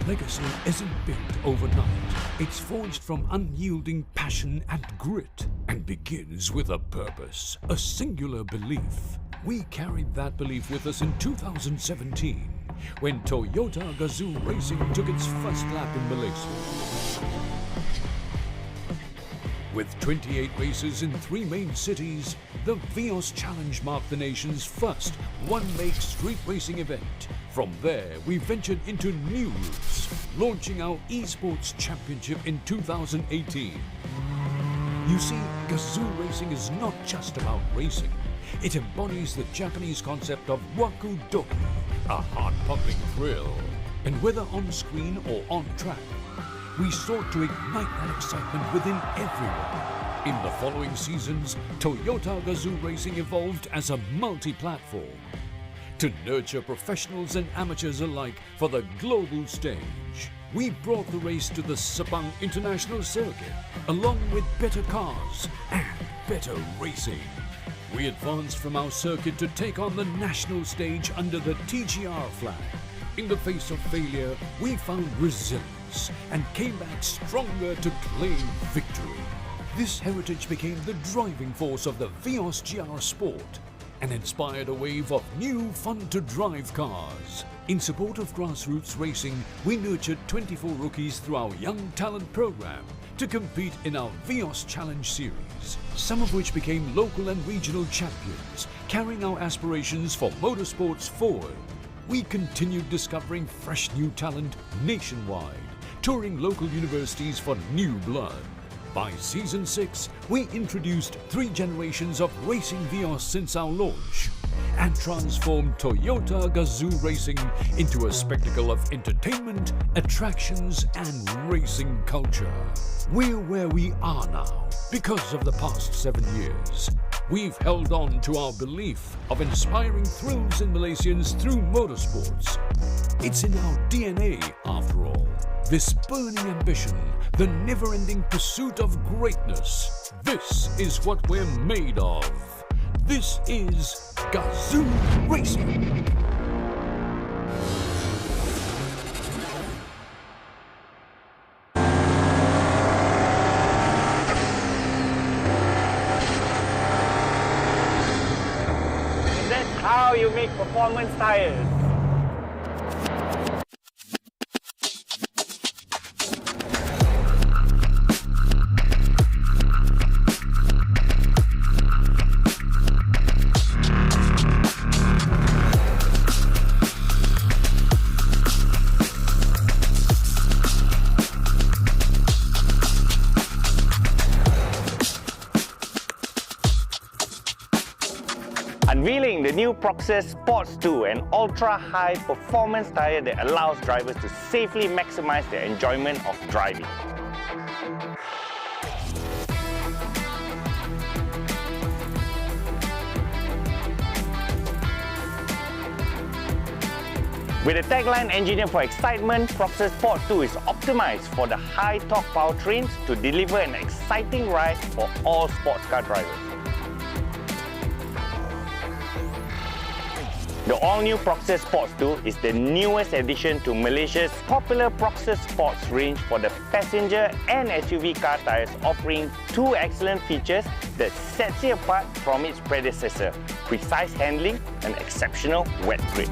legacy isn't built overnight. It's forged from unyielding passion and grit and begins with a purpose, a singular belief. We carried that belief with us in 2017 when Toyota GAZOO Racing took its first lap in Malaysia. With 28 races in 3 main cities, the Vios Challenge marked the nation's first one-make street racing event. From there, we ventured into new routes, launching our esports championship in 2018. You see, GAZOO Racing is not just about racing. It embodies the Japanese concept of waku doki, a heart-pumping thrill. And whether on screen or on track, we sought to ignite that excitement within everyone. In the following seasons, Toyota GAZOO Racing evolved as a multi-platform to nurture professionals and amateurs alike for the global stage. We brought the race to the Sepang International Circuit, along with better cars and better racing. We advanced from our circuit to take on the national stage under the TGR flag. In the face of failure, we found resilience and came back stronger to claim victory. This heritage became the driving force of the Vios GR Sport and inspired a wave of new fun-to-drive cars. In support of grassroots racing, we nurtured 24 rookies through our Young Talent program to compete in our Vios Challenge series, some of which became local and regional champions, carrying our aspirations for motorsports forward. We continued discovering fresh new talent nationwide, touring local universities for new blood. By Season 6, we introduced 3 generations of racing Vios since our launch and transformed Toyota GAZOO Racing into a spectacle of entertainment, attractions and racing culture. We're where we are now because of the past 7 years. We've held on to our belief of inspiring thrills in Malaysians through motorsports. It's in our DNA after all. This burning ambition, the never-ending pursuit of greatness. This is what we're made of. This is GAZOO Racing. That's how you make performance tires. Unveiling the new Proxys Sports 2, an ultra-high performance tyre that allows drivers to safely maximize their enjoyment of driving. With a tagline engineered for excitement, Proxys Sport 2 is optimized for the high torque powertrains to deliver an exciting ride for all sports car drivers. The all-new Proxys Sports 2 is the newest addition to Malaysia's popular Proxys Sports range for the passenger and SUV car tyres, offering 2 excellent features that sets it apart from its predecessor: precise handling and exceptional wet grip.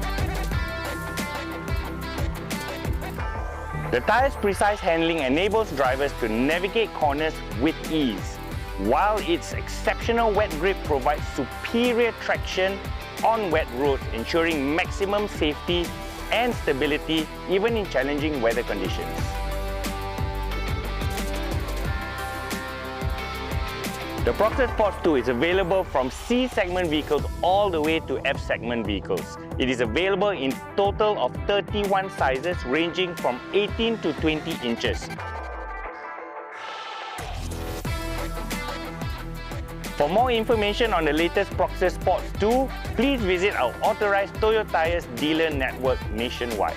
The tyre's precise handling enables drivers to navigate corners with ease, while its exceptional wet grip provides superior traction on wet roads, ensuring maximum safety and stability even in challenging weather conditions. The Proxys Sports 2 is available from C-segment vehicles all the way to F-segment vehicles. It is available in total of 31 sizes ranging from 18 to 20 inches. For more information on the latest Proxys Sports 2, please visit our authorized Toyo Tires dealer network nationwide.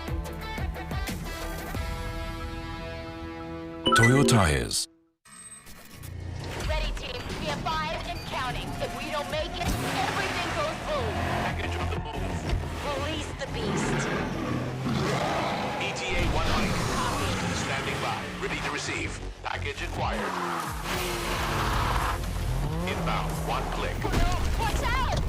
Toyo Tires. Ready, team. We have 5 and counting. If we don't make it, everything goes boom. Package on the move. Release the beast. ETA 100. wired. Inbound, 1 click. Oh no! Watch out!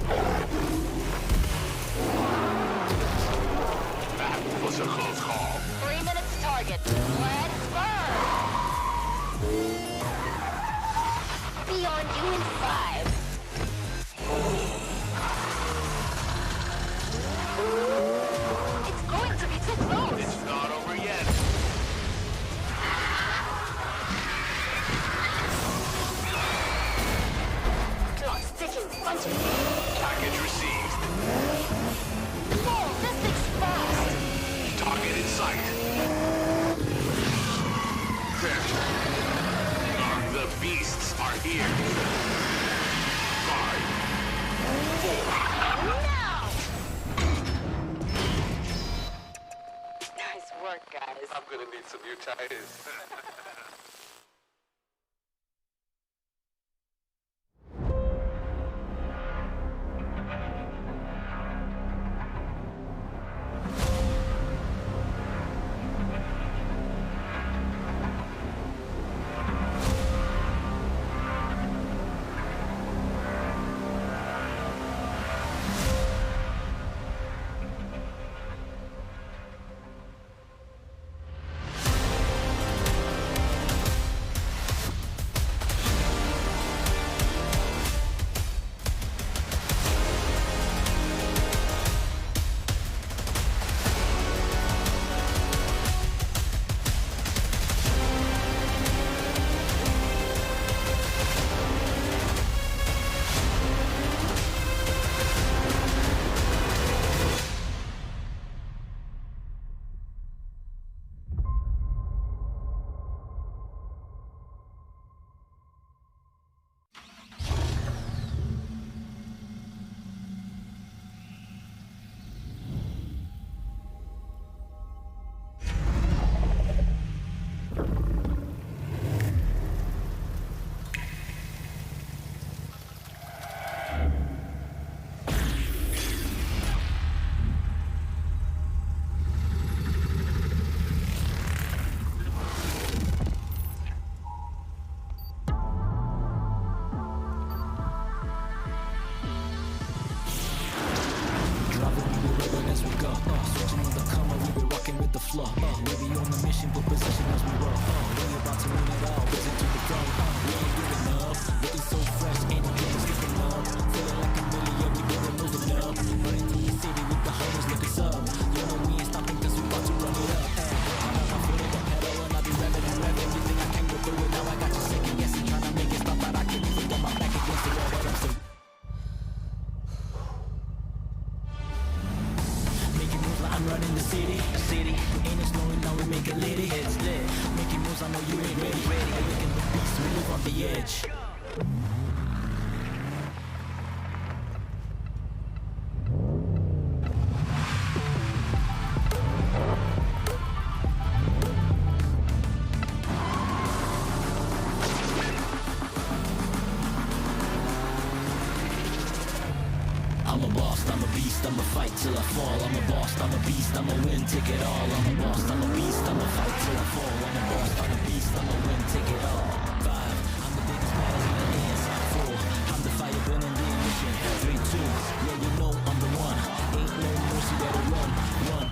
That was a close call. 3 minutes to target. Let's burn! Beyond you in 5. It's going to be too close! It's not over yet. Clock ticking, punching. Package received. Whoa, this thing's fast! Target in sight. The beasts are here. 5, 4. Now! Nice work, guys. I'm gonna need some new tires. I'm a boss, I'm a beast, I'ma fight till I fall. I'm a boss, I'm a beast, I'ma win, take it all. I'm a boss, I'm a beast, I'ma fight till I fall. I'm a boss, I'm a beast, I'ma win, take it all. 5, I'm the biggest baddest in the dance. 4, I'm the fire burning the ignition. 3, 2, yeah you know I'm the one. Ain't no mercy, better run, run.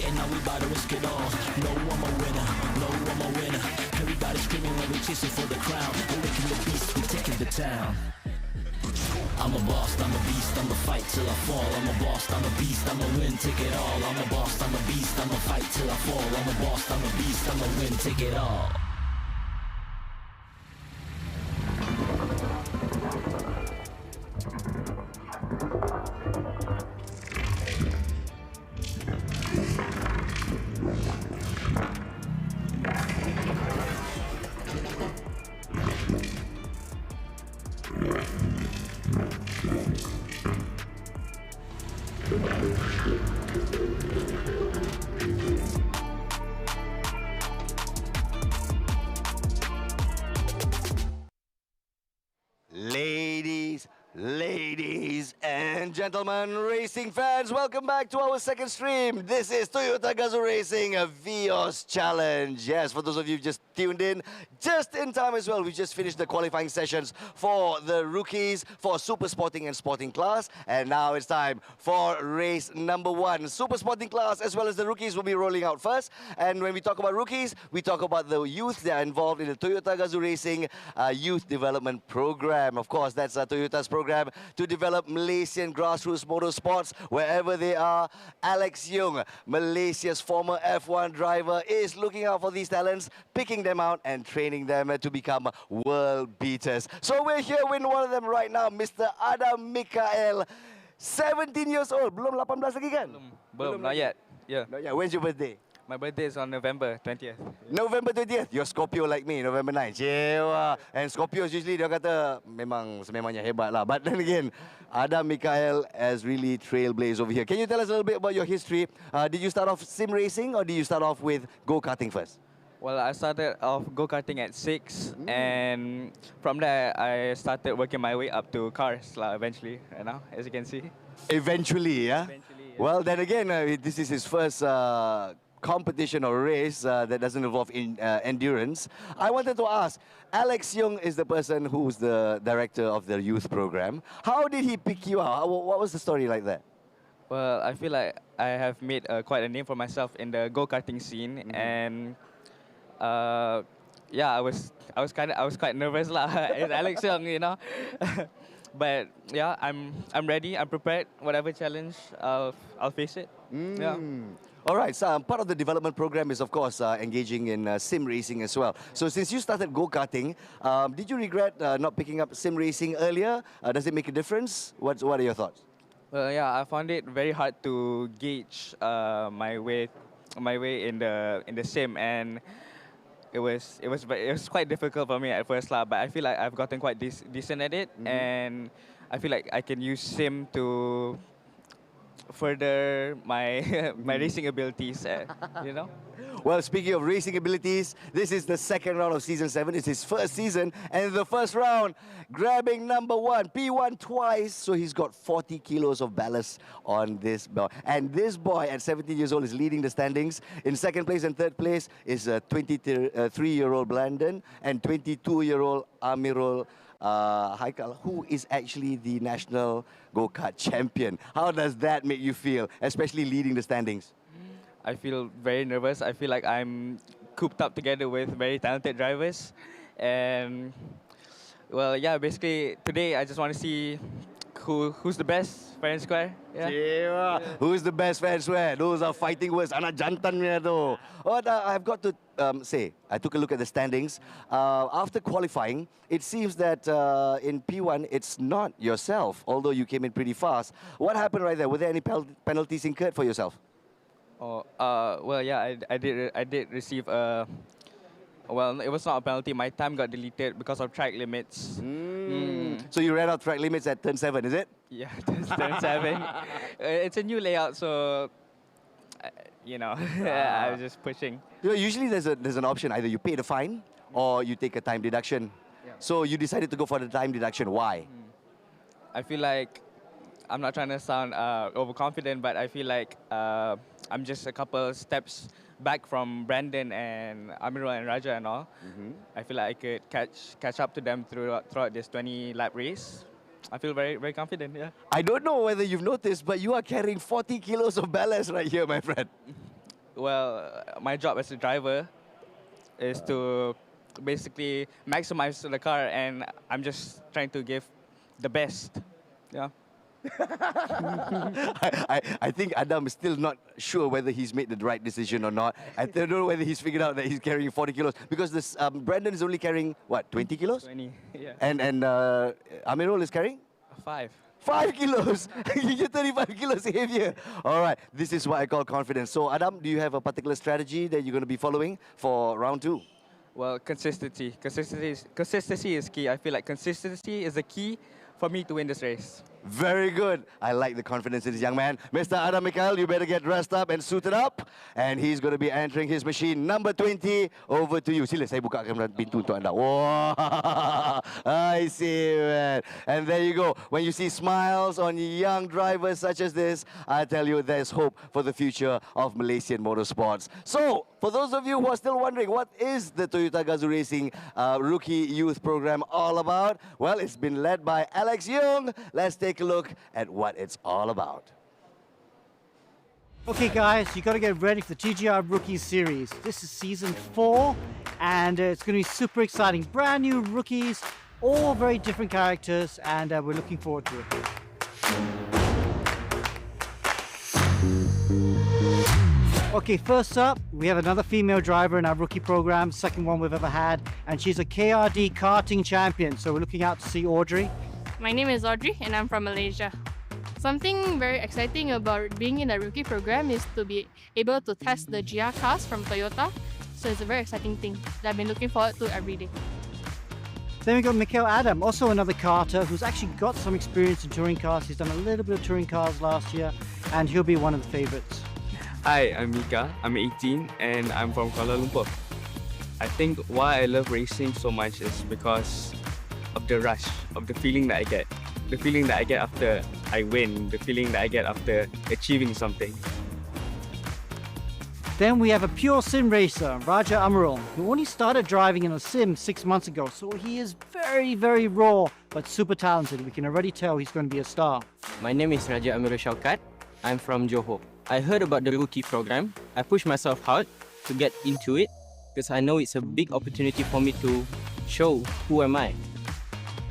And now we bout to risk it all. No, I'm a winner. No, I'm a winner. Everybody screaming when we chasing for the crown. We're making the beast, we're taking the town. I'm a boss, I'm a beast, I'ma fight till I fall. I'm a boss, I'm a beast, I'ma win, take it all. I'm a boss, I'm a beast, I'ma fight till I fall. I'm a boss, I'm a beast, I'ma win, take it all. gentlemen, racing fans, welcome back to our second stream. This is Toyota GAZOO Racing, a Vios Challenge. Yes, for those of you who just tuned in, just in time as well, we just finished the qualifying sessions for the rookies for Super Sporting and Sporting class. And now it's time for race number 1. Super Sporting class as well as the rookies will be rolling out first. And when we talk about rookies, we talk about the youth that are involved in the Toyota GAZOO Racing Youth Development Program. Of course, that's Toyota's program to develop Malaysian grassroots motorsports wherever they are. Alex Leong, Malaysia's former F1 driver, is looking out for these talents, picking them out and training them to become world beaters. So we're here with one of them right now, Mr. MIKAIL. 17 years old, belum 18 lagi kan? Belum, not yet. Yeah. Not yet. When's your birthday? My birthday is on November 20th. November 20th. You're Scorpio like me, November 9th. Cewa. And Scorpios usually dia kata memang sememangnya hebat lah. But then again, MIKAIL has really trailblazed over here. Can you tell us a little bit about your history? Did you start off sim racing or did you start off with go-karting first? Well, I started off go-karting at 6, and from there I started working my way up to cars eventually, you know, as you can see. Eventually, yeah? Eventually, yeah. Well, then again, this is his first competition or race that doesn't involve endurance. I wanted to ask, Alex Leong is the person who's the director of the youth program. How did he pick you out? What was the story like that? Well, I feel like I have made quite a name for myself in the go-karting scene, and yeah, I was quite nervous lah. It's Alex Leong, you know. But yeah, I'm ready. I'm prepared. Whatever challenge, I'll face it. Yeah. All right, so part of the development program is, of course, engaging in sim racing as well. So since you started go-karting, did you regret not picking up sim racing earlier? Does it make a difference? What are your thoughts? Well, yeah, I found it very hard to gauge my way in the sim, and it was quite difficult for me at first, but I feel like I've gotten quite decent at it, and I feel like I can use sim to further my my racing abilities, you know. Well, speaking of racing abilities, this is the second round of Season 7. It's his first season, and in the first round, grabbing number 1, P1 twice, so he's got 40 kilos of ballast on this boy. And this boy, at 17 years old, is leading the standings. In second place and third place is 23-year-old Blandon and 22-year-old Amirul Haikal, who is actually the national go-kart champion. How does that make you feel, especially leading the standings? I feel very nervous. I feel like I'm cooped up together with very talented drivers. And, well, yeah, basically, today I just want to see who's the best, fair and square. Yeah. Yeah. Who's the best, fair and square? Those are fighting words. Anak jantan punya tu. But I've got to say, I took a look at the standings. After qualifying, it seems that in P1, it's not yourself, although you came in pretty fast. What happened right there? Were there any penalties incurred for yourself? Oh, well, yeah, I did receive a. Well, it was not a penalty. My time got deleted because of track limits. So you ran out track limits at turn 7, is it? Yeah, turn 7. It's a new layout, so you know, I was just pushing. You know, usually there's an option: either you pay the fine or you take a time deduction. Yeah. So you decided to go for the time deduction. Why? I feel like I'm not trying to sound overconfident, but I feel like I'm just a couple steps back from Brandon and Amirul and Raja and all. I feel like I could catch up to them throughout this 20-lap race. I feel very, very confident, yeah. I don't know whether you've noticed, but you are carrying 40 kilos of ballast right here, my friend. Well, my job as a driver is to basically maximize the car, and I'm just trying to give the best, yeah. I think Adam is still not sure whether he's made the right decision or not. I don't know whether he's figured out that he's carrying 40 kilos because this Brandon is only carrying, what, 20 kilos? 20, yeah. And Amirul is carrying? 5. 5 kilos! You're 35 kilos heavier. All right, this is what I call confidence. So Adam, do you have a particular strategy that you're going to be following for round 2? Well, consistency. Consistency is key. I feel like consistency is the key for me to win this race. Very good. I like the confidence in this young man. Mr. Adam MIKAIL, you better get dressed up and suited up. And he's going to be entering his machine. Number 20, over to you. Sila, saya bukakan pintu untuk anda. Wow, I see, man. And there you go. When you see smiles on young drivers such as this, I tell you there's hope for the future of Malaysian motorsports. So, for those of you who are still wondering, what is the Toyota GAZOO Racing Rookie Youth Program all about? Well, it's been led by LEONG. Let's take a look at what it's all about. Okay guys, you got to get ready for the TGR Rookies series. This is season 4 and it's going to be super exciting. Brand new rookies, all very different characters, and we're looking forward to it. Okay, first up, we have another female driver in our rookie program, second one we've ever had, and she's a KRD karting champion, so we're looking out to see Audrey. My name is Audrey and I'm from Malaysia. Something very exciting about being in the rookie program is to be able to test the GR cars from Toyota. So it's a very exciting thing that I've been looking forward to every day. Then we got MIKAIL Adam, also another karter who's actually got some experience in touring cars. He's done a little bit of touring cars last year and he'll be one of the favorites. Hi, I'm Mika. I'm 18 and I'm from Kuala Lumpur. I think why I love racing so much is because of the rush, of the feeling that I get. The feeling that I get after I win, the feeling that I get after achieving something. Then we have a pure sim racer, Raja Amarul, who only started driving in a sim 6 months ago, so he is very, very raw, but super talented. We can already tell he's going to be a star. My name is Raja Amirul Shaukat. I'm from Johor. I heard about the rookie program. I pushed myself hard to get into it because I know it's a big opportunity for me to show who am I.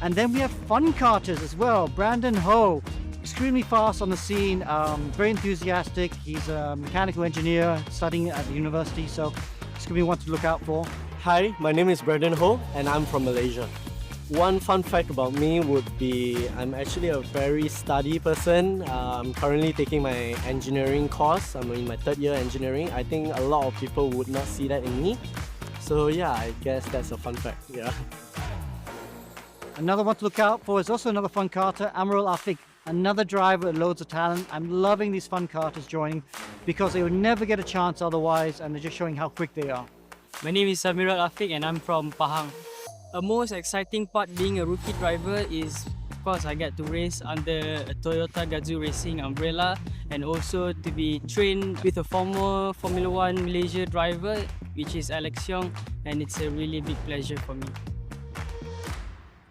And then we have fun karters as well. Brandon Ho, extremely fast on the scene, very enthusiastic. He's a mechanical engineer studying at the university, so it's going to be one to look out for. Hi, my name is Brandon Ho and I'm from Malaysia. One fun fact about me would be I'm actually a very study person. I'm currently taking my engineering course. I'm in my 3rd year engineering. I think a lot of people would not see that in me. So yeah, I guess that's a fun fact. Yeah. Another one to look out for is also another fun karter, Amarul Afiq, another driver with loads of talent. I'm loving these fun karters joining because they would never get a chance otherwise, and they're just showing how quick they are. My name is Samirul Afiq and I'm from Pahang. A most exciting part being a rookie driver is, of course, I get to race under a Toyota GAZOO Racing umbrella and also to be trained with a former Formula 1 Malaysia driver, which is LEONG, and it's a really big pleasure for me.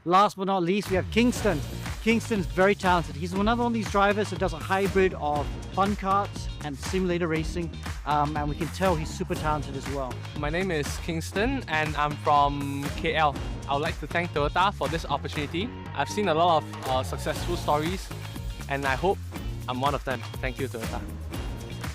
Last but not least, we have Kingston. Kingston is very talented. He's another one of these drivers who does a hybrid of fun karts and simulator racing, and we can tell he's super talented as well. My name is Kingston and I'm from KL. I would like to thank Toyota for this opportunity. I've seen a lot of successful stories and I hope I'm one of them. Thank you, Toyota.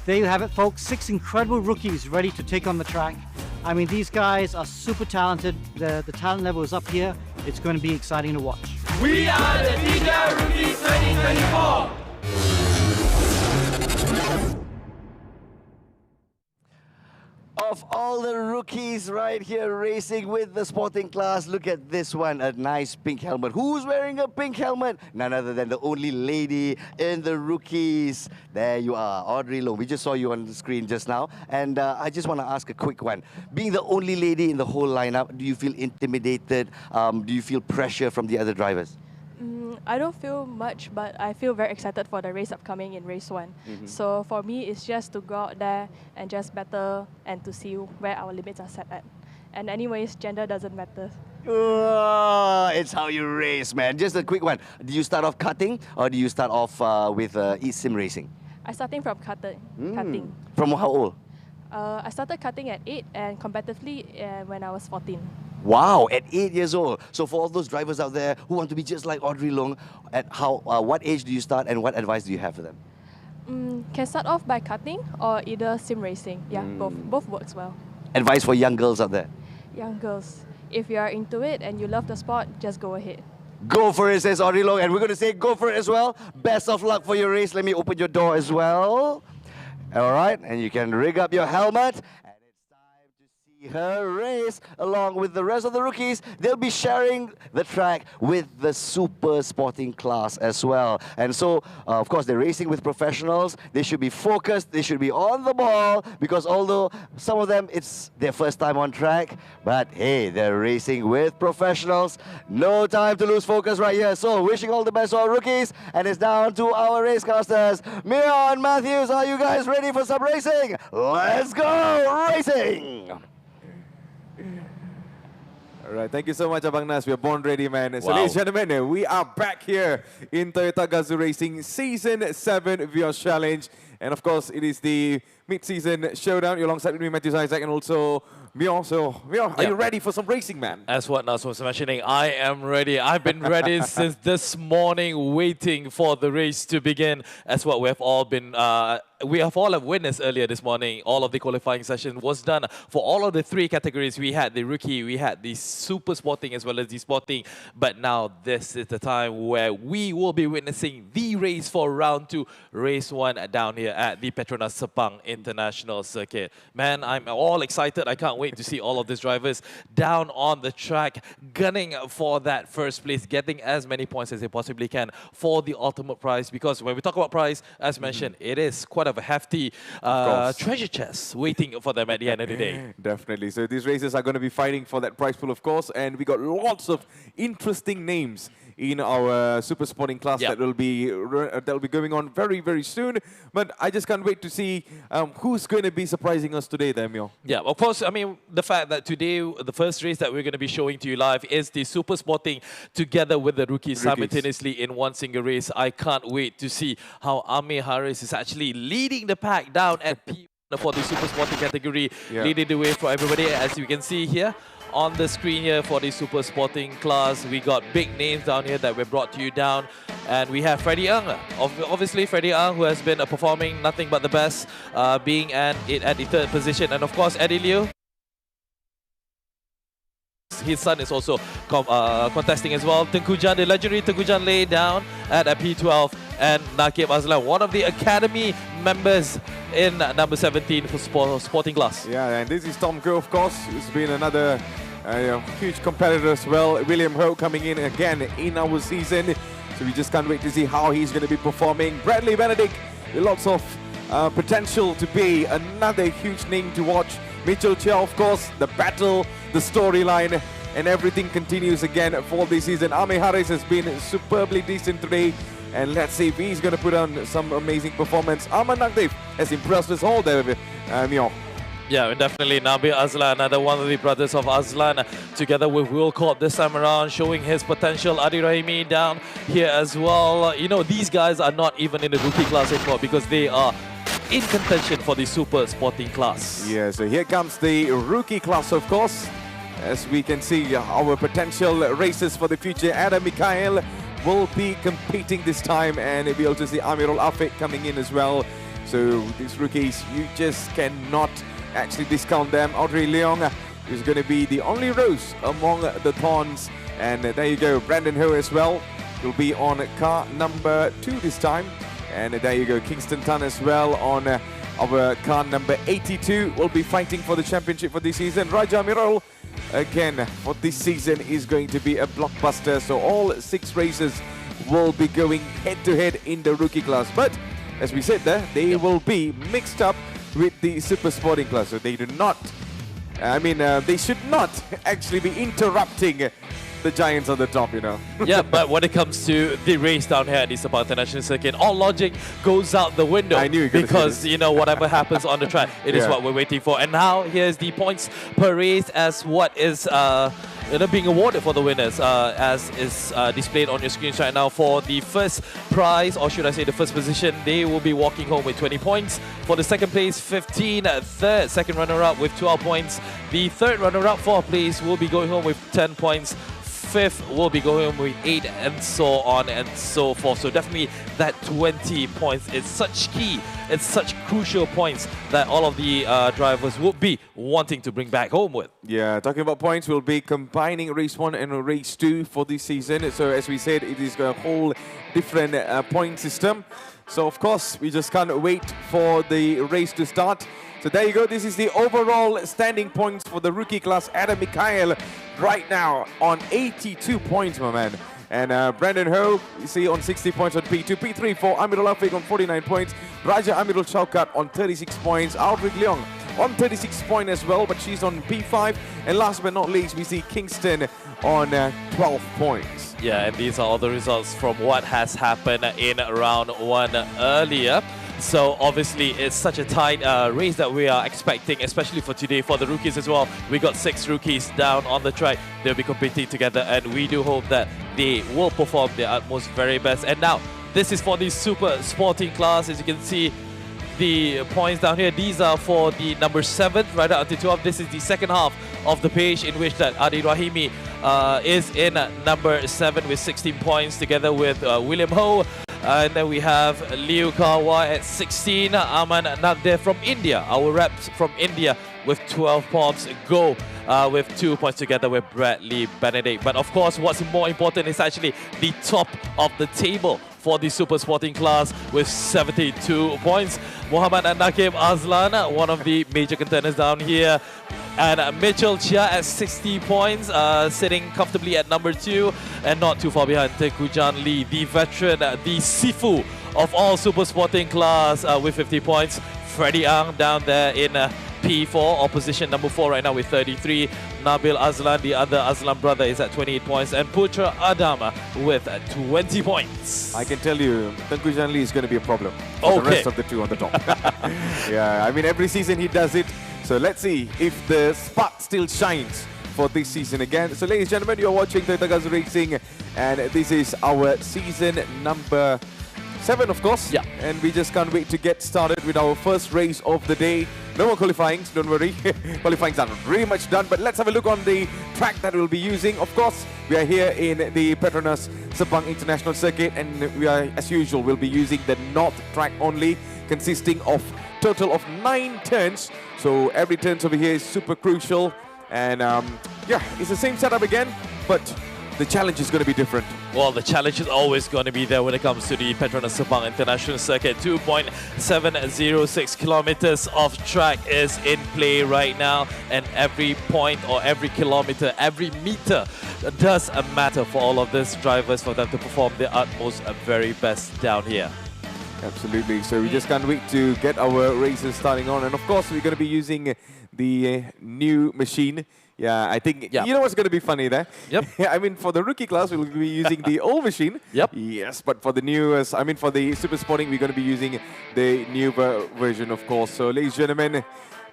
There you have it, folks. 6 incredible rookies ready to take on the track. I mean, these guys are super talented. The talent level is up here. It's going to be exciting to watch. We are the TGR Rookies 2024! Of all the rookies right here racing with the sporting class, look at this one, a nice pink helmet. Who's wearing a pink helmet? None other than the only lady in the rookies. There you are, Audrey LEONG. We just saw you on the screen just now. And I just want to ask a quick one. Being the only lady in the whole lineup, do you feel intimidated? Do you feel pressure from the other drivers? I don't feel much, but I feel very excited for the race upcoming in race 1. So for me, it's just to go out there and just battle and to see where our limits are set at. And anyways, gender doesn't matter. It's how you race, man. Just a quick one. Do you start off cutting or do you start off with e-sim racing? I'm starting from cutting. From how old? I started cutting at 8 and competitively when I was 14. Wow, at 8 years old. So for all those drivers out there who want to be just like Audrey LEONG, at what age do you start and what advice do you have for them? Can start off by cutting or either sim racing. Yeah, both works well. Advice for young girls out there? Young girls, if you are into it and you love the sport, just go ahead. Go for it, says Audrey LEONG. And we're going to say go for it as well. Best of luck for your race. Let me open your door as well. All right, and you can rig up your helmet. her race along with the rest of the rookies. They'll be sharing the track with the super sporting class as well. And so, of course, they're racing with professionals. They should be focused. They should be on the ball because although some of them, it's their first time on track, but hey, they're racing with professionals. No time to lose focus right here. So, wishing all the best to our rookies. And it's down to our racecasters. Mia and Matthews, are you guys ready for some racing? Let's go racing! All right, thank you so much, Abang Nas. We are born ready, man. So, ladies and gentlemen, we are back here in Toyota GAZOO Racing Season 7 Vios Challenge. And of course, it is the Mid-Season Showdown. You're alongside me, Matthews Isaac, and also Mio. So, Mio, are you ready for some racing, man? As what Nas was mentioning, I am ready. I've been ready since this morning, waiting for the race to begin. As what we have all been... we have all witnessed earlier this morning. All of the qualifying session was done for all of the three categories. We had the rookie, we had the super sporting as well as the sporting. But now this is the time where we will be witnessing the race for round 2, race 1 down here at the Petronas Sepang International Circuit. Man, I'm all excited. I can't wait to see all of these drivers down on the track, gunning for that first place, getting as many points as they possibly can for the ultimate prize. Because when we talk about prize, as mentioned, it is quite of a hefty treasure chest waiting for them at the end of the day. Definitely. So these racers are going to be fighting for that prize pool, of course, and we got lots of interesting names in our super sporting class that will be going on very, very soon. But I just can't wait to see who's going to be surprising us today, Mio. Yeah, of course. I mean, the fact that today the first race that we're going to be showing to you live is the super sporting together with the rookies simultaneously in one single race. I can't wait to see how Amir Haris is actually leading the pack down at P1 for the super sporting category, leading the way for everybody, as you can see here. On the screen here for the super sporting class, we got big names down here that were brought to you down. And we have Freddie Ng, obviously Freddie Ng, who has been performing nothing but the best, being at the 3rd position. And of course, Eddie Liu. His son is also contesting as well. Tengku Jan, the legendary Tengku Jan, laid down at P12. And Nakib Azlan, one of the academy members in number 17 for sporting class. Yeah, and this is Tom Go, of course. He's been another huge competitor as well. William Ho coming in again in our season. So we just can't wait to see how he's going to be performing. Bradley Benedict, with lots of potential to be another huge name to watch. Mitchell Chia, of course, the battle, the storyline, and everything continues again for this season. Amir Haris has been superbly decent today. And let's see if he's going to put on some amazing performance. Ahmad Nagdev has impressed us all there, Mio. Yeah, definitely. Nabil Azlan, another one of the brothers of Azlan, together with Will Court this time around, showing his potential. Adi Rahimi down here as well. You know, these guys are not even in the rookie class anymore because they are in contention for the super sporting class. Yeah, so here comes the rookie class, of course. As we can see, our potential racers for the future. Adam MIKAIL will be competing this time, and we also see Amirul Afik coming in as well. So these rookies, you just cannot actually discount them. Audrey Leong is going to be the only rose among the thorns. And there you go, Brandon Ho as well. He'll be on car number 2 this time. And there you go, Kingston Tan as well on our car number 82. Will be fighting for the championship for this season. Raja Mirul, again, for this season is going to be a blockbuster. So all 6 races will be going head-to-head in the rookie class. But as we said there, they will be mixed up with the super sporting class. So they do not, they should not actually be interrupting the giants on the top, you know. Yeah, but when it comes to the race down here at the Sepang International Circuit, all logic goes out the window. I knew you were gonna because, say this. you know, whatever happens on the track, it is what we're waiting for. And now, here's the points per race as what is being awarded for the winners, as is displayed on your screens right now. For the first prize, or should I say the first position, they will be walking home with 20 points. For the second place, 15. Third, second runner-up with 12 points. The third runner-up, 4th place, will be going home with 10 points. 5th will be going home with 8, and so on and so forth. So definitely that 20 points is such key. It's such crucial points that all of the drivers will be wanting to bring back home with. Yeah, talking about points, we'll be combining race 1 and race 2 for this season. So as we said, it is a whole different point system. So of course, we just can't wait for the race to start. So there you go. This is the overall standing points for the rookie class. MIKAIL right now on 82 points, my man. And Brandon Ho, you see, on 60 points on P2. P3 for Amirul Afiq on 49 points. Raja Amirul Shaukat on 36 points. AUDREY LEONG on 36 points as well, but she's on P5. And last but not least, we see Kingston on 12 points. Yeah, and these are all the results from what has happened in round 1 earlier. So obviously it's such a tight race that we are expecting, especially for today for the rookies as well. We got 6 rookies down on the track. They'll be competing together, and we do hope that they will perform their utmost very best. And now this is for the super sporting class. As you can see, the points down here, these are for the number 7 right up to 12. This is the second half of the page, in which that Adi Rahimi is in number 7 with 16 points together with William Ho. And then we have Liu Kawa at 16, Aman Nagdev from India, our reps from India, with 12 points. Go with 2 points together with Bradley Benedict. But of course, what's more important is actually the top of the table for the super sporting class with 72 points. Muhammad Nakib Azlan, one of the major contenders down here. And Mitchell Chia at 60 points, sitting comfortably at number 2, and not too far behind Tengku Jan Lee, the veteran, the Sifu of all super sporting class with 50 points. Freddie Ang down there in P4, or position number 4 right now with 33. Nabil Azlan, the other Azlan brother, is at 28 points. And Putra Adam with 20 points. I can tell you, Tengku Jan Lee is going to be a problem for the rest of the 2 on the top. Yeah, I mean, every season he does it. So let's see if the spark still shines for this season again. So ladies and gentlemen, you're watching Toyota GAZOO Racing, and this is our season number 7, of course. Yeah. And we just can't wait to get started with our first race of the day. No more qualifying, don't worry. Qualifying's are pretty much done, but let's have a look on the track that we'll be using. Of course, we are here in the Petronas Sepang International Circuit, and we are, as usual, we'll be using the North track only, consisting of total of 9 turns. So every turn over here is super crucial. And yeah, it's the same setup again, but the challenge is going to be different. Well, the challenge is always going to be there when it comes to the Petronas Sepang International Circuit. 2.706 kilometers of track is in play right now, and every point or every kilometer, every meter does matter for all of these drivers, for them to perform their utmost very best down here. Absolutely. So we just can't wait to get our races starting on. And of course, we're going to be using the new machine. Yeah, I think, you know what's going to be funny there? Yep. I mean, for the rookie class, we'll be using the old machine. Yep. Yes, but for the newest, I mean, for the super sporting, we're going to be using the new version, of course. So, ladies and gentlemen,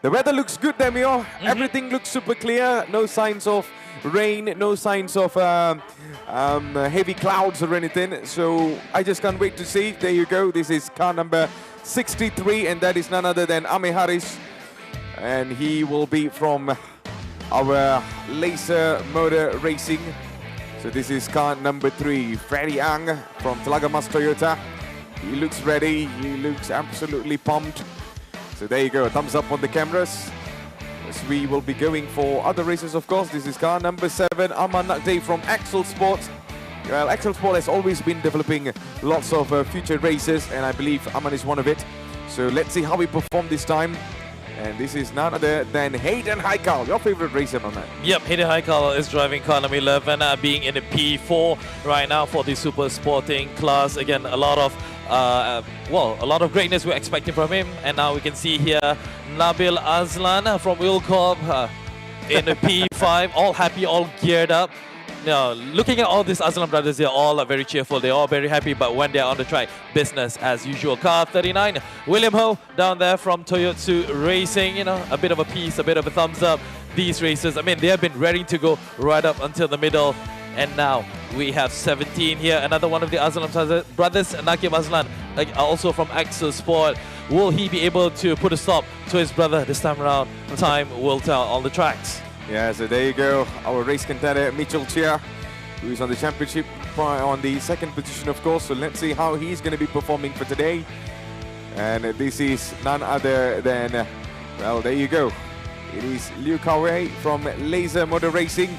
the weather looks good there, Mio. Everything looks super clear. No signs of rain, no signs of heavy clouds or anything. So, I just can't wait to see. There you go. This is car number 63, and that is none other than Ame Haris. And he will be from our Laser Motor Racing. So this is car number 3, Freddie Ang from Telaga Mas Toyota. He looks ready, he looks absolutely pumped. So there you go, thumbs up on the cameras. As we will be going for other races, of course. This is car number 7, Aman Nakde from Axel Sports. Well, Axel Sport has always been developing lots of future races, and I believe Aman is one of it. So let's see how we perform this time. And this is none other than Hayden Haikal, your favorite racer, my man. Yep, Hayden Haikal is driving car number 11, being in the P4 right now for the super sporting class. Again, a lot of a lot of greatness we're expecting from him. And now we can see here Nabil Azlan from Wilcorp in the P5, all happy, all geared up. Now, looking at all these Azlan brothers, they're all very cheerful, they're all very happy, but when they're on the track, business as usual. Car 39, William Ho down there from Toyotsu Racing, you know, a bit of a piece, a bit of a thumbs up. These races, I mean, they have been ready to go right up until the middle. And now we have 17 here, another one of the Azlan brothers, Nakib Azlan, also from Axel Sport. Will he be able to put a stop to his brother this time around? Time will tell on the tracks. Yeah, so there you go, our race contender Mitchell Chia, who is on the championship on the 2nd position, of course. So let's see how he's going to be performing for today. And this is none other than, well, there you go. It is Liu Kawei from Laser Motor Racing.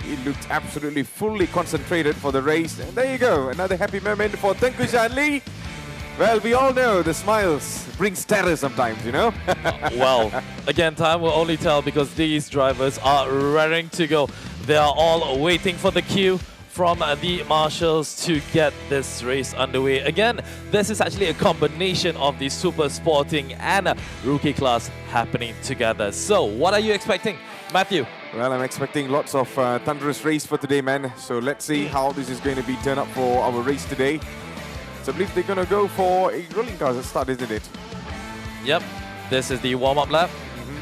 He looked absolutely fully concentrated for the race. And there you go, another happy moment for Tengku Jan Lee. Well, we all know the smiles brings terror sometimes, you know? Well, again, time will only tell because these drivers are raring to go. They are all waiting for the cue from the marshals to get this race underway. Again, this is actually a combination of the super sporting and rookie class happening together. So, what are you expecting, Matthew? Well, I'm expecting lots of thunderous race for today, man. So let's see how this is going to be turned up for our race today. So I believe they're going to go for a rolling cars at start, isn't it? Yep, this is the warm-up lap.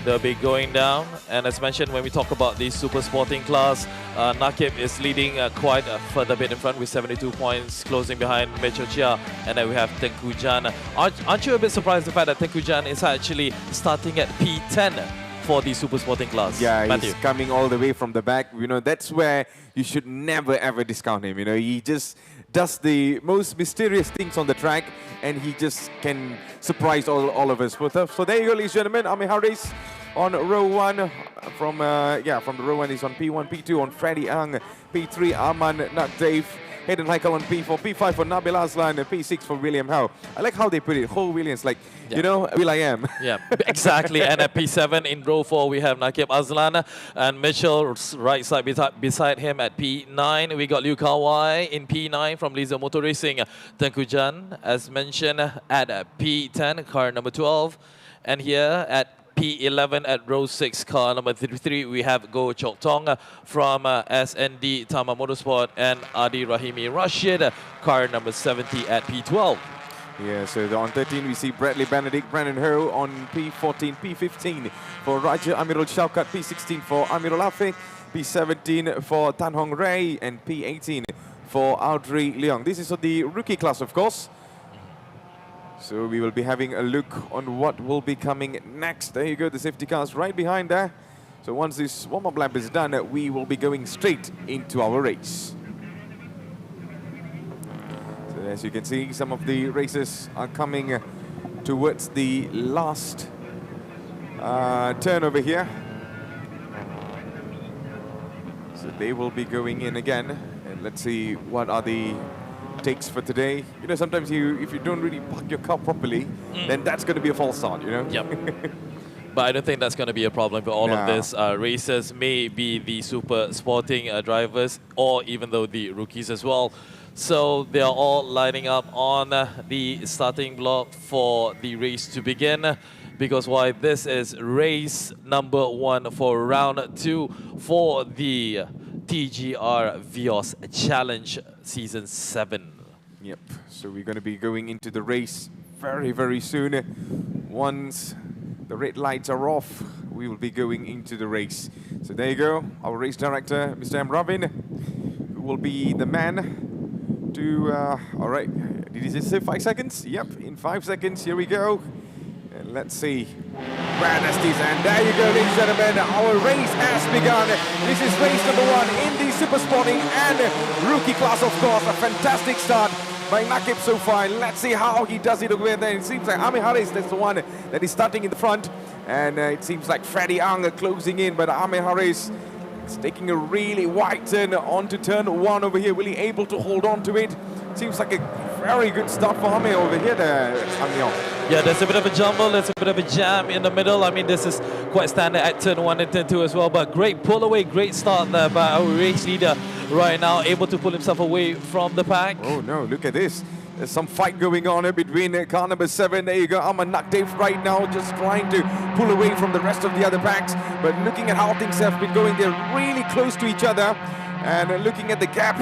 They'll be going down, and as mentioned, when we talk about the super sporting class, Nakib is leading quite a further bit in front with 72 points, closing behind Mitchell Chia, and then we have Tengku Jan. Aren't you a bit surprised the fact that Tengku Jan is actually starting at P10 for the super sporting class? Yeah, Matthew? he's coming all the way from the back. You know, that's where you should never ever discount him. You know, he just does the most mysterious things on the track, and he just can surprise all of us. So there you go, ladies and gentlemen. Amir Haris on row 1 from the row 1 is on P1, P2 on Freddie Ang, P3 Aman Nakdave, Hayden Haikal on P4, P5 for Nabil Aslan, and P6 for William Howe. I like how they put it, Ho Williams, like, you know, Will.i.am. Yeah, exactly. And at P7 in row 4, we have Nakib Aslan and Mitchell right side beside him at P9. We got Liu Kawai in P9 from Lisa Motor Racing. Tengku Jan, as mentioned, at P10, car number 12. And here at P11 at row 6, car number 33, we have Go Chok Tong from SND Tama Motorsport and Adi Rahimi Rashid, car number 70 at P12. Yeah, so on 13 we see Bradley Benedict, Brandon Ho on P14, P15 for Raja Amirul Shaukat, P16 for Amirul Afiq, P17 for Tan Hong Ray, and P18 for Audrey Leong. This is for the rookie class, of course. So we will be having a look on what will be coming next. There you go, the safety cars right behind there. So once this warm-up lap is done, we will be going straight into our race. So as you can see, some of the races are coming towards the last turn over here. So they will be going in again. And let's see what are the takes for today. You know, sometimes if you don't really park your car properly, then that's going to be a false start, you know? Yep. But I don't think that's going to be a problem for all of this. Racers may be the super sporting drivers, or even though the rookies as well. So they are all lining up on the starting block for the race to begin. Because why, this is race number 1 for round 2 for the TGR Vios Challenge Season 7. Yep, so we're going to be going into the race very, very soon. Once the red lights are off, we will be going into the race. So there you go, our race director, Mr. M. Ravin, who will be the man to... all right, did he just say 5 seconds? Yep, in 5 seconds, here we go. And let's see. And there you go, ladies and gentlemen, our race has begun. This is race number 1 in the super sporting and rookie class, of course. A fantastic start by Nakib so far. Let's see how he does it over there. It seems like Amir Haris, that's the one that is starting in the front. And it seems like Freddie Ang closing in, but Amir Haris is taking a really wide turn onto turn 1 over here. Will he able to hold on to it? Seems like a very good start for Amir over here there, Amir. Yeah, there's a bit of a jumble, there's a bit of a jam in the middle. I mean, this is quite standard at turn 1 and turn 2 as well, but great pull away, great start there by our race leader right now, able to pull himself away from the pack. Oh no, look at this. There's some fight going on between car number 7. There you go, Aman Nakdev right now just trying to pull away from the rest of the other packs. But looking at how things have been going, they're really close to each other. And looking at the gap,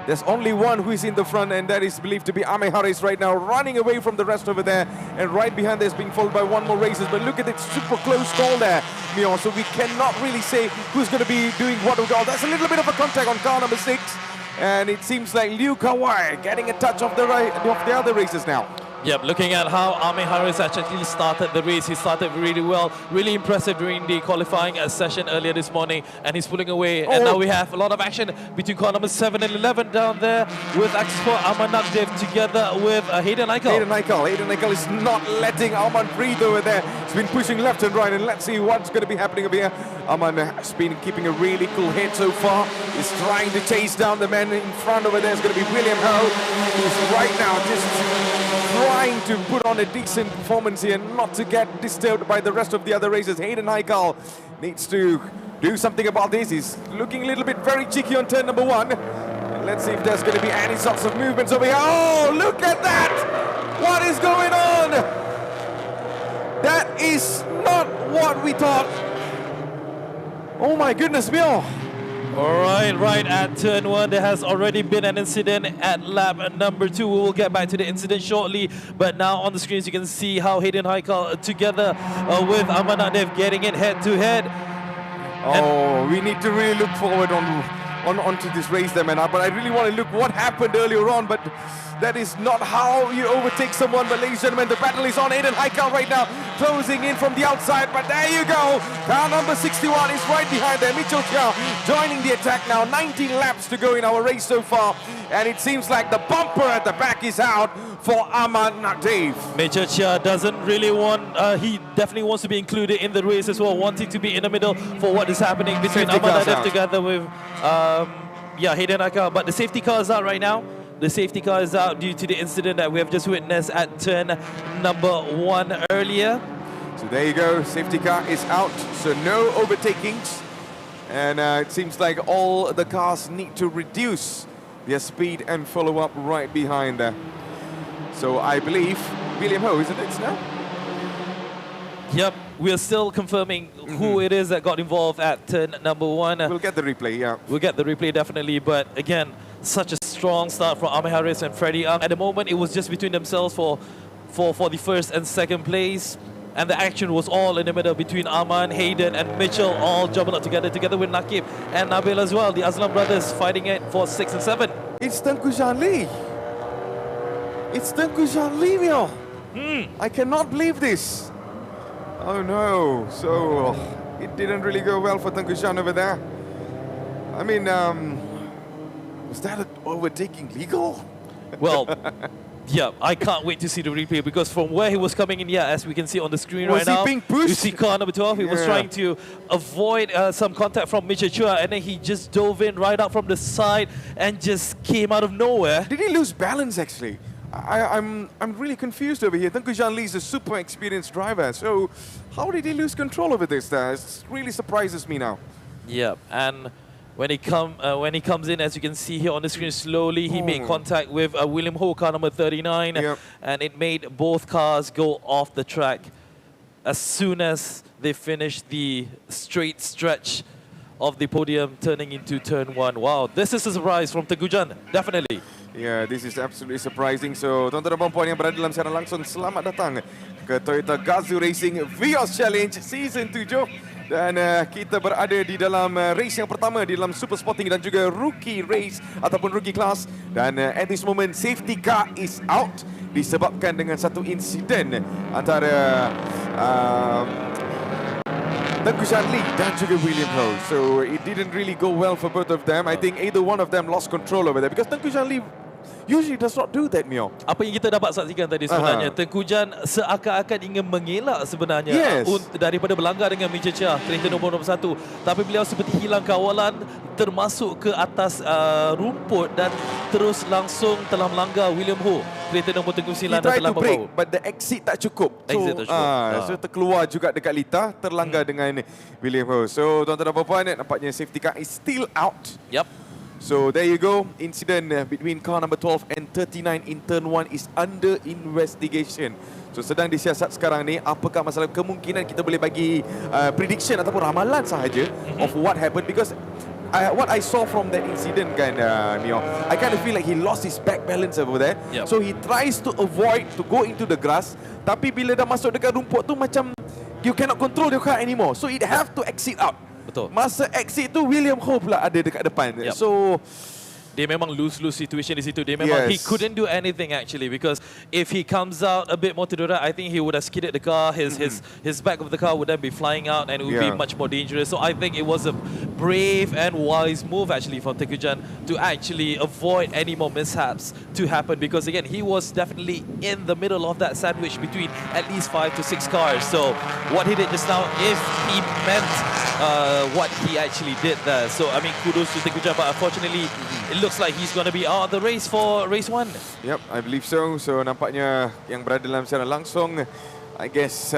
there's only one who is in the front, and that is believed to be Amir Haris right now, running away from the rest over there. And right behind there's being followed by one more racer. But look at that super close call there, Mio. So we cannot really say who's going to be doing what. There's a little bit of a contact on car number 6. And it seems like Liu Kawai getting a touch of the other racers now. Yep, looking at how Amir Haris actually started the race, he started really well, really impressive during the qualifying session earlier this morning, and he's pulling away. And now we have a lot of action between car number 7 and 11 down there with Export Aman Nakdev together with Hayden Haikal. Hayden Haikal is not letting Aman breathe over there. He's been pushing left and right, and let's see what's going to be happening over here. Aman has been keeping a really cool head so far. He's trying to chase down the man in front over there. It's going to be William Ho, who's right now just trying to put on a decent performance here, not to get disturbed by the rest of the other racers. MIKAIL needs to do something about this. He's looking a little bit very cheeky on turn number 1. Let's see if there's going to be any sorts of movements over here. Oh, look at that! What is going on? That is not what we thought. Oh my goodness me. Right at turn 1, there has already been an incident at lap number 2. We will get back to the incident shortly, but now on the screens you can see how MIKAIL together with Amanadev getting it head to head. Oh, we need to really look forward onto this race there, man. But I really want to look what happened earlier on, but that is not how you overtake someone. But ladies and gentlemen, the battle is on. MIKAIL right now closing in from the outside, but there you go. Car number 61 is right behind there. Mitchell Chia joining the attack now. 19 laps to go in our race so far, and it seems like the bumper at the back is out for Amanadev. Mitchell Chia doesn't really want, he definitely wants to be included in the race as well, wanting to be in the middle for what is happening between Amanadev together with MIKAIL. But the safety car is out right now. The safety car is out due to the incident that we have just witnessed at turn number 1 earlier. So there you go, safety car is out, so no overtakings. And it seems like all the cars need to reduce their speed and follow up right behind there. So I believe William Ho, isn't it now? Yep, we are still confirming who it is that got involved at turn number 1. We'll get the replay, yeah. We'll get the replay definitely, but again, such a strong start from Amir Harris and Freddie Ang. At the moment, it was just between themselves for the first and second place. And the action was all in the middle between Aman, Hayden and Mitchell, all jumping up together with Nakib and Nabil as well. The Aslam brothers fighting it for 6 and 7. It's Tengku Zhanli. It's Tengku Zhanli, Mio. I cannot believe this. Oh no, so it didn't really go well for Tengku Zhan over there. I mean, was that overtaking legal? Well, yeah, I can't wait to see the replay because from where he was coming in, as we can see on the screen was right now, he being pushed? you see car number 12, he was trying to avoid some contact from Mitchell Chua, and then he just dove in right out from the side and just came out of nowhere. Did he lose balance actually? I'm really confused over here. Tengku Zhanli is a super experienced driver, so how did he lose control over this? It really surprises me now. Yeah, and when he comes in, as you can see here on the screen, slowly he made contact with William Ho, car number 39, and it made both cars go off the track as soon as they finished the straight stretch of the podium, turning into turn 1. Wow, this is a surprise from Tengku Zhan, definitely. Yeah, this is absolutely surprising. So, tuan-tuan dan puan yang berada dalam siaran langsung, selamat datang ke Toyota GAZOO Racing Vios Challenge Season 7. Dan kita berada di dalam race yang pertama di dalam Super Sporting dan juga Rookie Race ataupun Rookie Class. Dan at this moment, safety car is out disebabkan dengan satu insiden antara Tengku Zhanli dan juga William Ho. So it didn't really go well for both of them. I think either one of them lost control over there because Tengku Zhanli usually does not do that, Mio. Apa yang kita dapat saksikan tadi sebenarnya, Tengku Zhan seakan-akan ingin mengelak sebenarnya daripada berlanggar dengan Mitchell Chia, kereta nombor 1. Tapi beliau seperti hilang kawalan, termasuk ke atas rumput dan terus langsung telah melanggar William Ho, kereta nombor 9 dan telah membawa. But the exit tak cukup. So terkeluar juga dekat Lita, terlanggar dengan William Ho. So tuan-tuan dan puan-puan, nampaknya safety car is still out. Yep. So there you go, incident between car number 12 and 39 in turn 1 is under investigation. So sedang disiasat sekarang ni, apakah masalah kemungkinan kita boleh bagi prediction ataupun ramalan sahaja of what happened, because what I saw from that incident kan, Mio, I kind of feel like he lost his back balance over there. So he tries to avoid to go into the grass, tapi bila dah masuk dekat rumput tu macam you cannot control your car anymore. So it have to exit out. Betul. Masa exit tu William Ho pula ada dekat depan. So dia memang lose-lose situation di situ. Dia memang he couldn't do anything actually, because if he comes out a bit more to the right, I think he would have skidded the car. His back of the car would then be flying out and it would be much more dangerous. So I think it was a brave and wise move actually from Tengku Zhan to actually avoid any more mishaps to happen, because again he was definitely in the middle of that sandwich between at least 5 to 6 cars. So what he did just now, if he meant what he actually did there. So, I mean, kudos to Tengku Jan, but unfortunately, it looks like he's going to be out of the race for race 1. Yep, I believe so. So, nampaknya yang berada dalam siaran langsung, I guess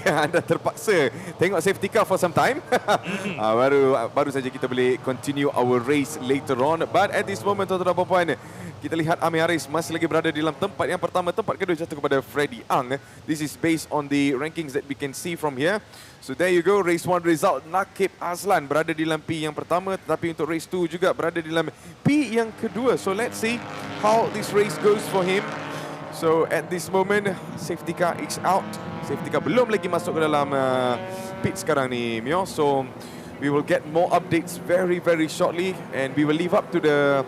anda terpaksa tengok safety car for some time. Baru saja kita boleh continue our race later on. But at this moment, tuan-tuan dan puan-puan, kita lihat Amir Haris masih lagi berada di dalam tempat yang pertama. Tempat kedua jatuh kepada Freddy Ang. This is based on the rankings that we can see from here. So there you go, race 1 result. Nakib Azlan berada di dalam P yang pertama, tetapi untuk race 2 juga berada di dalam P yang kedua. So let's see how this race goes for him. So at this moment, safety car is out. Safety car belum lagi masuk ke dalam pit sekarang ni, Mio. So we will get more updates very shortly, and we will leave up to the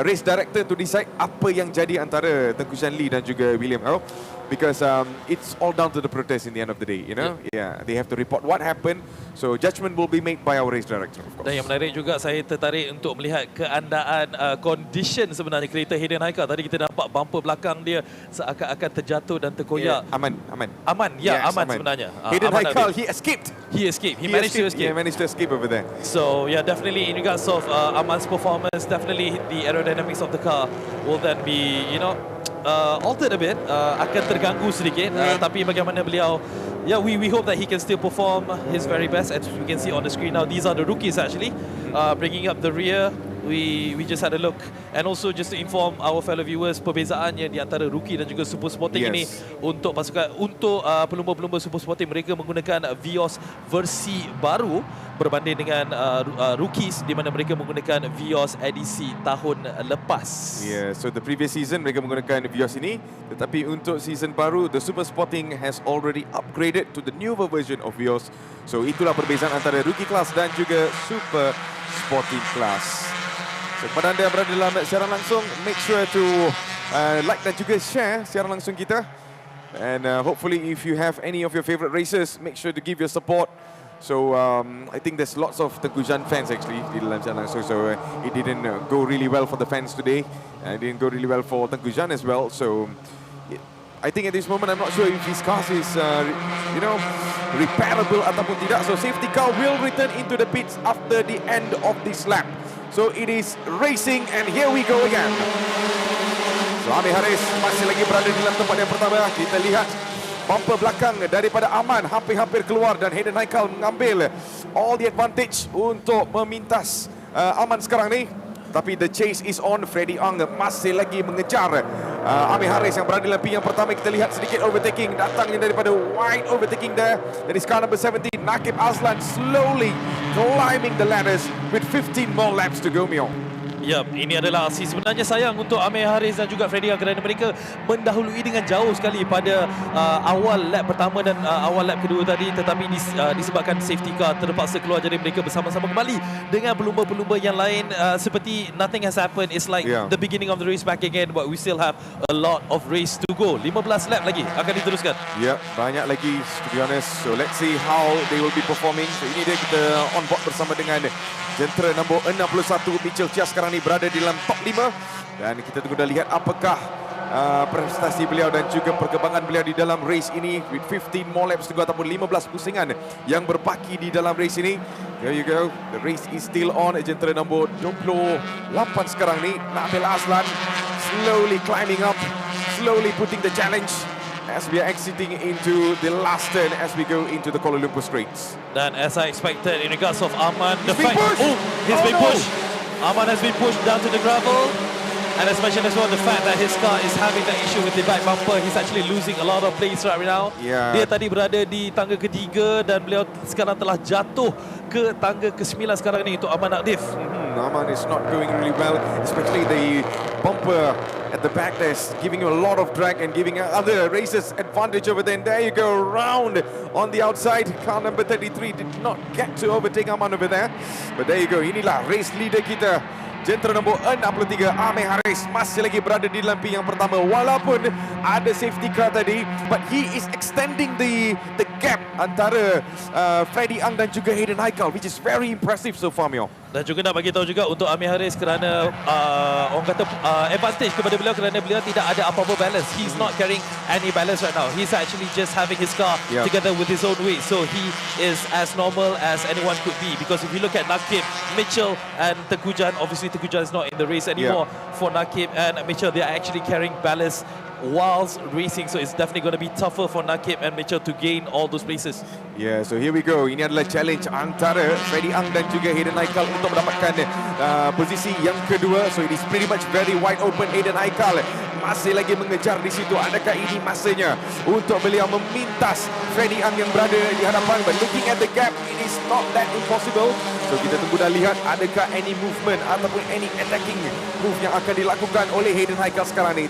race director to decide apa yang jadi antara Tengku Shan Lee dan juga William Earl. Because it's all down to the protest in the end of the day, you know. Yeah, they have to report what happened. So judgment will be made by our race director, of course. Dan yang menarik juga, saya tertarik untuk melihat keadaan condition sebenarnya kereta Hayden Haikal. Tadi kita nampak bumper belakang dia seakan-akan terjatuh dan terkoyak. Aman. Yes, aman sebenarnya. Hayden Haikal, he escaped. He managed to escape. He managed to escape over there. So yeah, definitely in regards of Aman's performance, definitely the aerodynamics of the car will then be, you know, altered a bit, akan terganggu sedikit, tapi bagaimana beliau, we hope that he can still perform his very best. As we can see on the screen now, these are the rookies actually, bringing up the rear. We just had a look, and also just to inform our fellow viewers, perbezaannya di antara rookie dan juga super sporting ini untuk pasukan, untuk pelumba-pelumba super sporting, mereka menggunakan Vios versi baru berbanding dengan rookies di mana mereka menggunakan Vios edisi tahun lepas. So the previous season mereka menggunakan Vios ini, tetapi untuk season baru the super sporting has already upgraded to the newer version of Vios. So itulah perbezaan antara rookie class dan juga super sporting class. So kepada anda yang berada dalam siaran langsung, make sure to like dan juga share siaran langsung kita. And hopefully if you have any of your favorite racers, make sure to give your support. So I think there's lots of Tengku Jan fans actually di dalam siaran langsung. So it didn't go really well for the fans today. It didn't go really well for Tengku Jan as well. So I think at this moment I'm not sure if his car is you know, repairable ataupun tidak. So safety car will return into the pits after the end of this lap. So it is racing, and here we go again. So Amir Haris masih lagi berada di dalam tempat yang pertama. Kita lihat bumper belakang daripada Aman hampir-hampir keluar, dan Hayden Haikal mengambil all the advantage untuk memintas Aman sekarang ni. Tapi the chase is on. Freddy Ang masih lagi mengejar Amir Haris yang berada dalam P yang pertama. Kita lihat sedikit overtaking datangnya daripada wide overtaking there. Dari car number 17, Nakib Azlan slowly climbing the ladders with 15 more laps to go, Mio. Ya, ini adalah aksi sebenarnya sayang untuk Amir Haris dan juga Freddy Ang kerana mereka mendahului dengan jauh sekali pada awal lap pertama dan awal lap kedua tadi, tetapi disebabkan safety car terpaksa keluar, jadi mereka bersama-sama kembali dengan pelumba-pelumba yang lain seperti nothing has happened. It's like the beginning of the race back again, but we still have a lot of race to go. 15 lap lagi akan diteruskan. Ya, banyak lagi to be honest. So let's see how they will be performing. So ini dia, kita on board bersama dengan jentera nombor 61 Mitchell Chia sekarang ni berada di dalam top 5, dan kita tunggu dah lihat apakah prestasi beliau dan juga perkembangan beliau di dalam race ini with 15 more laps to go ataupun 15 pusingan yang berbaki di dalam race ini. There you go, the race is still on. Jentera nombor 28 sekarang ni, Nakib Azlan slowly climbing up, slowly putting the challenge as we are exiting into the last turn as we go into the Kuala Lumpur straights. Dan as I expected in regards of Aman, he's been pushed. Aman has been pushed down to the gravel. And as mentioned as well, the fact that his car is having that issue with the back bumper, he's actually losing a lot of place right now. Dia tadi berada di tangga ketiga dan beliau sekarang telah jatuh ke tangga ke-9 sekarang ini untuk Aman Aktif. Aman is not going really well, especially the bumper at the back that's giving you a lot of drag and giving other racers advantage over there. And there you go, round on the outside. Car number 33 did not get to overtake Aman over there. But there you go, inilah race leader kita. Jentera nombor 63, Amir Haris masih lagi berada di dalam P yang pertama walaupun ada safety car tadi, but he is extending the gap antara Freddy Ang dan juga Hayden Haikal, which is very impressive so far, Mio. Dan juga nak bagi tahu juga untuk Amir Haris kerana orang kata advantage kepada beliau beliau kerana beliau tidak ada apa-apa balance. He's not carrying any balance right now. He's actually just having his car together with his own weight. So he is as normal as anyone could be. Because if you look at Nakib, Mitchell and Teguh Jan, obviously Teguh Jan is not in the race anymore. For Nakib and Mitchell, they are actually carrying ballast whilst racing, so it's definitely going to be tougher for Nakib and Mitchell to gain all those places. Yeah, so here we go. Ini adalah challenge antara Freddy Ang dan juga Hayden Haikal untuk mendapatkan posisi yang kedua. So it is pretty much very wide open. Hayden Haikal masih lagi mengejar di situ. Adakah ini masanya untuk beliau memintas Freddy Ang yang berada di hadapan? But looking at the gap, it is not that impossible. So kita tunggu dan lihat adakah any movement ataupun any attacking move yang akan dilakukan oleh Hayden Haikal sekarang ni.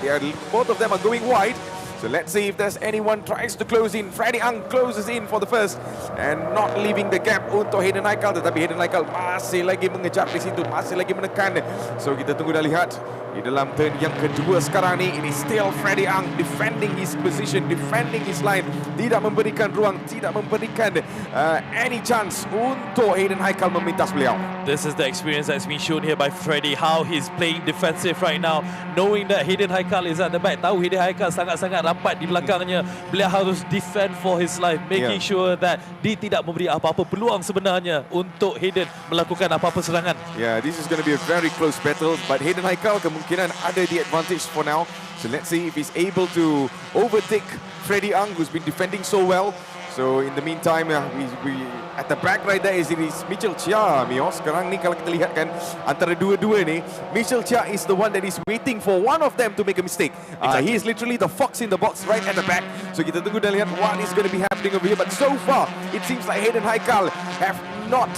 Both of them are going wide. So let's see if there's anyone tries to close in. Freddy Ang closes in for the first and not leaving the gap untuk Hayden Haikal. Tetapi Hayden Haikal masih lagi mengejar di situ, masih lagi menekan. So kita tunggu dan lihat di dalam turn yang kedua sekarang ni. Ini still Freddy Ang defending his position, defending his line. Tidak memberikan ruang, tidak memberikan any chance untuk Hayden Haikal memintas beliau. This is the experience that's been shown here by Freddy, how he's playing defensive right now, knowing that Hayden Haikal is at the back. Tahu Hayden Haikal sangat-sangat rapat di belakangnya. Beliau harus defend for his life, making sure that dia tidak memberi apa-apa peluang sebenarnya untuk Hayden melakukan apa-apa serangan. Yeah, this is going to be a very close battle, but Hayden Haikal kemungkinan ada the advantage for now. So let's see if he's able to overtake Freddy Ang, who's been defending so well. So in the meantime, we at the back right there is Mitchell Chia, Mios. Sekarang ni kalau kita lihat kan antara dua-dua ni, Mitchell Chia is the one that is waiting for one of them to make a mistake. He is literally the fox in the box right at the back. So kita tunggu dan lihat what is going to be happening over here. But so far, it seems like Hayden Haikal have not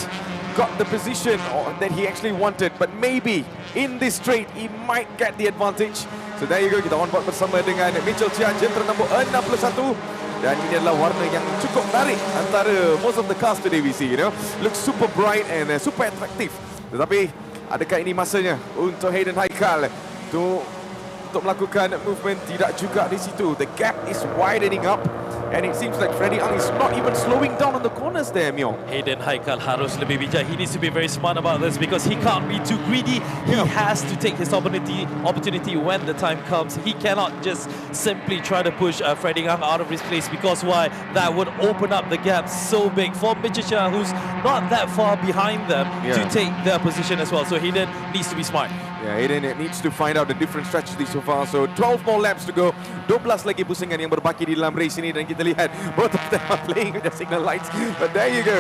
got the position that he actually wanted. But maybe in this straight, he might get the advantage. So there you go, kita on board bersama dengan Mitchell Chia, gentleman nombor 61. Dan ini adalah warna yang cukup menarik antara most of the cars today we see, you know. Looks super bright and super attractive. Tetapi adakah ini masanya untuk Hayden Haikal untuk melakukan movement? Tidak juga di situ. The gap is widening up. And it seems like Freddy Ang is not even slowing down on the corners there, Myo. Hayden Haikal harus lebih bijak. He needs to be very smart about this because he can't be too greedy. He has to take his opportunity when the time comes. He cannot just simply try to push Freddy Ang out of his place, because why? That would open up the gap so big for Mitchell Chia, who's not that far behind them, to take their position as well. So Hayden needs to be smart. Yeah, Hayden needs to find out the different strategies so far. So 12 more laps to go. 12 lagi pusingan yang berbaki di dalam race ini, dan kita lihat both of them are playing with the signal lights. But there you go.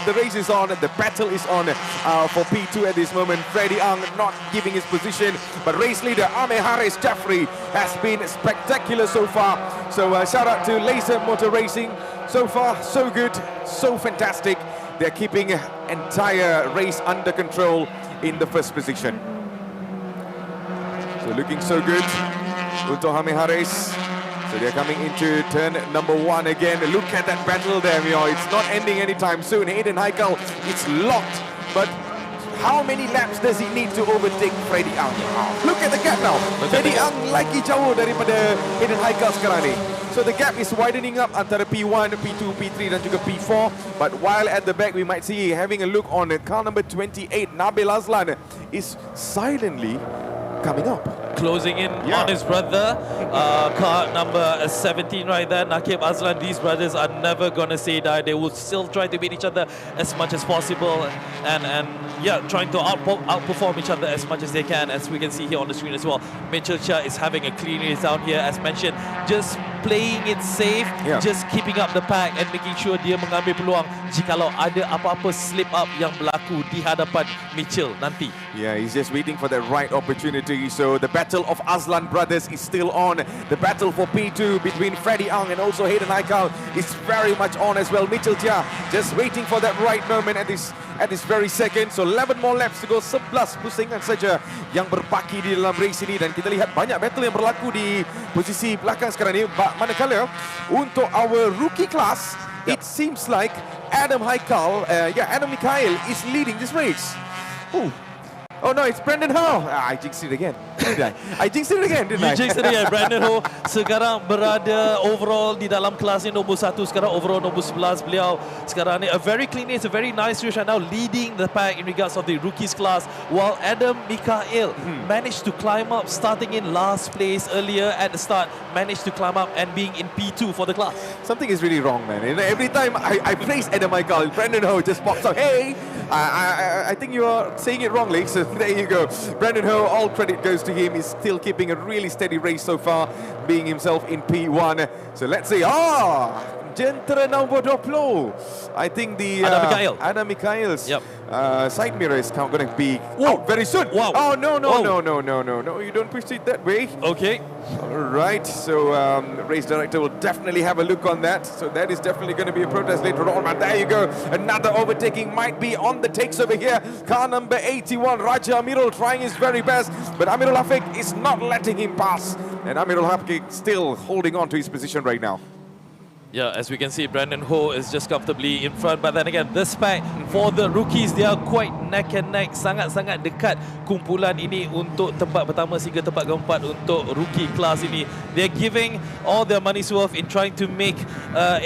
The race is on. The battle is on for P2 at this moment. Freddy Ang not giving his position, but race leader Amir Haris Jaffrey has been spectacular so far. So shout out to Laser Motor Racing. So far, so good, so fantastic. They're keeping entire race under control in the first position. So looking so good untuk Amir Haris. So they're coming into turn number 1 again. Look at that battle there, Mio. It's not ending anytime soon. Hayden Haikal, it's locked. But how many laps does he need to overtake Freddy Ang? Look at the gap now. Freddy Ang lagi jauh daripada Hayden Haikal sekarang ni. So the gap is widening up antara P1, P2, P3 dan juga P4. But while at the back, we might see, having a look on car number 28, Nabil Azlan is silently coming up. Closing in on his brother. Car number 17 right there, Nakib Azlan. These brothers are never going to say die. They will still try to beat each other as much as possible. And trying to outperform each other as much as they can, as we can see here on the screen as well. Mitchell Chia is having a clean race down here, as mentioned. Just playing it safe, just keeping up the pack and making sure dia mengambil peluang jikalau ada apa-apa slip up yang berlaku di hadapan Mitchell nanti. Yeah, he's just waiting for the right opportunity. So the battle of Azlan brothers is still on. The battle for P2 between Freddy Ang and also Hayden Haikal is very much on as well. Mitchell Chia just waiting for that right moment at this very second. So 11 more laps to go. 11 pusingan saja yang berbaki di dalam race ini, dan kita lihat banyak battle yang berlaku di posisi belakang sekarang ini. Manakala untuk our rookie class, it seems like Adam MIKAIL is leading this race. Oh no, it's Brandon Ho. I jinxed it again. Didn't I? I jinxed it again, didn't I? You jinxed it again. Brandon Ho sekarang berada overall di dalam kelas ni nombor 1, sekarang overall nombor 11 beliau. Sekarang ni a very clean, it's a very nice race right now, leading the pack in regards of the rookies class, while MIKAIL managed to climb up, starting in last place earlier at the start, managed to climb up and being in P2 for the class. Something is really wrong, man. You know, every time I praise MIKAIL, Brandon Ho just pops up. Hey, I think you are saying it wrongly. So there you go. Brandon Ho, all credit goes to him. He's still keeping a really steady race so far, being himself in P1. So let's see. Jentera nombor 20. I think the MIKAIL's side mirror is going to be out very soon. Wow. Oh, no. You don't push it that way. Okay. All right. So race director will definitely have a look on that. So that is definitely going to be a protest later on. But there you go. Another overtaking might be on the takes over here. Car number 81, Raja Amirul, trying his very best. But Amirul Afiq is not letting him pass. And Amirul Afiq still holding on to his position right now. Yeah, as we can see, Brandon Ho is just comfortably in front. But then again, this pack for the rookies, they are quite neck and neck, sangat-sangat dekat kumpulan ini untuk tempat pertama hingga tempat keempat untuk rookie class ini. They're giving all their money's worth in trying to make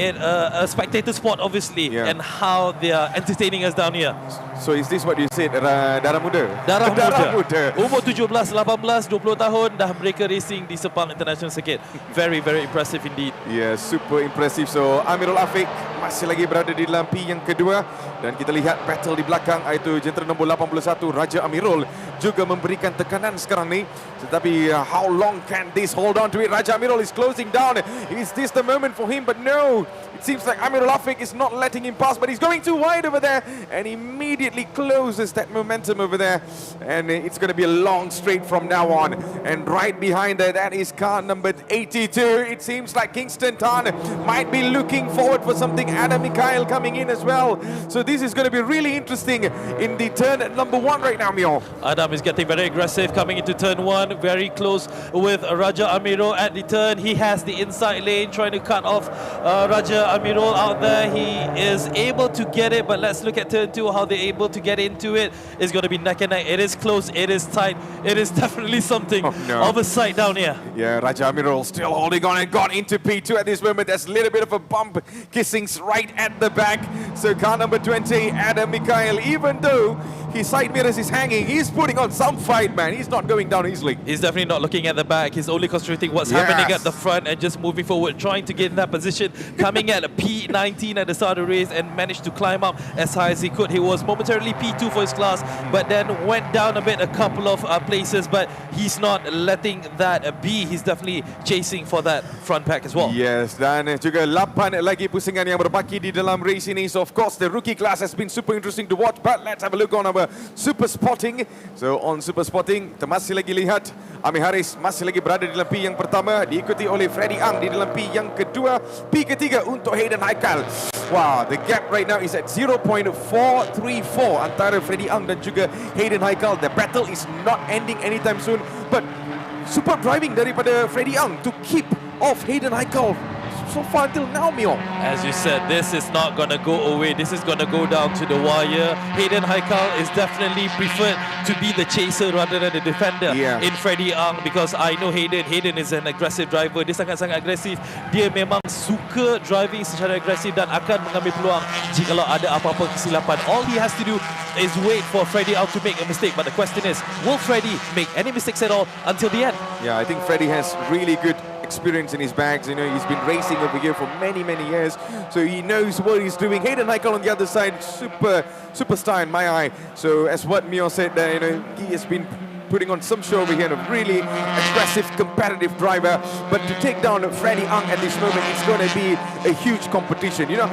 it a spectator sport, obviously, and how they are entertaining us down here. So is this what you said, darah muda? Darah muda. Umur 17, 18, 20 tahun dah mereka racing di Sepang International Circuit. Very, very impressive indeed. Yeah, super impressive. So Amirul Afiq masih lagi berada di dalam P yang kedua. Dan kita lihat battle di belakang, iaitu jentera nombor 81 Raja Amirul juga memberikan tekanan sekarang ni. Tetapi how long can this hold on to it? Raja Amirul is closing down. Is this the moment for him? But no, it seems like Amirul Afiq is not letting him pass, but he's going too wide over there and immediately closes that momentum over there. And it's going to be a long straight from now on. And right behind that is car number 82. It seems like Kingston Tan might be looking forward for something. MIKAIL coming in as well. So this is going to be really interesting in the turn number 1 right now, Mio. Adam is getting very aggressive coming into turn 1, very close with Raja Amirul at the turn. He has the inside lane trying to cut off Raja Amirul out there. He is able to get it, but let's look at turn 2, how they're able to get into it. It's going to be neck and neck. It is close, it is tight. It is definitely something of a sight down here. Yeah, Raja Amirul still holding on and got into P2 at this moment. There's a little bit of a bump kissing right at the back. So car number 20, MIKAIL, even though his side mirrors is hanging, he's putting on some fight, man. He's not going down easily. He's definitely not looking at the back. He's only concentrating what's happening at the front and just moving forward, trying to get in that position, coming at a P19 at the start of the race and managed to climb up as high as he could. He was momentarily P2 for his class, but then went down a bit, a couple of places, but he's not letting that be. He's definitely chasing for that front pack as well. Yes, dan juga 8 lagi pusingan yang berbaki di dalam race ini. So of course the rookie class has been super interesting to watch, but let's have a look on our super spotting. So on super spotting, kita masih lagi lihat Ami Haris masih lagi berada di dalam P yang pertama, diikuti oleh Freddy Ang di dalam P yang kedua, P ketiga untuk Hayden Haikal. Wow, the gap right now is at 0.434 antara Freddy Ang dan juga Hayden Haikal. The battle is not ending anytime soon, but superb driving daripada Freddy Ang to keep off Hayden Haikal so far until now, Mio. As you said, this is not going to go away. This is going to go down to the wire. Hayden Haikal is definitely preferred to be the chaser rather than the defender in Freddy Ang, because I know Hayden. Hayden is an aggressive driver. Dia sangat-sangat agresif. Dia memang suka driving secara agresif dan akan mengambil peluang jika ada apa-apa kesilapan. All he has to do is wait for Freddy Ang to make a mistake. But the question is, will Freddy make any mistakes at all until the end? Yeah, I think Freddy has really good experience in his bags. You know, he's been racing over here for many years, so he knows what he's doing. Hayden Haikal on the other side, superstar in my eye. So as what Mio said there, you know, he has been putting on some show over here, a really aggressive, competitive driver. But to take down Freddy Ang at this moment, it's going to be a huge competition. You know,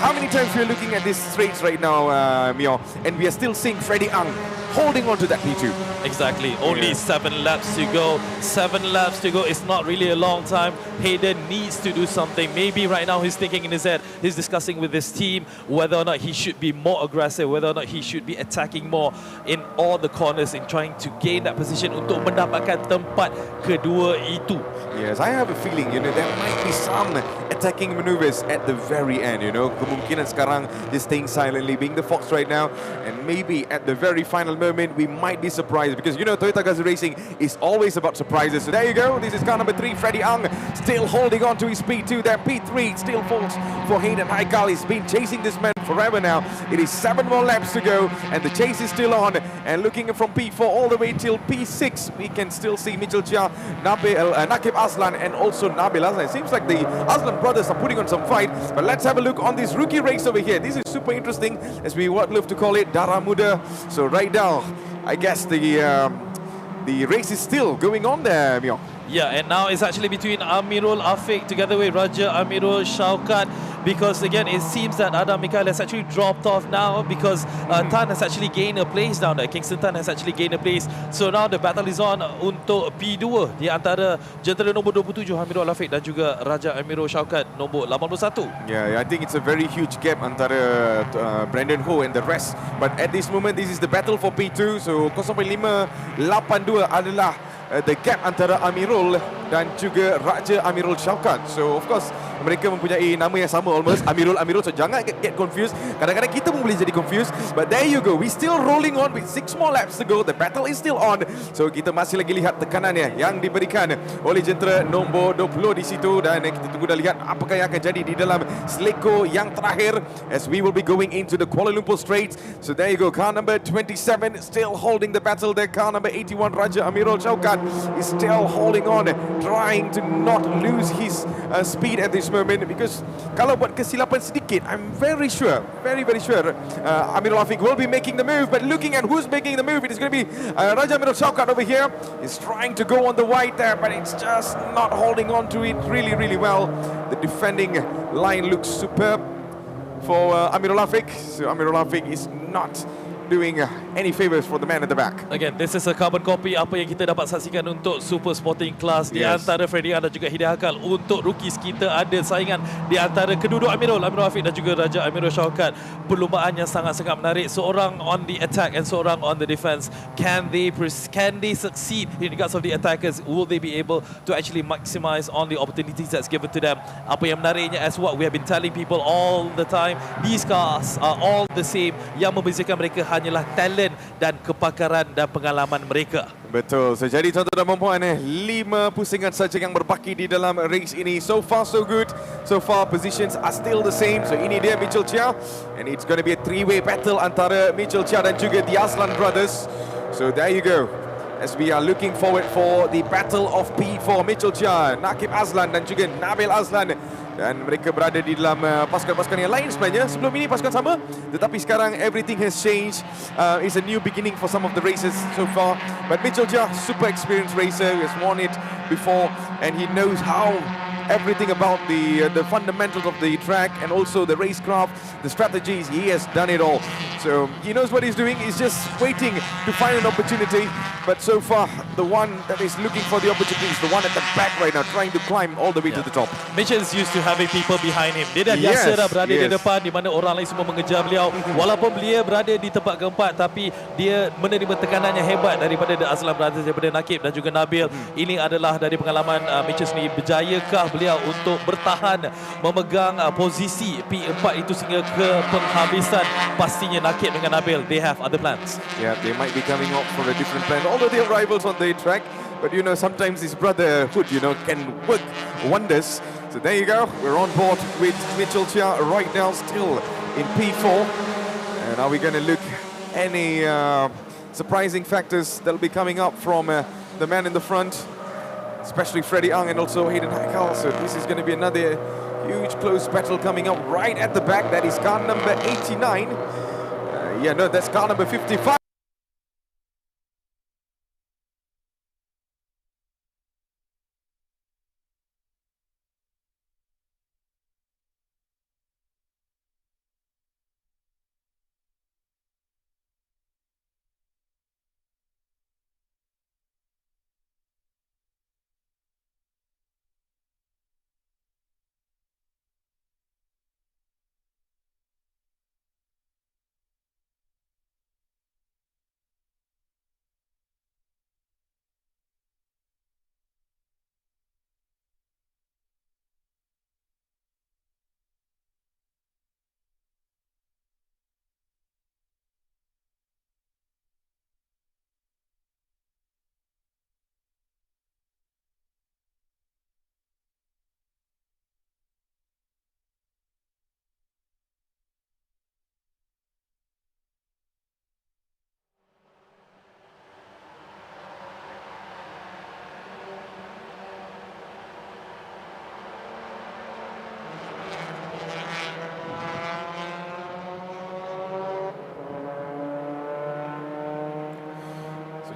how many times we're looking at these straights right now, Mio, and we are still seeing Freddy Ang holding on to that P2. Exactly. Only 7 laps to go. 7 laps to go. It's not really a long time. Hayden needs to do something. Maybe right now he's thinking in his head, he's discussing with his team whether or not he should be more aggressive, whether or not he should be attacking more in all the corners in trying to gain that position untuk mendapatkan tempat kedua itu. Yes, I have a feeling, you know, there might be some attacking maneuvers maneuvers at the very end, you know. Kemungkinan sekarang just staying silently, being the fox right now, and maybe at the very final moment we might be surprised, because you know Toyota GAZOO Racing is always about surprises. So there you go, this is car number 3, Freddie Ang, still holding on to his P2 there. P3 still falls for Hayden MIKAIL. He's been chasing this man forever now. It is 7 more laps to go, and the chase is still on. And looking from P4 all the way till P6, we can still see Mitchell Chia, Nakib Aslan, and also Nabil Aslan. It seems like the Aslan brothers are putting on some fight. But let's have a look on this rookie race over here. This is super interesting, as we would love to call it, Darah Muda. So right now, I guess the race is still going on there, Mio. Yeah, and now it's actually between Amirul Afiq together with Raja Amirul Shaukat, because again it seems that Adam MIKAIL has actually dropped off now, because Tan has actually gained a place down there. Kingston Tan has actually gained a place. So now the battle is on untuk P2 di antara jentera nombor 27 Amirul Afiq dan juga Raja Amirul Shaukat nombor 81. Yeah, I think it's a very huge gap antara Brandon Ho and the rest. But at this moment, this is the battle for P2. So 0.582 adalah the gap antara Amirul dan juga Raja Amirul Shaukat. So of course mereka mempunyai nama yang sama almost, Amirul. So jangan get confused. Kadang-kadang kita pun boleh jadi confused. But there you go, we still rolling on with 6 more laps to go. The battle is still on. So kita masih lagi lihat tekanannya yang diberikan oleh jentera nombor 20 di situ, dan kita tunggu dan lihat apakah yang akan jadi di dalam seleko yang terakhir as we will be going into the Kuala Lumpur Straight. So there you go, car number 27 still holding the battle there. Car number 81 Raja Amirul Shaukat is still holding on, trying to not lose his speed at this moment, because kalau buat kesilapan sedikit, I'm very sure, very sure Amirul Afiq will be making the move. But looking at who's making the move, it is going to be Raja Amirul Shaukat over here. He's trying to go on the white there, but it's just not holding on to it really well. The defending line looks superb for Amirul Afiq. So Amirul Afiq is not doing any favors for the man at the back. Again, this is a carbon copy apa yang kita dapat saksikan untuk Super Sporting Class di antara Freddie Ang dan juga Hidayah Hakal. Untuk rookies kita ada saingan di antara kedua Amirul Afiq dan juga Raja Amirul Shaukat. Perlumbaan yang sangat-sangat menarik. Seorang on the attack and seorang on the defense. Can they succeed in regards of the attackers? Will they be able to actually maximize on the opportunities that's given to them? Apa yang menariknya, as what we have been telling people all the time, these cars are all the same. Yang membezakan mereka hanyalah talent dan kepakaran dan pengalaman mereka. Betul. So jadi tuan-tuan dan puan-puan, 5 pusingan saja yang berbaki di dalam race ini. So far so good. So far positions are still the same. So ini dia Mitchell Chia, and it's going to be a 3-way battle antara Mitchell Chia dan juga the Aslan brothers. So there you go, as we are looking forward for the battle of P4. Mitchell Chia, Nakib Aslan dan juga Nabil Aslan, dan mereka berada di dalam pasukan-pasukan yang lain sebenarnya. Sebelum ini pasukan sama, tetapi sekarang everything has changed. It's a new beginning for some of the races so far. But Mitchell Chia, super experienced racer, he has won it before, and he knows how everything about the fundamentals of the track and also the racecraft, the strategies. He has done it all. So he knows what he's doing. He's just waiting to find an opportunity. But so far, the one that is looking for the opportunity is the one at the back right now, trying to climb all the way to the top. Mitchell is used to having people behind him. Dia dah biasa dah berada di depan, di mana orang lain semua mengejar beliau. Walaupun beliau berada di tempat keempat, tapi dia menerima tekanan yang hebat daripada The Aslan Brothers, daripada Nakib dan juga Nabil. Ini adalah dari pengalaman Mitchell sendiri. Berjayakah beliau untuk bertahan memegang posisi P4 itu sehingga ke penghabisan? Pastinya Nakib dengan Nabil, they have other plans. Yeah, they might be coming up for a different plan, although they are rivals on the track. But you know, sometimes this brotherhood, you know, can work wonders. So there you go, we're on board with Mitchell Chia right now, still in P4. And are we going to look any surprising factors that'll be coming up from the man in the front, especially Freddie Ang and also Hayden MIKAIL. So this is going to be another huge close battle coming up right at the back. That is car number 89. That's car number 55.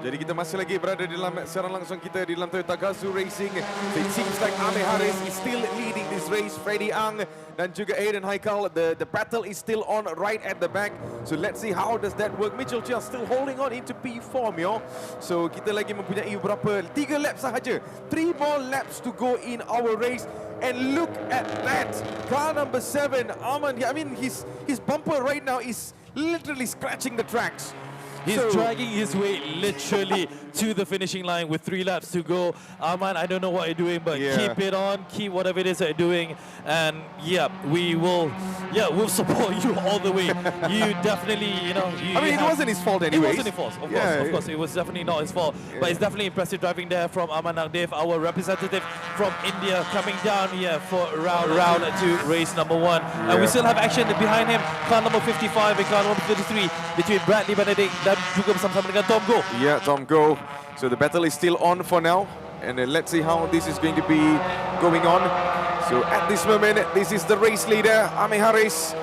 Jadi kita masih lagi berada di dalam siaran langsung kita di dalam Toyota GAZOO Racing. So it seems like Amir Haris is still leading this race. Freddie Ang dan juga Aiden Haikal. The battle is still on right at the back. So let's see how does that work. Mitchell Chia still holding on into P4, Mio. So kita lagi mempunyai berapa? 3 laps sahaja. 3 more laps to go in our race. And look at that. Car number 7, Aman. I mean, his bumper right now is literally scratching the tracks. He's dragging his way literally to the finishing line with 3 laps to go. Arman, I don't know what you're doing, but keep it on, keep whatever it is that you're doing, and we'll support you all the way. You definitely, I mean, it wasn't his fault anyway. It wasn't his fault, of course. It was definitely not his fault, but it's definitely impressive driving there from Arman Nagdev, our representative from India, coming down here for round 2, race number 1. And we still have action behind him, car number 55 and car number 33 between Bradley Benedict dan juga bersama-sama dengan Tom Go. Yeah, Tom Go. So the battle is still on for now, and let's see how this is going to be going on. So at this moment, this is the race leader, Amir Haris,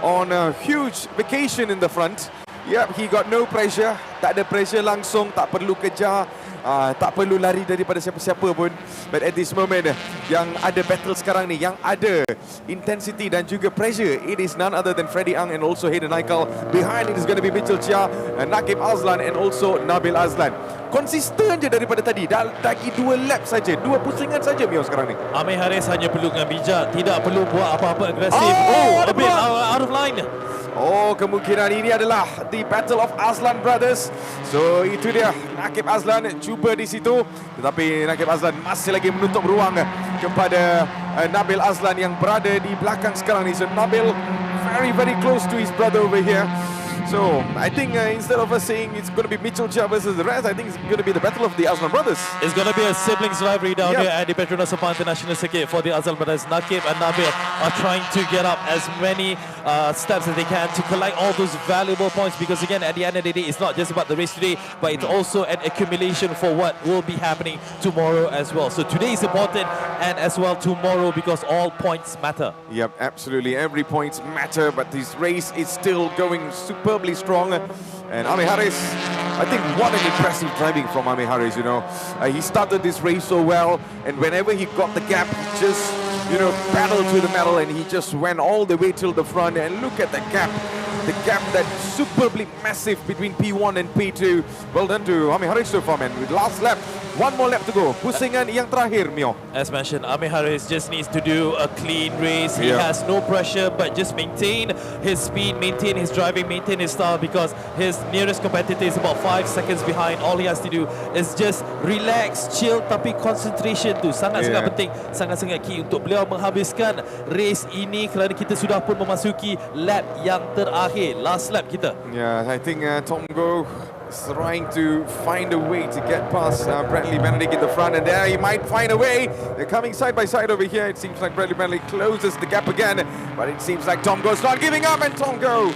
on a huge vacation in the front. Yep, he got no pressure. Tak ada pressure langsung, tak perlu kejar, tak perlu lari daripada siapa-siapa pun. But at this moment, yang ada battle sekarang ni, yang ada intensity dan juga pressure, it is none other than Freddie Ang and also Hayden Haikal. Behind it is going to be Mitchell Chia, Naqib Azlan and also Nabil Azlan. Konsisten je daripada tadi. Lagi 2 lap saja, 2 pusingan saja Mio sekarang ni. Amir Haris hanya perlu dengan bijak, tidak perlu buat apa-apa agresif. A bit out of line. Oh, kemungkinan ini adalah the battle of Azlan brothers. So itu dia, Naqib Azlan cuba di situ, tetapi Naqib Azlan masih lagi menutup ruang kepada Nabil Azlan yang berada di belakang sekarang ni. So Nabil very close to his brother over here. So I think instead of us saying it's going to be Mitchell Chia versus the rest, I think it's going to be the battle of the Azlan brothers. It's going to be a siblings rivalry down here at the Petronas Sabah International Circuit for the Azlan brothers. Naqib and Nabil are trying to get up as many steps as they can to collect all those valuable points, because again, at the end of the day, it's not just about the race today, but it's also an accumulation for what will be happening tomorrow as well. So today is important, and as well tomorrow, because all points matter. Yep, absolutely. Every point matter, but this race is still going superbly strong. And Amir Haris, I think what an impressive driving from Amir Haris, he started this race so well, and whenever he got the gap, he just, battled to the metal, and he just went all the way till the front. And look at the gap that's superbly massive between P1 and P2. Well done to Amir Haris so far, man. With last lap, 1 more lap to go. Pusingan yang terakhir, Mio. As mentioned, Amir Haris just needs to do a clean race. He has no pressure, but just maintain his speed, maintain his driving, maintain his style, because his nearest competitor is about 5 seconds behind. All he has to do is just relax, chill, tapi concentration tu sangat-sangat penting, sangat-sangat key untuk beliau menghabiskan race ini, kerana kita sudah pun memasuki lap yang terakhir, last lap kita. Yeah, I think Tom Go is trying to find a way to get past Bradley Benedict in the front, and there he might find a way. They're coming side by side over here. It seems like Bradley Benedict closes the gap again, but it seems like Tom Go's not giving up, and Tom Go,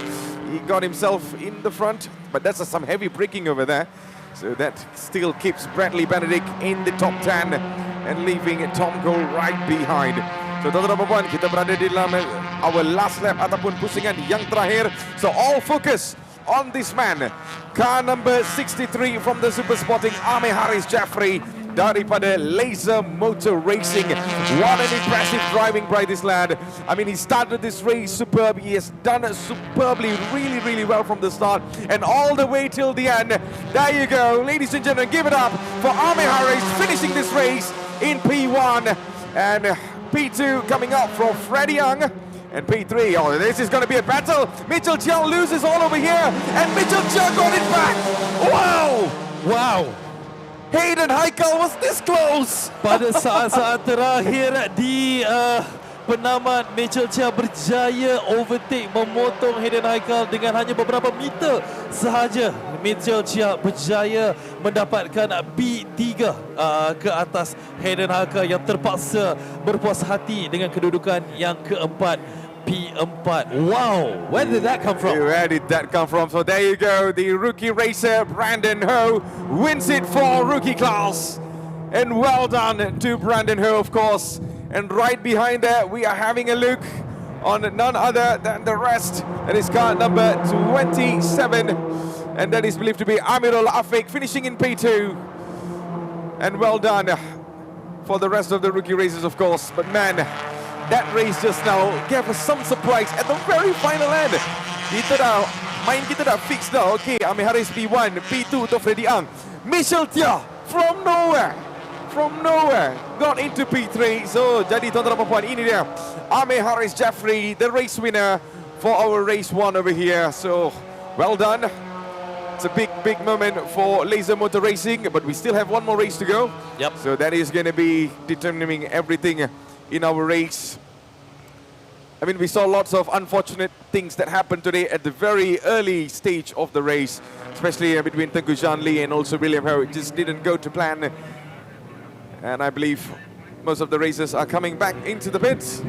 he got himself in the front, but that's some heavy braking over there. So that still keeps Bradley Benedict in the top 10 and leaving Tom Go right behind. So tuan-tuan dan puan, kita berada di dalam our last lap ataupun pusingan yang terakhir. So all focus on this man, car number 63 from the Super Sporting, Amir Haris Jaffrey daripada Laser Motor Racing. What an impressive driving by this lad. I mean, he started this race superb. He has done it superbly, really well from the start and all the way till the end. There you go, ladies and gentlemen, give it up for Amir Haris finishing this race in P1, and P2 coming up from Freddie Young. And P3, oh, this is going to be a battle. Mitchell Chia loses all over here, and Mitchell Chia got it back. Wow. Hayden Haikal was this close. Pada saat-saat terakhir di penamat, Mitchell Chia berjaya overtake, memotong Hayden Haikal dengan hanya beberapa meter sahaja. Mitchell Chia berjaya mendapatkan P3 ke atas Hayden Haikal yang terpaksa berpuas hati dengan kedudukan yang keempat, P4. Wow, where did that come from? Where did that come from? So there you go, the rookie racer Brandon Ho wins it for rookie class. And well done to Brandon Ho, of course. And right behind that, we are having a look on none other than the rest. That is car number 27. And that is believed to be Amirul Afiq finishing in P2. And well done for the rest of the rookie races, of course. But man, that race just now gave us some surprise at the very final end. Main kita dah fix dah. Okay, Amir Haris P1, P2 untuk Freddy Ang. Michelle Tia from nowhere got into P3. So jadi tuan-tuan dan puan, ini dia Amir Haris Jeffrey, the race winner for our race 1 over here. So well done. It's a big moment for laser motor racing, but we still have one more race to go. Yep. So that is going to be determining everything in our race. I mean, we saw lots of unfortunate things that happened today at the very early stage of the race, especially between Tengku Jean Lee and also William Ho. It just didn't go to plan. And I believe most of the racers are coming back into the pits.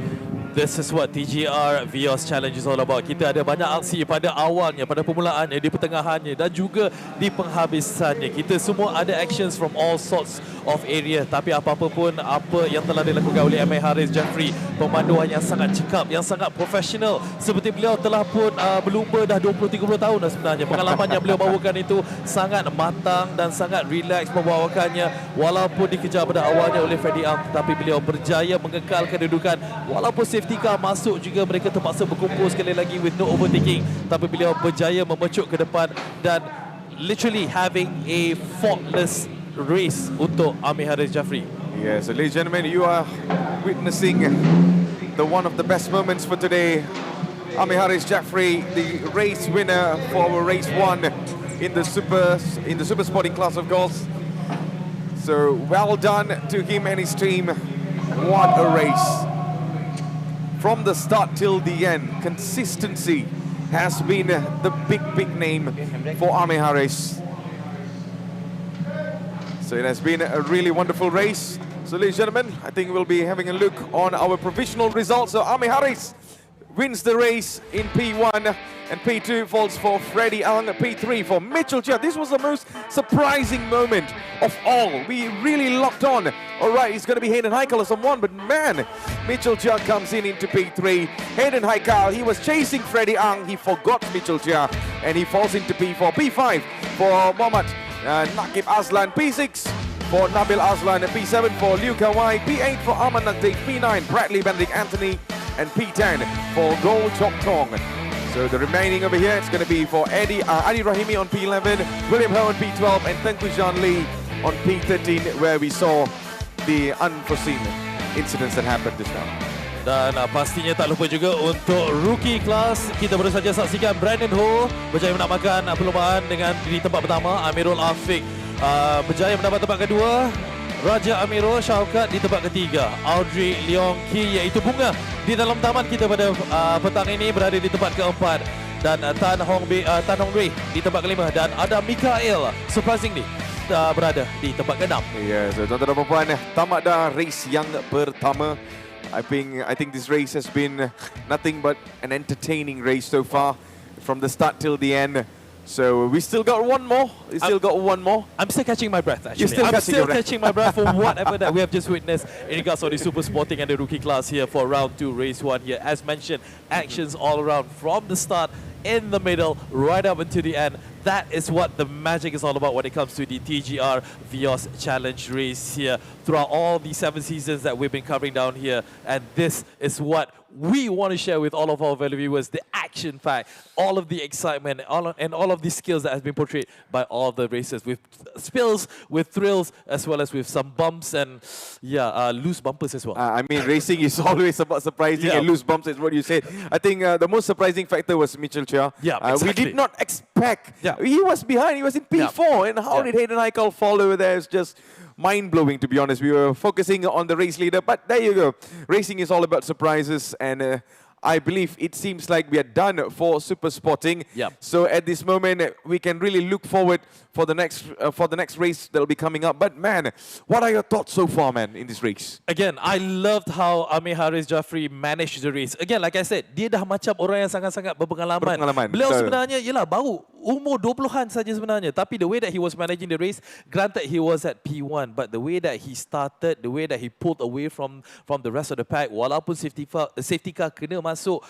This is what TGR Vios Challenge is all about. Kita ada banyak aksi pada awalnya, pada permulaannya, di pertengahannya dan juga di penghabisannya. Kita semua ada actions from all sorts of area. Tapi apa-apa pun apa yang telah dilakukan oleh Amir Haris Jeffrey, pemanduan yang sangat cekap, yang sangat profesional. Seperti beliau telah pun berlumba dah 20-30 tahun dah sebenarnya. Pengalaman yang beliau bawakan itu sangat matang dan sangat relax membawakannya. Walaupun dikejar pada awalnya oleh Freddy Ang, tapi beliau berjaya mengekal kedudukan. Walaupun safety car masuk juga, mereka terpaksa berkumpul sekali lagi with no overtaking, tapi beliau berjaya memecuk ke depan dan literally having a faultless race untuk Amir Haris Jeffrey. Yes, ladies and gentlemen, you are witnessing the one of the best moments for today. Amir Haris Jeffrey, the race winner for our race 1 in the super sporting class, of course. So well done to him and his team. What a race. From the start till the end, consistency has been the big name for Amir Haris. So it has been a really wonderful race. So ladies and gentlemen, I think we'll be having a look on our provisional results. So Amir Haris wins the race in P1 and P2 falls for Freddy Ang, P3 for Mitchell Chia. This was the most surprising moment of all. We really locked on. All right, it's going to be Hayden Haikal or someone, but man, Mitchell Chia comes into P3. Hayden Haikal, he was chasing Freddy Ang, he forgot Mitchell Chia, and he falls into P4. P5 for Mohammad Nakib Aslan, P6 for Nabil Aslan, P7 for Liu Kawai, P8 for Aman Naktik, P9 Bradley Benedict Anthony, and P10 for Gold Chok Tong. So the remaining over here, it's going to be for Adi Rahimi on P11, William Ho on P12, and Tengku Jean Lee on P13, where we saw the unforeseen incidents that happened just now. Dan pastinya tak lupa juga untuk rookie class, kita baru saja saksikan Brandon Ho berjaya menamakan perlombaan dengan di tempat pertama. Amirul Afiq berjaya mendapat tempat kedua. Raja Amirul Syaukat di tempat ketiga. Audrey, Leong, Ki iaitu Bunga di dalam taman kita pada petang ini berada di tempat keempat. Dan Tan Hong Rui di tempat kelima. Dan ada MIKAIL, surprisingly, berada di tempat keenam. Ya, so tuan-tuan dan puan, tamat dah race yang pertama. I think this race has been nothing but an entertaining race so far, from the start till the end. So we still got one more. I'm still catching my breath, actually. You're still catching my breath for whatever that we have just witnessed in regards to the super sporting and the rookie class here for round 2, race 1 here. As mentioned, actions all around from the start, in the middle, right up until the end. That is what the magic is all about when it comes to the TGR Vios Challenge race here throughout all the 7 seasons that we've been covering down here. And this is what we want to share with all of our valued viewers, the action pack, all of the excitement, and all of the skills that has been portrayed by all the racers, with spills, with thrills, as well as with some bumps and loose bumpers as well. I mean, racing is always about surprising, and loose bumps is what you said. I think the most surprising factor was Mitchell Chia. Yeah, exactly. We did not expect. He was behind. He was in P4, and how did Hayden Haikal follow there? It's just mind-blowing, to be honest. We were focusing on the race leader, but there you go. Racing is all about surprises, and I believe it seems like we are done for super sporting. So at this moment, we can really look forward for the next race that will be coming up. But man, what are your thoughts so far, man, in this race? Again, I loved how Amir Haris Jeffrey managed the race. Again, like I said, dia dah macam orang yang sangat-sangat berpengalaman. Beliau sebenarnya baru umur 20-an saja sebenarnya. Tapi the way that he was managing the race, granted he was at P1, but the way that he started, the way that he pulled away from the rest of the pack, walaupun safety car kena masuk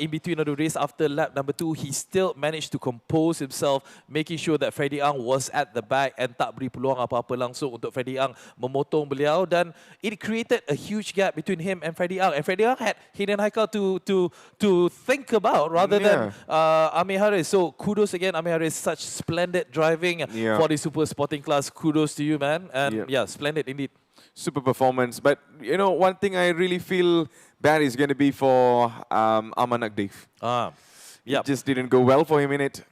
in between of the race after lap number 2, he still managed to compose himself, making sure that Freddie Ang was at the back and tak beri peluang apa-apa langsung untuk Freddie Ang memotong beliau, dan it created a huge gap between him and Freddie Ang. And Freddie Ang had Hayden Haikal to think about rather than Amir Haris. So kudos again, Amir Haris, such splendid driving for the super sporting class. Kudos to you, man. And yeah, splendid indeed. Super performance. But you know, one thing I really feel bad is going to be for Aman Agdev. It just didn't go well for him in it.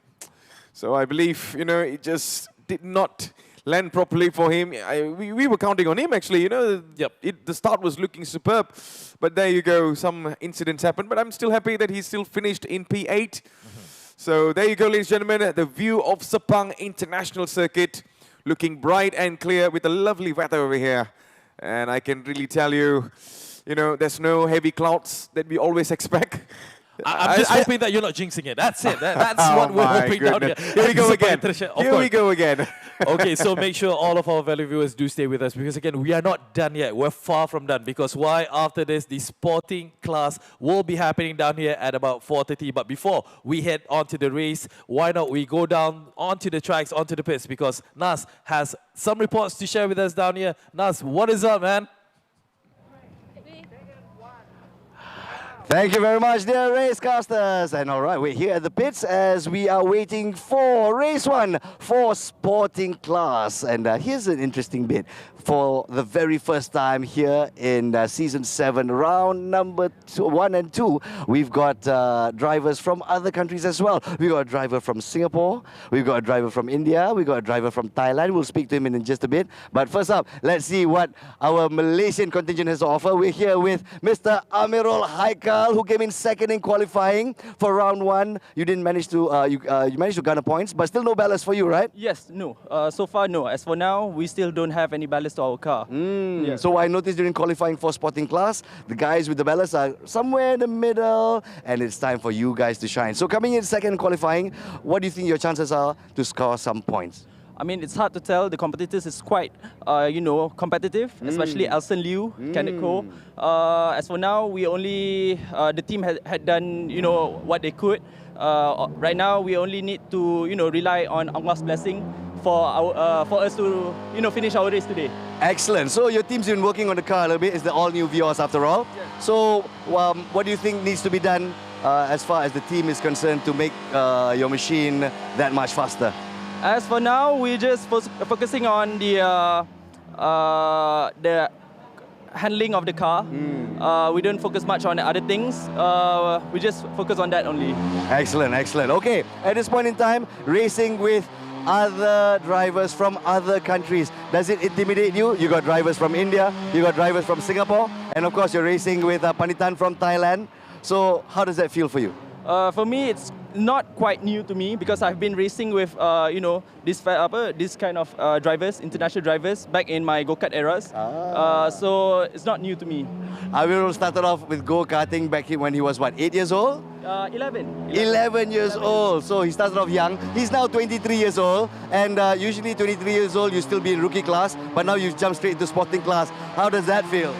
So I believe, you know, it just did not land properly for him. We were counting on him actually, you know. The start was looking superb. But there you go, some incidents happened. But I'm still happy that he still finished in P8. So there you go, ladies and gentlemen, the view of Sepang International Circuit, looking bright and clear with the lovely weather over here. And I can really tell you, you know, there's no heavy clouds that we always expect. I'm just hoping that you're not jinxing it. That's it. That's what we're hoping down here. Here we go again. Here we go again. Okay, so make sure all of our valued viewers do stay with us, because again, we are not done yet. We're far from done, because why? After this, the sporting class will be happening down here at about 4:30. But before we head on to the race, why not we go down onto the tracks, onto the pits, because Nas has some reports to share with us down here. Nas, what is up, man? Thank you very much, dear racecasters. And all right, we're here at the pits as we are waiting for race 1 for sporting class. And here's an interesting bit. For the very first time here in Season 7, round number 1 and 2, we've got drivers from other countries as well. We've got a driver from Singapore, we've got a driver from India, we've got a driver from Thailand. We'll speak to him in just a bit. But first up, let's see what our Malaysian contingent has to offer. We're here with Mr. Amirul Haikal, who came in second in qualifying for round 1. You didn't manage to, you managed to garner points, but still no ballast for you, right? Yes, no. So far, no. As for now, we still don't have any ballast to our car. Yeah. So I noticed during qualifying for sporting class, the guys with the ballast are somewhere in the middle, and it's time for you guys to shine. So coming in second in qualifying, what do you think your chances are to score some points? I mean, it's hard to tell. The competitors is quite, you know, competitive, especially Elson Liu, Kenneth Koh. As for now, we only, the team had done, you know, what they could. Right now, we only need to, you know, rely on Allah's blessing for us to, you know, finish our race today. Excellent. So your team's been working on the car a little bit. It's the all-new Vios after all. Yes. So what do you think needs to be done as far as the team is concerned to make your machine that much faster? As for now, we're just focusing on the handling of the car. We don't focus much on other things. We just focus on that only. Excellent, excellent. Okay, at this point in time, racing with other drivers from other countries, does it intimidate you? You got drivers from India, you got drivers from Singapore, and of course you're racing with Panitan from Thailand. So how does that feel for you? For me, it's not quite new to me because I've been racing with, you know, this kind of drivers, international drivers, back in my go-kart eras. So it's not new to me. Avirul started off with go-karting back when he was, what, 8 years old? 11. 11 years old. So he started off young. He's now 23 years old. And usually 23 years old, you still be in rookie class. But now you've jumped straight into sporting class. How does that feel?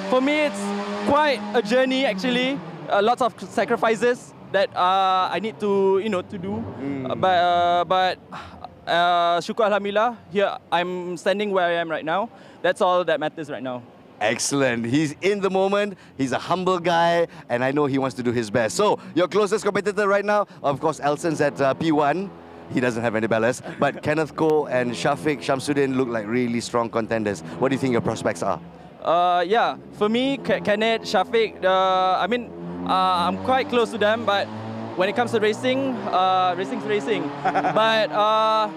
For me, it's quite a journey, actually. Lots of sacrifices that I need to, you know, to do. But Syukur Alhamdulillah, here I'm standing where I am right now. That's all that matters right now. Excellent. He's in the moment. He's a humble guy, and I know he wants to do his best. So your closest competitor right now, of course, Elson's at P1. He doesn't have any ballast. But Kenneth Koh and Shafiq Shamsuddin look like really strong contenders. What do you think your prospects are? Yeah, for me, Kenneth, Shafiq, I mean, I'm quite close to them, but when it comes to racing, racing's racing. But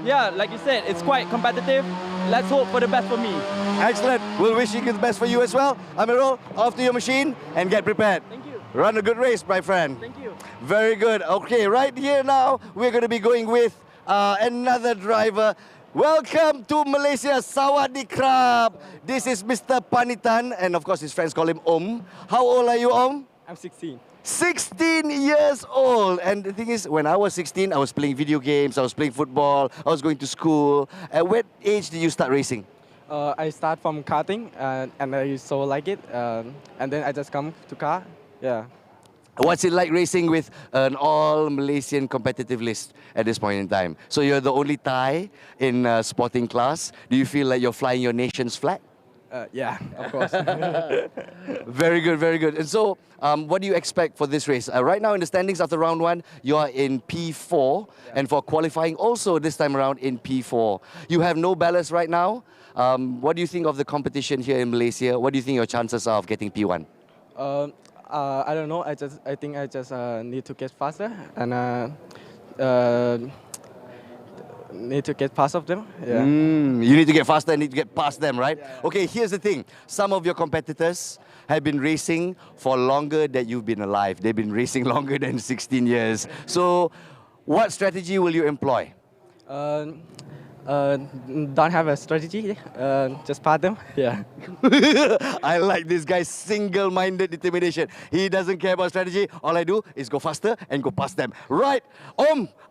yeah, like you said, it's quite competitive. Let's hope for the best for me. Excellent. We'll wish you the best for you as well. Amirul, off to your machine and get prepared. Thank you. Run a good race, my friend. Thank you. Very good. Okay, right here now, we're going to be going with another driver. Welcome to Malaysia, Sawadee Krab. This is Mr. Panitan, and of course his friends call him Om. How old are you, Om? I'm 16. 16 years old. And the thing is, when I was 16, I was playing video games, I was playing football, I was going to school. At what age did you start racing? I start from karting and I so like it. And then I just come to car Yeah. What's it like racing with an all-Malaysian competitive list at this point in time? So you're the only Thai in sporting class. Do you feel like you're flying your nation's flag? Yeah, of course. Very good, very good. And so, what do you expect for this race? Right now in the standings after round 1, you are in P4, and for qualifying also this time around in P4. You have no ballast right now. What do you think of the competition here in Malaysia? What do you think your chances are of getting P1? I don't know. I think I just need to get faster and need to get past of them. Yeah. You need to get faster and need to get past them, right? Yeah. Okay, here's the thing. Some of your competitors have been racing for longer than you've been alive. They've been racing longer than 16 years. So, what strategy will you employ? Don't have a strategy, just pass them. Yeah. I like this guy's single-minded determination. He doesn't care about strategy. All I do is go faster and go past them. Right.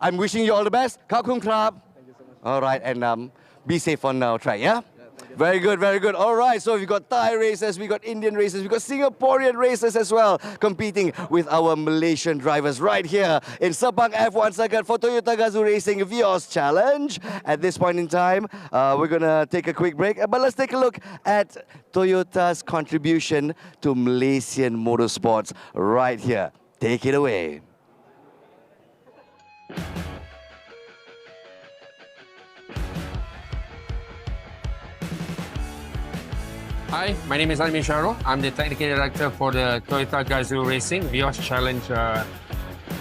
I'm wishing you all the best. Khao Kum Krab. Thank you so much. All right, and be safe on our track, yeah? Very good, very good. All right, so we've got Thai racers, we got Indian racers, we got Singaporean racers as well, competing with our Malaysian drivers right here in Sepang F1 circuit for Toyota GAZOO Racing Vios Challenge. At this point in time, we're going to take a quick break, but let's take a look at Toyota's contribution to Malaysian motorsports right here. Take it away. Hi, my name is SHAHRUL. I'm the Technical Director for the Toyota GAZOO Racing Vios Challenge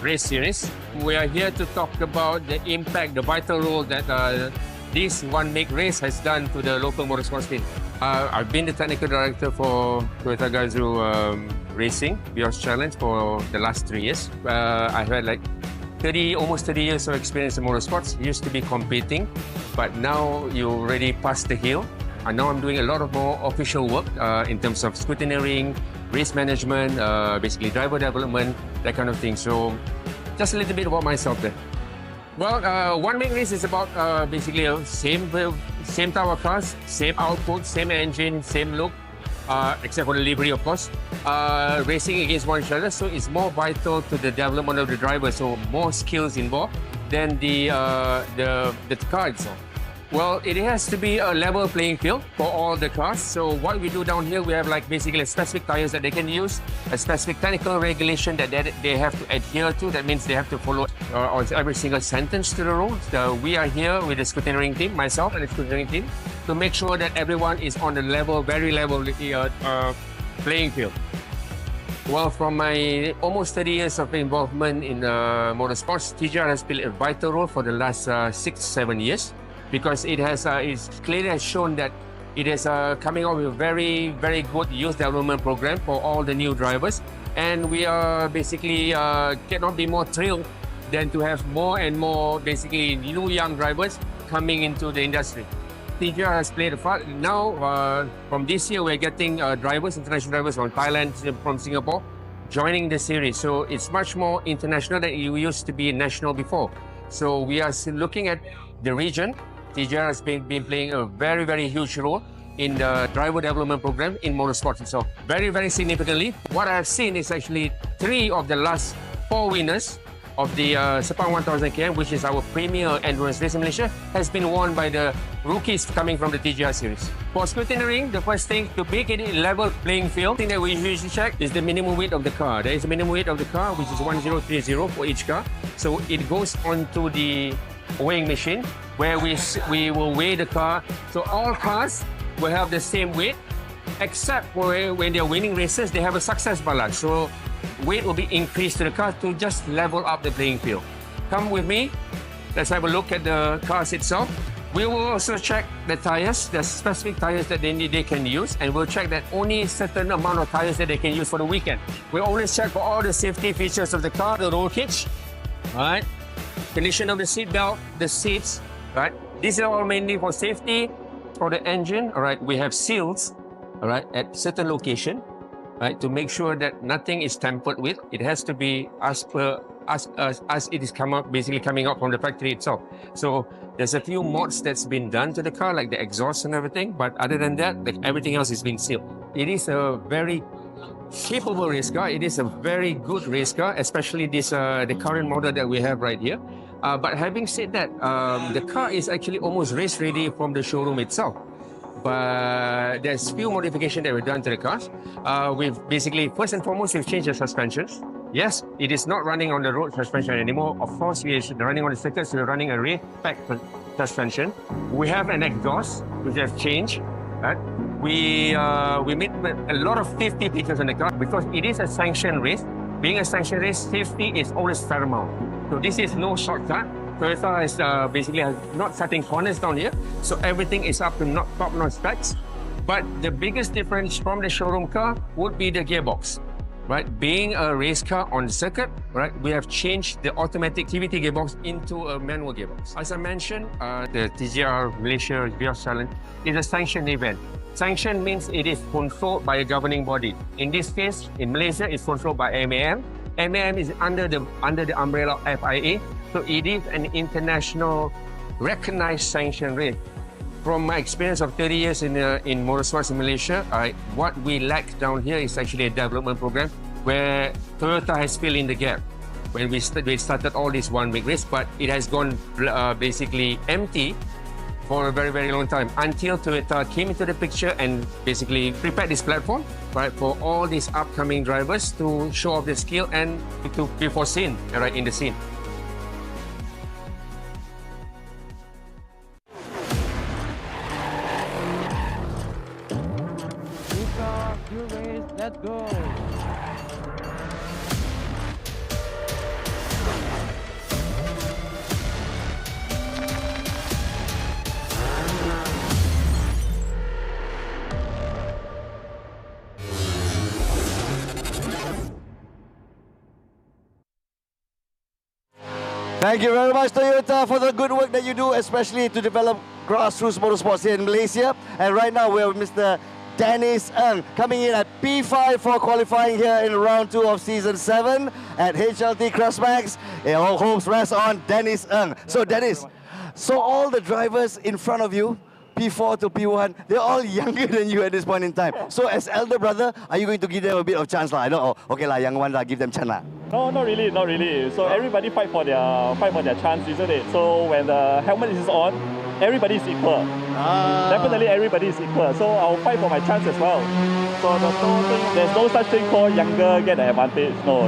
race series. We are here to talk about the impact, the vital role that this one-make race has done to the local motorsport scene. I've been the Technical Director for Toyota GAZOO Racing Vios Challenge for the last 3 years. I've had like almost 30 years of experience in motorsports. Used to be competing, but now you already passed the hill. I know I'm doing a lot of more official work in terms of scrutineering, race management, basically driver development, that kind of thing. So just a little bit about myself there. Well, one-make race is about basically same type of cars, same output, same engine, same look, except for the livery, of course. Racing against one another, so it's more vital to the development of the driver. So more skills involved than the car itself. Well, it has to be a level playing field for all the cars. So what we do down here, we have like basically specific tires that they can use, a specific technical regulation that they have to adhere to. That means they have to follow on every single sentence to the rules. So we are here with the scrutineering team, myself and the scrutineering team, to make sure that everyone is on the level, very level playing field. Well, from my almost 30 years of involvement in motorsports, TGR has played a vital role for the last 6-7 years. Because it has clearly has shown that it is coming up with a very, very good youth development program for all the new drivers. And we are basically cannot be more thrilled than to have more and more basically new young drivers coming into the industry. TGR has played a part. Now, from this year, we're getting drivers, international drivers from Thailand, from Singapore, joining the series. So it's much more international than it used to be national before. So we are looking at the region. TGR has been playing a very, very huge role in the driver development program in motorsports itself. Very, very significantly, what I have seen is actually 3 of the last 4 winners of the Sepang 1000 km, which is our premier endurance race in Malaysia, has been won by the rookies coming from the TGR series. For scrutineering, the first thing to make it a level playing field, the thing that we usually check is the minimum weight of the car. There is a minimum weight of the car, which is 1030 for each car. So it goes onto the weighing machine where we will weigh the car. So all cars will have the same weight, except for when they're winning races, they have a success balance. So weight will be increased to the car to just level up the playing field. Come with me. Let's have a look at the cars itself. We will also check the tires, the specific tires that they can use, and we'll check that only a certain amount of tires that they can use for the weekend. We'll always check for all the safety features of the car, the roll cage, all right? Condition of the seat belt, the seats, right? These are all mainly for safety, for the engine, all right? We have seals, all right, at certain location, right, to make sure that nothing is tampered with. It has to be as it is basically coming out from the factory itself. So there's a few mods that's been done to the car, like the exhaust and everything, but other than that, like everything else is being sealed. It is a very capable race car. It is a very good race car, especially this the current model that we have right here. But having said that, the car is actually almost race ready from the showroom itself. But there's few modifications that we've done to the cars. We've basically, first and foremost, we've changed the suspensions. Yes, it is not running on the road suspension anymore. Of course, we're running on the circuits, we're running a rear pack suspension. We have an exhaust, which has changed. Right? We made a lot of safety features on the car because it is a sanctioned race. Being a sanctioned race, safety is always paramount. So this is no shortcut. Toyota is basically not setting corners down here, so everything is up to top-notch specs. But the biggest difference from the showroom car would be the gearbox. Right, being a race car on the circuit, right, we have changed the automatic TVT gearbox into a manual gearbox. As I mentioned, the TGR Malaysia Vios Challenge is a sanctioned event. Sanctioned means it is controlled by a governing body. In this case, in Malaysia, it's controlled by MAM. MAM is under the umbrella of FIA, so it is an international recognized sanctioned race. From my experience of 30 years in motorsports in Malaysia, what we lack down here is actually a development program where Toyota has filled in the gap. When we started all this one-week race, but it has gone basically empty for a very, very long time until Toyota came into the picture and basically prepared this platform, right, for all these upcoming drivers to show off their skill and to be foreseen, right, in the scene. Let's go. Thank you very much, Toyota, for the good work that you do, especially to develop grassroots motorsports here in Malaysia. And right now, we're with Mr. Dennis Ng, coming in at P5 for qualifying here in round 2 of season 7 at HLT Crossmax. All hopes rest on Dennis Ng. So Dennis, so all the drivers in front of you, P4 to P1, they're all younger than you at this point in time. So as elder brother, are you going to give them a bit of chance? I know, okay, young one, give them chance. No, not really, not really. So everybody fight for their chance, isn't it? So when the helmet is on, everybody is equal. Definitely everybody is equal. So I'll fight for my chance as well. So there's no such thing called younger get the advantage. No.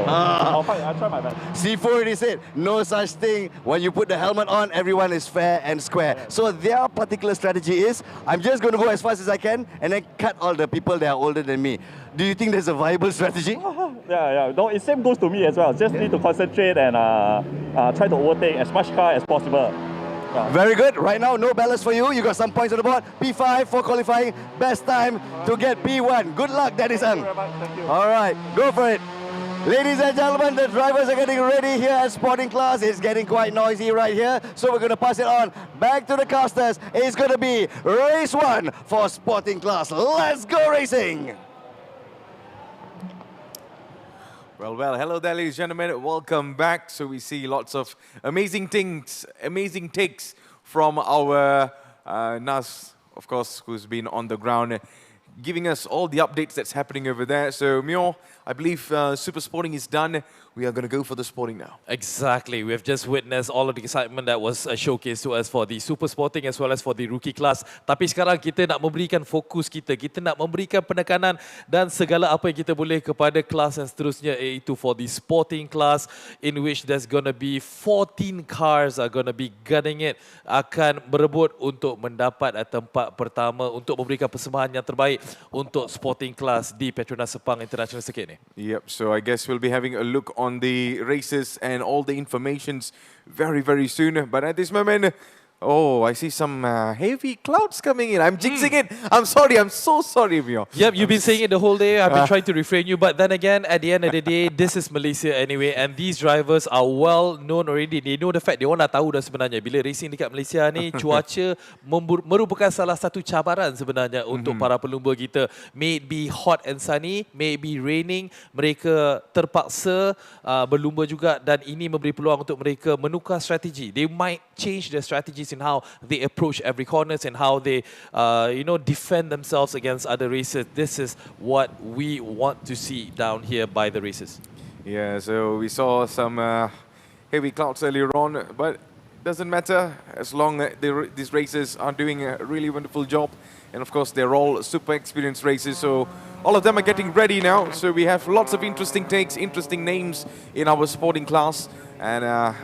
I'll try my best. C4 already said, no such thing. When you put the helmet on, everyone is fair and square. So their particular strategy is, I'm just going to go as fast as I can and then cut all the people that are older than me. Do you think there's a viable strategy? Yeah. No, it same goes to me as well. Just need to concentrate and try to overtake as much car as possible. Very good. Right now, no ballast for you. You got some points on the board. P5 for qualifying. Best time to get P1. Good luck, Dennis Ng. Thank you. All right, go for it. Ladies and gentlemen, the drivers are getting ready here at Sporting Class. It's getting quite noisy right here. So we're going to pass it on back to the casters. It's going to be race 1 for Sporting Class. Let's go racing. Well, hello there, ladies and gentlemen. Welcome back. So we see lots of amazing things, amazing takes from our Nas, of course, who's been on the ground, giving us all the updates that's happening over there. So, Mio, I believe Super Sporting is done. We are going to go for the Sporting now. Exactly. We have just witnessed all of the excitement that was showcased to us for the Super Sporting as well as for the Rookie Class. Tapi sekarang kita nak memberikan fokus kita nak memberikan penekanan dan segala apa yang kita boleh kepada kelas yang seterusnya, iaitu for the Sporting Class, in which there's going to be 14 cars are going to be gunning it, akan berebut untuk mendapat tempat pertama untuk memberikan persembahan yang terbaik untuk Sporting Class di Petronas Sepang International Circuit ni. Yep, so I guess we'll be having a look on the races and all the informations very, very soon. But at this moment, oh, I see some heavy clouds coming in. I'm jinxing it. I'm sorry. I'm so sorry, Mio. Yep, you've been saying it the whole day. I've been trying to refrain you. But then again, at the end of the day, this is Malaysia anyway. And these drivers are well known already. They know the fact. Dia orang dah tahu dah sebenarnya. Bila racing dekat Malaysia ni, cuaca merupakan salah satu cabaran sebenarnya untuk para pelumba kita. May it be hot and sunny, may it be raining. Mereka terpaksa berlumba juga. Dan ini memberi peluang untuk mereka menukar strategi. They might change their strategies in how they approach every corners and how they, defend themselves against other racers. This is what we want to see down here by the racers. Yeah, so we saw some heavy clouds earlier on, but doesn't matter as long as these racers are doing a really wonderful job. And of course, they're all super experienced racers, so all of them are getting ready now. So we have lots of interesting takes, interesting names in our sporting class, and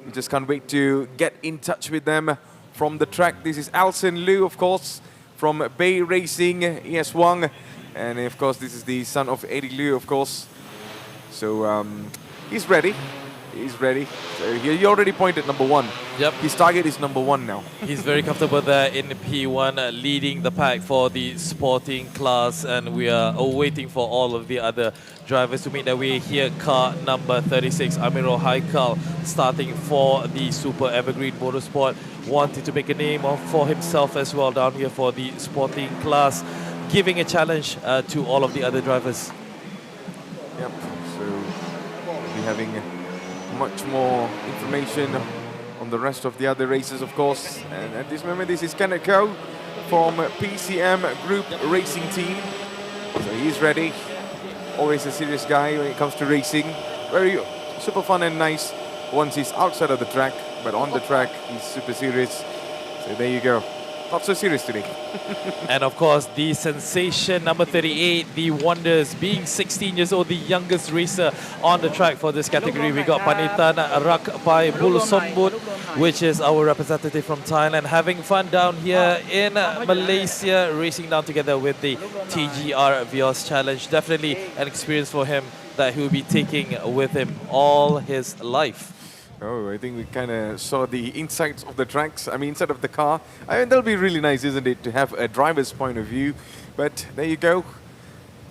we just can't wait to get in touch with them from the track. This is Alson Liu, of course, from Bay Racing, ES Wang, and of course, this is the son of Eddie Liu, of course. So he's ready. He's ready. So he already pointed number 1. Yep. His target is number 1 now. He's very comfortable there in P1, leading the pack for the sporting class, and we are waiting for all of the other drivers to make their way here. Car number 36, Amirul Haikal, starting for the Super Evergreen Motorsport, wanting to make a name for himself as well down here for the sporting class, giving a challenge to all of the other drivers. Yep. So we'll be having much more information on the rest of the other races, of course. And at this moment, this is Kenneth Koh from PCM Group Racing Team. So he's ready. Always a serious guy when it comes to racing. Very super fun and nice once he's outside of the track, but on the track, he's super serious. So there you go. Not so serious today. And of course, the sensation number 38, the Wonders, being 16 years old, the youngest racer on the track for this category. We got Panitan Rakpai Bulusombut, which is our representative from Thailand, having fun down here in Malaysia, racing down together with the TGR Vios Challenge. Definitely an experience for him that he will be taking with him all his life. Oh, I think we kind of saw the insides of the tracks. I mean, inside of the car. I mean, that'll be really nice, isn't it, to have a driver's point of view. But there you go.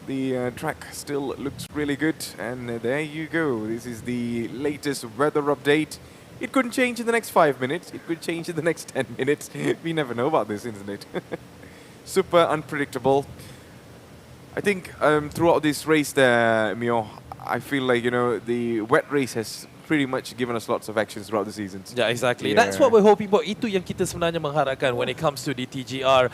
The track still looks really good. And there you go. This is the latest weather update. It couldn't change in the next 5 minutes. It could change in the next 10 minutes. We never know about this, isn't it? Super unpredictable. I think throughout this race there, Mio, I feel like, the wet race has pretty much given us lots of actions throughout the seasons. Yeah, exactly. Yeah. That's what we're hoping for. Itu yang kita sebenarnya mengharapkan when it comes to the TGR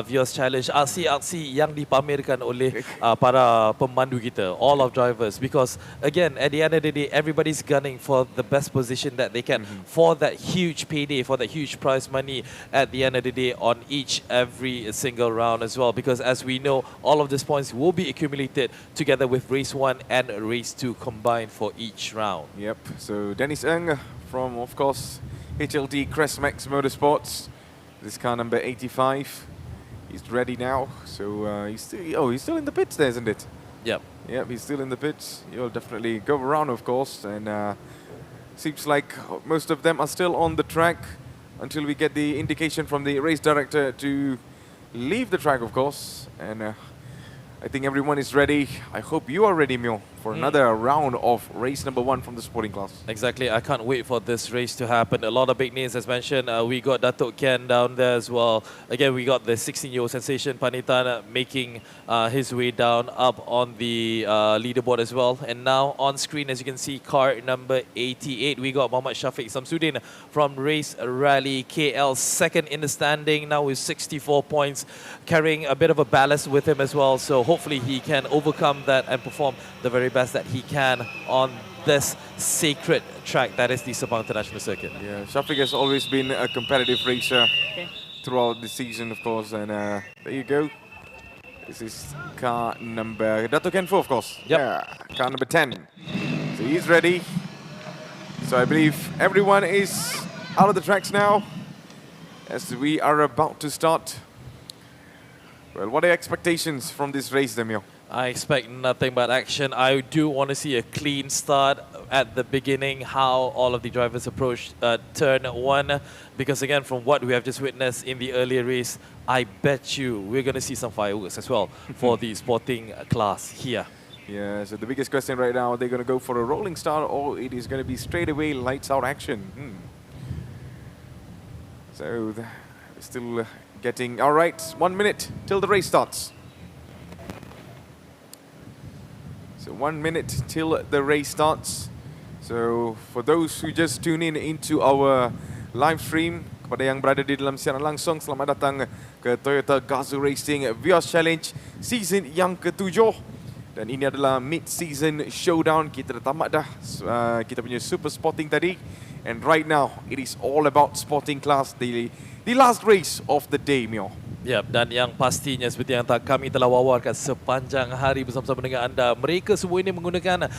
Vios Challenge. Aksi-aksi yang dipamerkan oleh para pemandu kita, all of drivers. Because again, at the end of the day, everybody's gunning for the best position that they can for that huge payday, for that huge prize money at the end of the day on every single round as well. Because as we know, all of these points will be accumulated together with race 1 and race 2 combined for each round. Yep. So Dennis Ng from, of course, HLT Crestmax Motorsports. This car number 85. He's ready now. So he's still in the pits there, isn't it? Yep. Yep, he's still in the pits. He'll definitely go around, of course. And seems like most of them are still on the track until we get the indication from the race director to leave the track, of course. And I think everyone is ready. I hope you are ready, Myo, for another round of race number 1 from the sporting class. Exactly. I can't wait for this race to happen. A lot of big names, as mentioned. We got Datuk Ken down there as well. Again, we got the 16-year-old sensation, Panitan, making his way down up on the leaderboard as well. And now on screen, as you can see, car number 88, we got Muhammad Shafiq Samsudin from Race Rally KL, second in the standing, now with 64 points, carrying a bit of a ballast with him as well. So hopefully he can overcome that and perform the very best that he can on this sacred track that is the Sepang International Circuit. Yeah, Shafiq has always been a competitive racer throughout the season, of course, and there you go. This is car number Dato Kenfo, of course. Yep. Yeah, car number 10. So he's ready. So I believe everyone is out of the tracks now as we are about to start. Well, what are your expectations from this race, Demio? I expect nothing but action. I do want to see a clean start at the beginning, how all of the drivers approach turn 1. Because again, from what we have just witnessed in the earlier race, I bet you we're going to see some fireworks as well for the sporting class here. Yeah, so the biggest question right now, are they going to go for a rolling start or it is going to be straight away lights out action? So still getting, all right, 1 minute till the race starts. So 1 minute till the race starts. So for those who just tune in into our live stream kepada yang berada di dalam siaran langsung, selamat datang ke Toyota GAZOO Racing Vios Challenge season yang ke-7. Dan ini adalah Mid-Season Showdown. Kita dah tamat dah kita punya super spotting tadi. And right now, it is all about spotting class, the last race of the day, Mio. Ya, dan yang pastinya seperti yang kami telah wawarkan sepanjang hari bersama-sama dengan anda, mereka semua ini menggunakan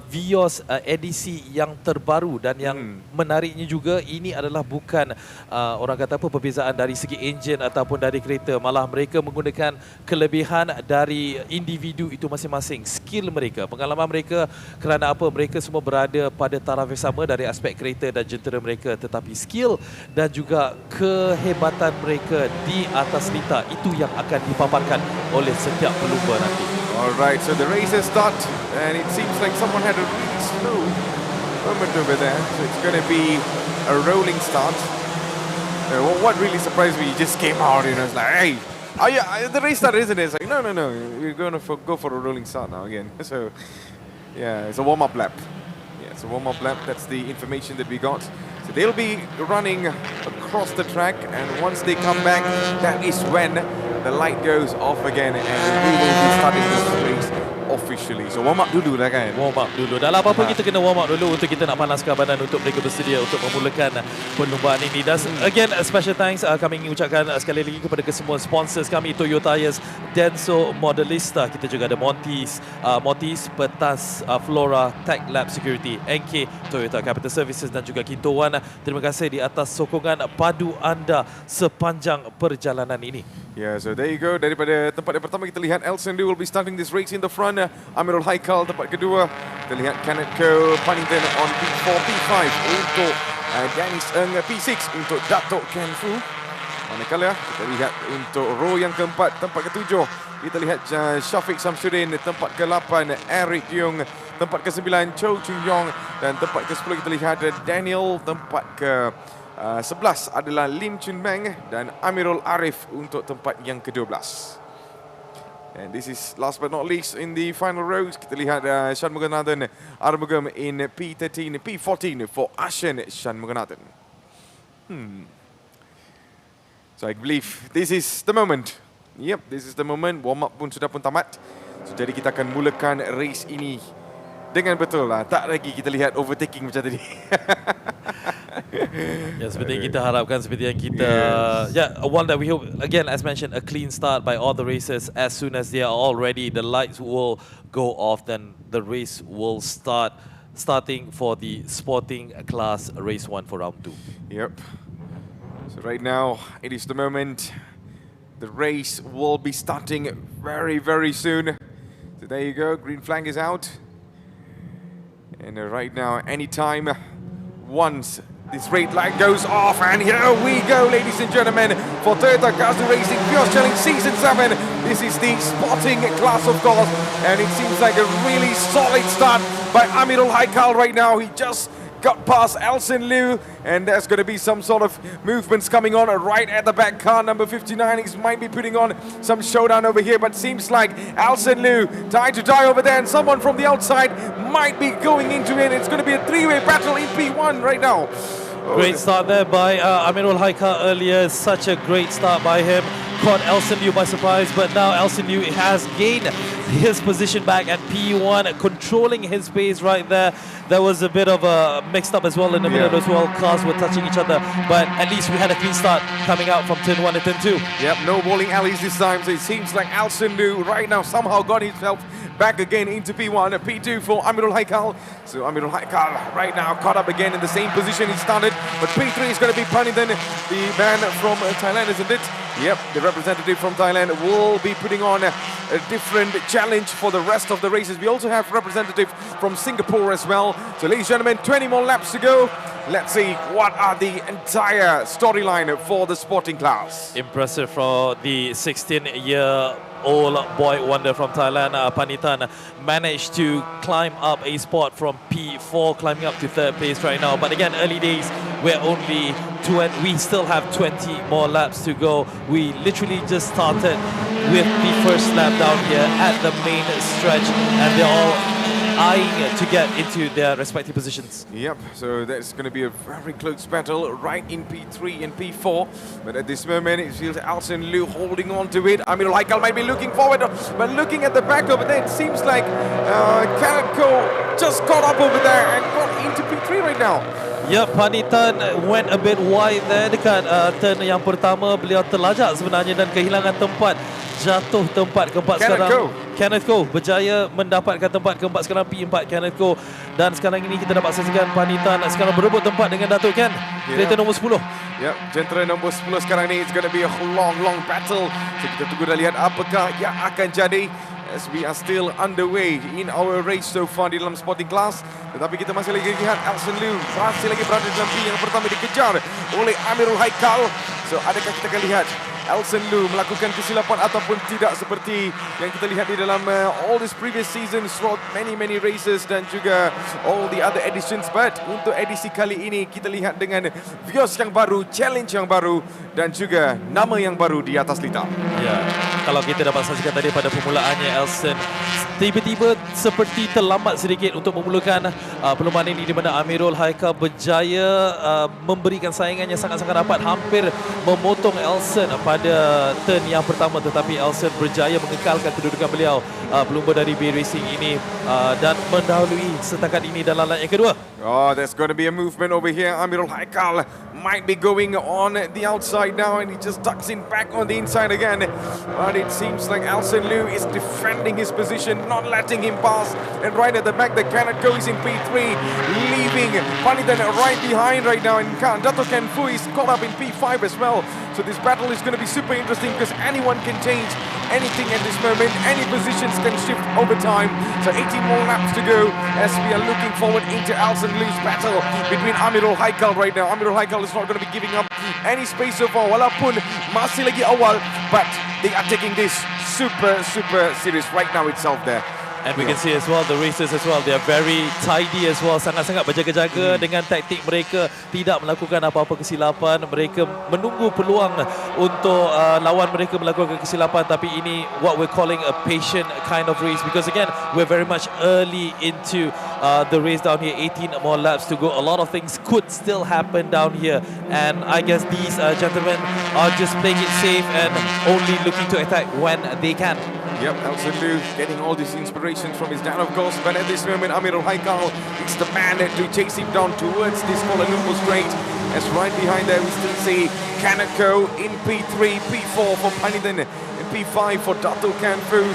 Vios edisi yang terbaru, dan yang menariknya juga ini adalah bukan orang kata apa perbezaan dari segi enjin ataupun dari kereta, malah mereka menggunakan kelebihan dari individu itu masing-masing, skill mereka, pengalaman mereka, kerana apa mereka semua berada pada taraf yang sama dari aspek kereta dan jentera mereka, tetapi skill dan juga kehebatan mereka di atas lita itu yang akan dipaparkan oleh setiap pelumba nanti. Alright, so the race has started and it seems like someone had a really slow moment over there. So it's going to be a rolling start. What really surprised me, he just came out, you know, it's like, hey, oh yeah, the race started, isn't it? It's like, no, we're going to go for a rolling start now again. So yeah, it's a warm-up lap. Yeah, it's a warm-up lap. That's the information that we got. So they'll be running across the track, and once they come back, that is when the light goes off again and we will be starting this race officially. So warm up dulu lah kan? Warm up dulu. Dalam apa-apa kita kena warm up dulu untuk kita nak panaskan badan untuk mereka bersedia untuk memulakan perlumbaan ini. Dan again, special thanks kami ingin ucapkan sekali lagi kepada kesemua sponsors kami, Toyota Tires, Denso, Modelista, kita juga ada Monty's, Petas, Flora, Tech Lab Security, NK, Toyota Capital Services dan juga Kinto One. Terima kasih di atas sokongan padu anda sepanjang perjalanan ini. Yeah, so there you go. Daripada tempat yang pertama kita lihat Elson Liu will be starting this race in the front. Amirul Haikal tempat kedua. Kita lihat Kenneth Ko Paddington on P4, P5 untuk Dennis Ng, P6 untuk Dato' Ken Fu. Manakala kita lihat untuk row yang keempat, tempat ketujuh kita lihat Syafiq Samsudin, tempat ke-8 Eric Yung, tempat ke-9 Cho Chung Yong, dan tempat ke-10 kita lihat Daniel, tempat ke-11 adalah Lim Chun Meng dan Amirul Arif untuk tempat yang ke-12. And this is last but not least in the final rows. Kita lihat Shanmuganathan Armugam in P13, P14 for Ashen Shanmuganathan. So I believe this is the moment. Yep, this is the moment. Warm up pun sudah pun tamat. So, jadi kita akan mulakan race ini dengan betul lah. Tak lagi kita lihat overtaking macam tadi. Ya, seperti yang kita harapkan, seperti yang kita one that we hope, again as mentioned, a clean start by all the racers. As soon as they are all ready, the lights will go off, then the race will starting for the sporting class race 1 for round 2. Yep. So right now it is the moment. The race will be starting very, very soon. So there you go, green flag is out. And right now, anytime, once this red light goes off, and here we go, ladies and gentlemen, for Toyota GAZOO Racing Vios Challenge Season 7. This is the spotting class, of course, and it seems like a really solid start by Amirul Haikal right now. He just got past Elson Liu, and there's going to be some sort of movements coming on right at the back. Car number 59 is might be putting on some showdown over here, but seems like Elson Liu tied to die over there, and someone from the outside might be going into it. It's going to be a three-way battle in P1 right now. Great start there by Amirul Haikal earlier. Such a great start by him. Caught Elson Liu by surprise, but now Elson Liu has gained his position back at P1, controlling his pace right there. There was a bit of a mixed up as well in the middle as well. Cars were touching each other, but at least we had a clean start coming out from turn 1 and turn 2. Yep, no bowling alleys this time, so it seems like Elson Liu right now somehow got himself back again into P1, P2 for Amirul Haikal. So Amirul Haikal right now caught up again in the same position he started, but P3 is going to be Paddington, the man from Thailand, isn't it? Yep, the representative from Thailand will be putting on a different challenge for the rest of the races. We also have representative from Singapore as well. So ladies and gentlemen, 20 more laps to go. Let's see what are the entire storyline for the sporting class. Impressive for the 16-year-old boy wonder from Thailand. Panitan managed to climb up a spot from P4, climbing up to 3rd place right now. But again, early days, we still have 20 more laps to go. We literally just started with the first lap down here at the main stretch, and they're all eyeing to get into their respective positions. Yep, so that's going to be a very close battle right in P3 and P4. But at this moment, it feels Alson Liu holding on to it. Amirul Haikal might be looking forward, but looking at the back over there, it seems like Kaneko just got up over there and got into P3 right now. Ya, Panitan went a bit wide there dekat turn yang pertama. Beliau terlajak sebenarnya dan kehilangan tempat. Jatuh tempat keempat sekarang. Kenneth Ko berjaya mendapatkan tempat keempat sekarang P4 Kenneth Ko. Dan sekarang ini kita dapat saksikan Panitan sekarang berebut tempat dengan Datuk Ken. Kereta nombor 10. Yep, jentera nombor 10 sekarang ni. It's going to be a long battle. So kita tunggu dan lihat apakah yang akan jadi. As we are still underway in our race so far di dalam sporting class. Tetapi kita masih lagi lihat Alson Liu masih lagi berada dalam P yang pertama dikejar oleh Amirul Haikal. So adakah kita akan lihat Alson Liu melakukan kesilapan ataupun tidak seperti yang kita lihat di dalam all these previous seasons throughout many races dan juga all the other editions. But untuk edisi kali ini kita lihat dengan Vios yang baru, challenge yang baru dan juga nama yang baru di atas litar. Ya, kalau kita dapat saksikan tadi pada permulaannya Elson tiba-tiba seperti terlambat sedikit untuk memulakan perlombaan ini di mana Amirul Haikal berjaya memberikan saingan yang sangat-sangat rapat, hampir memotong Elson pada turn yang pertama, tetapi Elson berjaya mengekalkan kedudukan beliau pelumba dari B Racing ini dan mendahului setakat ini dalam line yang kedua. Oh, there's going to be a movement over here. Amirul Haikal might be going on the outside now and he just tucks in back on the inside again. But it seems like Alson Liu is defending his position, not letting him pass. And right at the back, the Kaneko is in P3, leaving Panitan right behind right now. And Dato' Ken Fu is caught up in P5 as well. So this battle is going to be super interesting because anyone can change anything at this moment. Any positions can shift over time. So 18 more laps to go as we are looking forward into Alson Liu's battle between Amirul Haikal right now. Amirul Haikal is not going to be giving up any space so far walaupun masih lagi awal, but they are taking this super serious right now itself there. And we can see as well the racers as well, they are very tidy as well, sangat-sangat berjaga-jaga dengan taktik mereka, tidak melakukan apa-apa kesilapan. Mereka menunggu peluang untuk lawan mereka melakukan kesilapan, tapi ini what we're calling a patient kind of race because again we're very much early into the race down here. 18 more laps to go. A lot of things could still happen down here, and I guess these gentlemen are just playing it safe and only looking to attack when they can. Yep, Alson Liu getting all this inspiration from his dad, of course, but at this moment, Amirul Haikal is the man to chase him down towards this Kuala Lumpur straight. As right behind there, we still see Kaneko in P3, P4 for Panitan, and P5 for Dato' Ken Fu.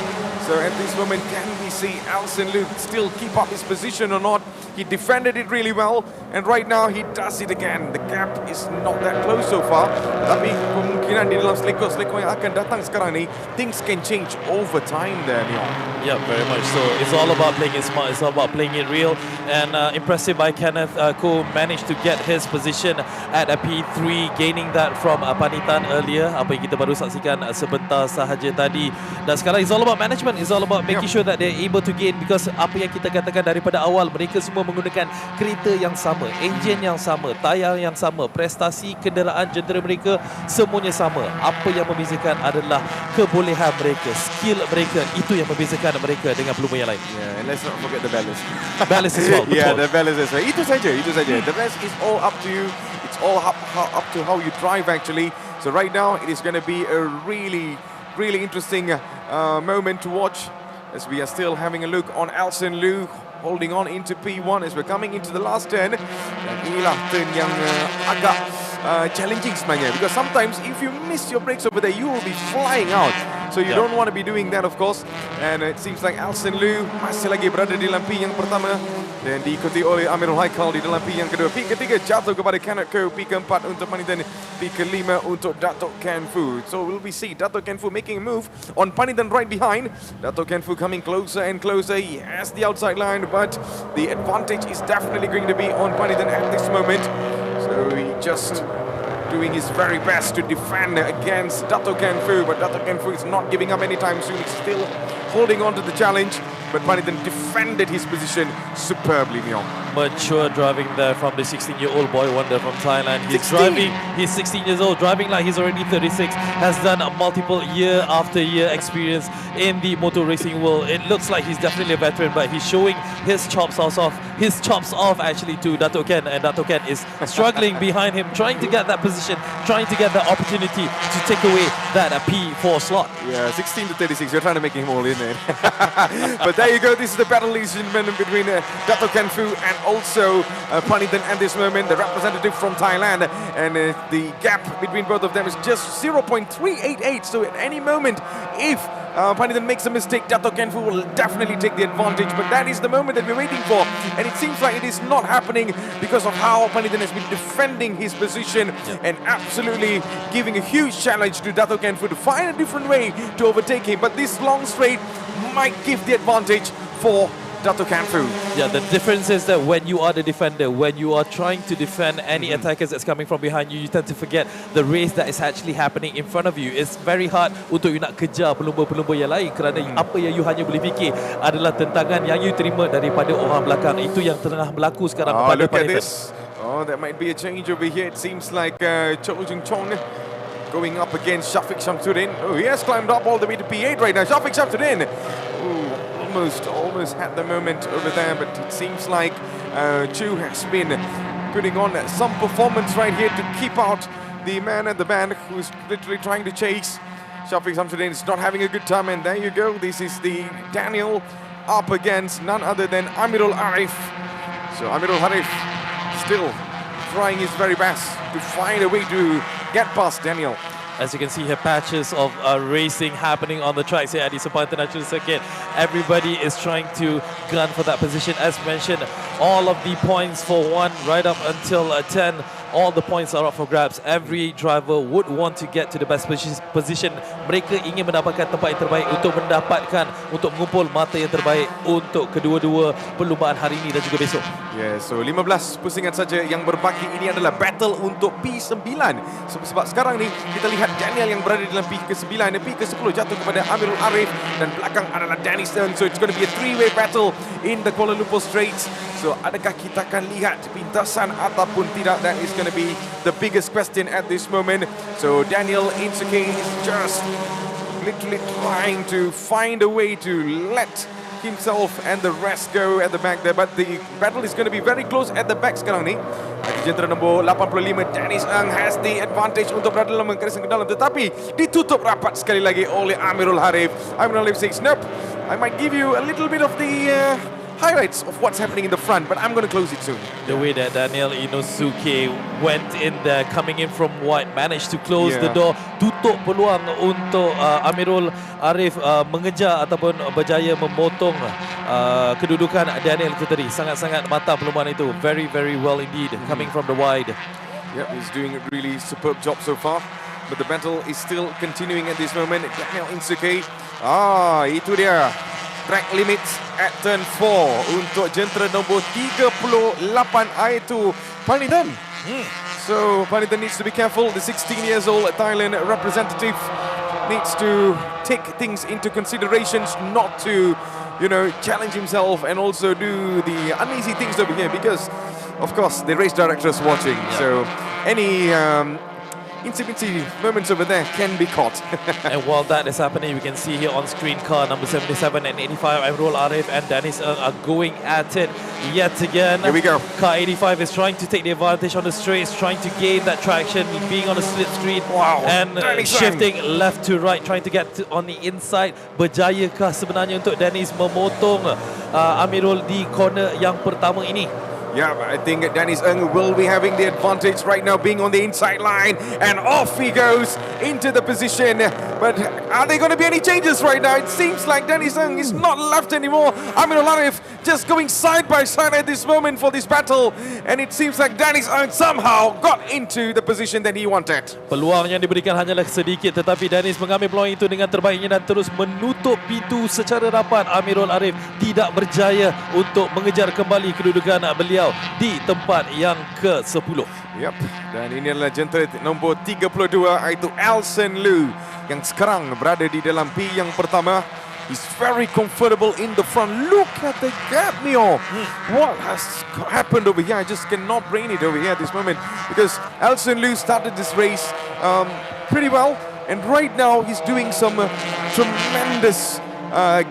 So at this moment, can we see Alson Liu still keep up his position or not? He defended it really well, and right now he does it again. The gap is not that close so far, tapi kemungkinan di dalam selekor-selekor yang akan datang sekarang ni, things can change over time there, Leong. Yeah, very much so. It's all about playing it smart. It's all about playing it real. And impressive by Kenneth Ko managed to get his position at a P3, gaining that from Panitan earlier. Apa yang kita baru saksikan sebentar sahaja tadi. Dan sekarang it's all about management. It's all about making sure that they're able to gain, because apa yang kita katakan daripada awal, mereka semua menggunakan kereta yang sama, enjin yang sama, tayar yang sama, prestasi kenderaan jentera mereka semuanya sama. Apa yang membezakan adalah kebolehan mereka, skill mereka. Itu yang membezakan mereka dengan pelumba yang lain. Yeah, and let's not forget the ballast. Ballast as well. Yeah, the ballast as well. Itu saja. The rest is all up to you. It's all up to how you drive actually. So right now it is going to be a really interesting moment to watch as we are still having a look on Alson Liu holding on into P1 as we're coming into the last turn. Dan inilah turn yang agak challenging sebenarnya, because sometimes if you miss your brakes over there, you will be flying out. So you don't want to be doing that, of course. And it seems like Alson Liu masih lagi berada di dalam P yang pertama dan diikuti oleh Amirul Haikal di dalam P yang kedua. P ketiga jatuh kepada Kaneko, P keempat untuk Panitan, P kelima untuk Dato' Ken Fu. So will we see Dato' Ken Fu making a move on Panitan right behind. Dato' Ken Fu coming closer and closer. He has the outside line, but the advantage is definitely going to be on Panitan at this moment. So he just doing his very best to defend against Dato' Ken Fu, but Dato' Ken Fu is not giving up anytime soon. He's still holding on to the challenge, but Panitan defended his position superbly, Leong. mature driving there from the 16-year-old boy wonder from Thailand. He's 16. driving, he's 16 years old, driving like he's already 36, has done a multiple year after year experience in the motor racing world. It looks like he's definitely a veteran, but he's showing his chops off actually to Dato' Ken, and Dato' Ken is struggling behind him, trying to get that position, trying to get that opportunity to take away that P4 slot. Yeah, 16 to 36, you're trying to make him all in there. But there you go, this is the battle, ladies and gentlemen, between Dato' Ken Fu and also Panithan at this moment, the representative from Thailand. And the gap between both of them is just 0.388, so at any moment, if Panithan makes a mistake, Dato' Ken Fu will definitely take the advantage, but that is the moment that we're waiting for, and it seems like it is not happening because of how Panithan has been defending his position and absolutely giving a huge challenge to Dato' Ken Fu to find a different way to overtake him, but this long straight might give the advantage for Dato' Ken Fu. Yeah, the difference is that when you are the defender, when you are trying to defend any attackers that's coming from behind you, you tend to forget the race that is actually happening in front of you. It's very hard untuk you nak kejar pelumba-pelumba yang lain kerana apa yang you hanya boleh fikir adalah tentangan yang you terima daripada orang belakang. Itu yang tengah berlaku sekarang kepada look at Panithan. this. Oh, there might be a change over here. It seems like Cho Jung Chong going up against Shafiq Shamsuddin. Oh, he has climbed up all the way to P8 right now. Shafiq Shamsuddin. Almost had the moment over there, but it seems like Chu has been putting on some performance right here to keep out the man at the back who's literally trying to chase. Shafiq Shamsuddin is not having a good time, and there you go. This is the Daniel up against none other than Amirul Arif. So Amirul Arif still trying his very best to find a way to get past Daniel. As you can see here, patches of racing happening on the tracks here at the Sepang International Circuit. Everybody is trying to gun for that position. As mentioned, all of the points for 1 right up until 10, all the points are up for grabs. Every driver would want to get to the best position. Mereka ingin mendapatkan tempat yang terbaik untuk mengumpul mata yang terbaik untuk kedua-dua perlumbaan hari ini dan juga besok. Yeah, so 15 pusingan saja yang berbaki. Ini adalah battle untuk P9. Sebab sekarang ni kita lihat Daniel yang berada dalam P ke-9 dan P ke-10 jatuh kepada Amirul Arif dan belakang adalah Danny Stern. So it's going to be a three-way battle in the Kuala Lumpur Straits. So adakah kita akan lihat pintasan ataupun tidak? That is going to be the biggest question at this moment. So Daniel Insuke is just literally trying to find a way to let himself and the rest go at the back there, but the battle is going to be very close at the back sekarang ni. Jentera nombor 85 Dennis Ng has the advantage untuk berada dalam garisan ke dalam, tetapi ditutup rapat sekali lagi oleh Amirul Arif. Amirul Arif says, nope, I might give you a little bit of the highlights of what's happening in the front, but I'm going to close it soon. The way that Daniel Inosuke went in there, coming in from wide, managed to close the door, tutup peluang untuk Amirul Arif mengejar ataupun berjaya memotong kedudukan Daniel itu tadi. Sangat-sangat matang peluang itu. Very, very well indeed, coming from the wide. Yep, he's doing a really superb job so far. But the battle is still continuing at this moment. Daniel Insuke. Itu dia. Track limits at turn 4 untuk jentera nombor 38 iaitu Panithan. So Panithan needs to be careful. The 16 years old Thailand representative needs to take things into considerations, not to, challenge himself and also do the uneasy things over here, because of course the race director is watching. So any intimacy moments over there can be caught. And while that is happening, we can see here on screen car number 77 and 85, Amirul Arif and Dennis are going at it yet again. Here we go. Car 85 is trying to take the advantage on the straights, trying to gain that traction, being on a slipstream and shifting left to right, trying to get on the inside. Berjayakah sebenarnya untuk Dennis memotong Amirul di corner yang pertama ini? Yeah, I think Dennis Ng will be having the advantage right now, being on the inside line, and off he goes into the position. But are there going to be any changes right now? It seems like Dennis Ng is not left anymore. Amirul Arif just going side by side at this moment for this battle, and it seems like Dennis Ng somehow got into the position that he wanted. Peluang yang diberikan hanyalah sedikit, tetapi Dennis mengambil peluang itu dengan terbaiknya dan terus menutup pintu secara rapat. Amirul Arif tidak berjaya untuk mengejar kembali kedudukan beliau di tempat yang ke-10. Yep, dan ini adalah jentera nombor 32 iaitu Elson Lu yang sekarang berada di dalam P yang pertama. He's very comfortable in the front. Look at the gap, Mio. What has happened over here? I just cannot brain it over here at this moment because Elson Liu started this race pretty well. And right now he's doing some tremendous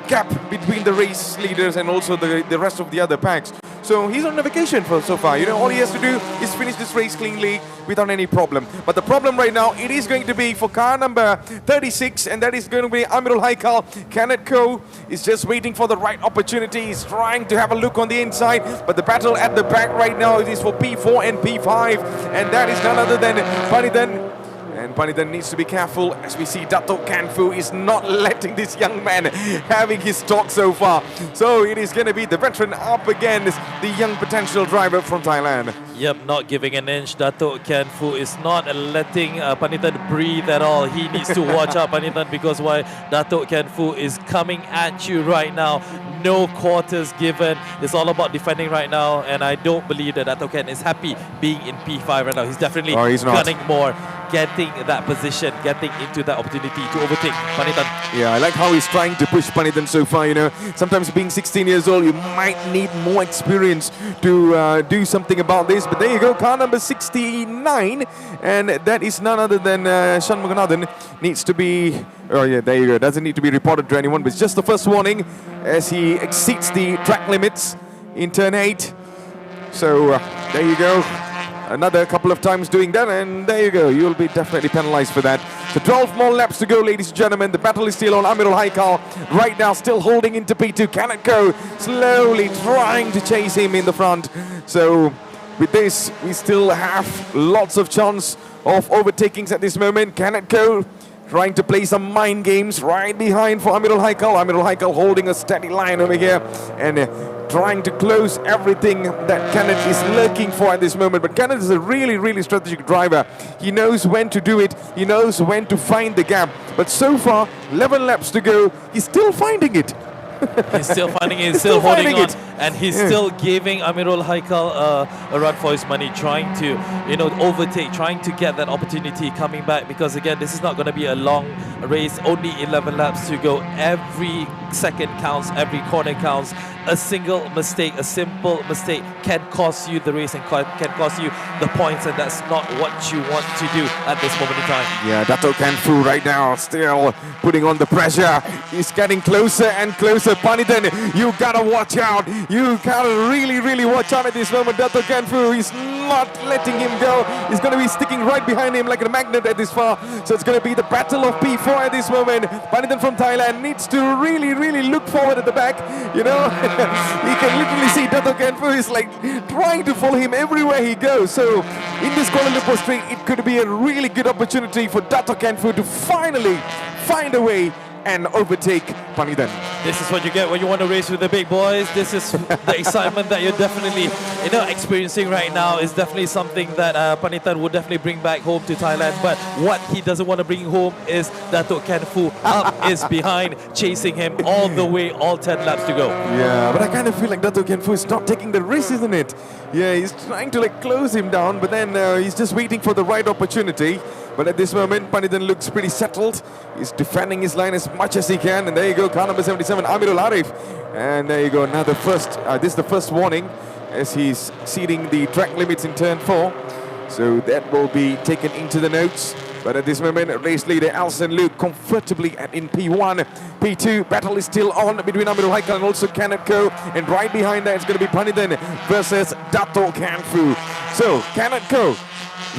gap between the race leaders and also the rest of the other packs. So he's on vacation for so far. You know, all he has to do is finish this race cleanly without any problem. But the problem right now, it is going to be for car number 36, and that is going to be Amirul Haikal. Kenneth Ko is just waiting for the right opportunity. He's trying to have a look on the inside, but the battle at the back right now is for P4 and P5, and that is none other than Panithan. And Panithan needs to be careful as we see Dato' Kanfu is not letting this young man having his talk so far. So it is going to be the veteran up against the young potential driver from Thailand. Yep, not giving an inch. Dato' Kanfu is not letting Panithan breathe at all. He needs to watch out, Panithan, because why? Dato' Kanfu is coming at you right now. No quarters given. It's all about defending right now, and I don't believe that Dato' Kan is happy being in P5 right now. He's definitely gunning more, getting that position, getting into that opportunity to overtake Panithan. Yeah, I like how he's trying to push Panithan so far, you know. Sometimes being 16 years old, you might need more experience to do something about this. But there you go, car number 69, and that is none other than Shan Muganathan. Needs to be, oh yeah, there you go, doesn't need to be reported to anyone, but it's just the first warning as he exceeds the track limits in turn 8. So there you go. Another couple of times doing that, and there you go. You'll be definitely penalized for that. So 12 more laps to go, ladies and gentlemen. The battle is still on. Amirul Haikal right now still holding into P2. Kenneth Ko slowly trying to chase him in the front. So with this, we still have lots of chance of overtakings at this moment. Kenneth Ko trying to play some mind games right behind for Amirul Haikal. Amirul Haikal holding a steady line over here and trying to close everything that Kenneth is lurking for at this moment. But Kenneth is a really, really strategic driver. He knows when to do it. He knows when to find the gap. But so far, 11 laps to go, he's still finding it. He's still finding it, still holding on, and he's still giving Amirul Haikal a run for his money, trying to, you know, overtake, trying to get that opportunity coming back, because again, this is not going to be a long race, only 11 laps to go. Every second counts, every corner counts. A single mistake, a simple mistake can cost you the race and can cost you the points, and that's not what you want to do at this moment in time. Yeah, Dato' Kanfu right now still putting on the pressure. He's getting closer and closer. Panithan, you gotta watch out. You gotta really, really watch out at this moment. Dato' Kanfu is not letting him go. He's gonna be sticking right behind him like a magnet at this far. So it's gonna be the battle of P4 at this moment. Panithan from Thailand needs to really, really look forward at the back. You know, he can literally see Dato' Kanfu is like trying to follow him everywhere he goes. So in this Kuala Lumpur straight, it could be a really good opportunity for Dato' Kanfu to finally find a way and overtake Panithan. This is what you get when you want to race with the big boys. This is the excitement that you're definitely, you know, experiencing right now. Is definitely something that Panithan would definitely bring back home to Thailand. But what he doesn't want to bring home is Dato' Kanfu up is behind, chasing him all the way, all 10 laps to go. Yeah, but I kind of feel like Dato' Kanfu is not taking the risk, isn't it? Yeah, he's trying to like close him down, but then he's just waiting for the right opportunity. But at this moment, Panithan looks pretty settled. He's defending his line as much as he can. And there you go, car number 77, Amirul Arif. And there you go, another first. This is the first warning as he's exceeding the track limits in turn 4. So that will be taken into the notes. But at this moment, race leader Elson Liu comfortably in P1. P2, battle is still on between Amirul Haikal and also Kenneth Ko. And right behind that, it's going to be Panithan versus Dato' Kanfu. So, Kenneth Ko,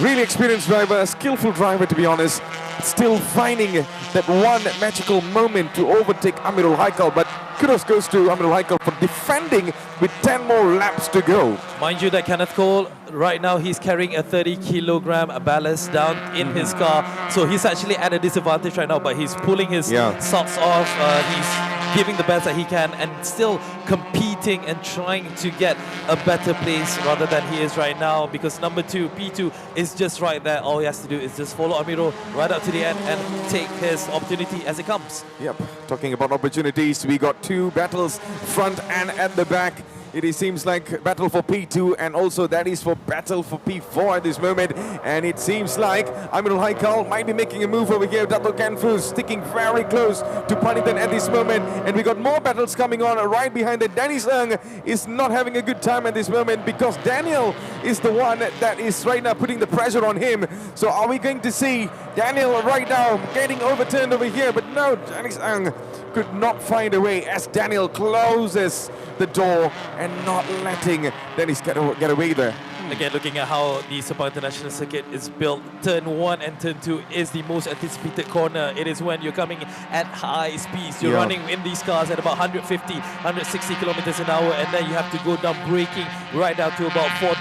really experienced driver, a skillful driver to be honest, still finding that one magical moment to overtake Amirul Haikal, but kudos goes to Amirul Haikal for defending with 10 more laps to go. Mind you that Kenneth Cole, right now he's carrying a 30-kilogram ballast down in his car, so he's actually at a disadvantage right now, but he's pulling his socks off, he's giving the best that he can and still competing and trying to get a better place rather than he is right now, because number 2, P2, is just right there. All he has to do is just follow Amirul right up to the end and take his opportunity as it comes. Yep, talking about opportunities, we got 2 battles front and at the back. It seems like battle for P2 and also that is for battle for P4 at this moment. And it seems like Amirul Haikal might be making a move over here. Dato' Ken Fu sticking very close to Paddington at this moment. And we got more battles coming on right behind it. Dennis Ng is not having a good time at this moment because Daniel is the one that is right now putting the pressure on him. So are we going to see Daniel right now getting overturned over here? But no, Dennis Ng could not find a way as Daniel closes the door and not letting Dennis get away there. Again, looking at how the Sepang International Circuit is built, turn 1 and turn 2 is the most anticipated corner. It is when you're coming at high speeds. You're running in these cars at about 150, 160 kilometers an hour, and then you have to go down braking right down to about 40,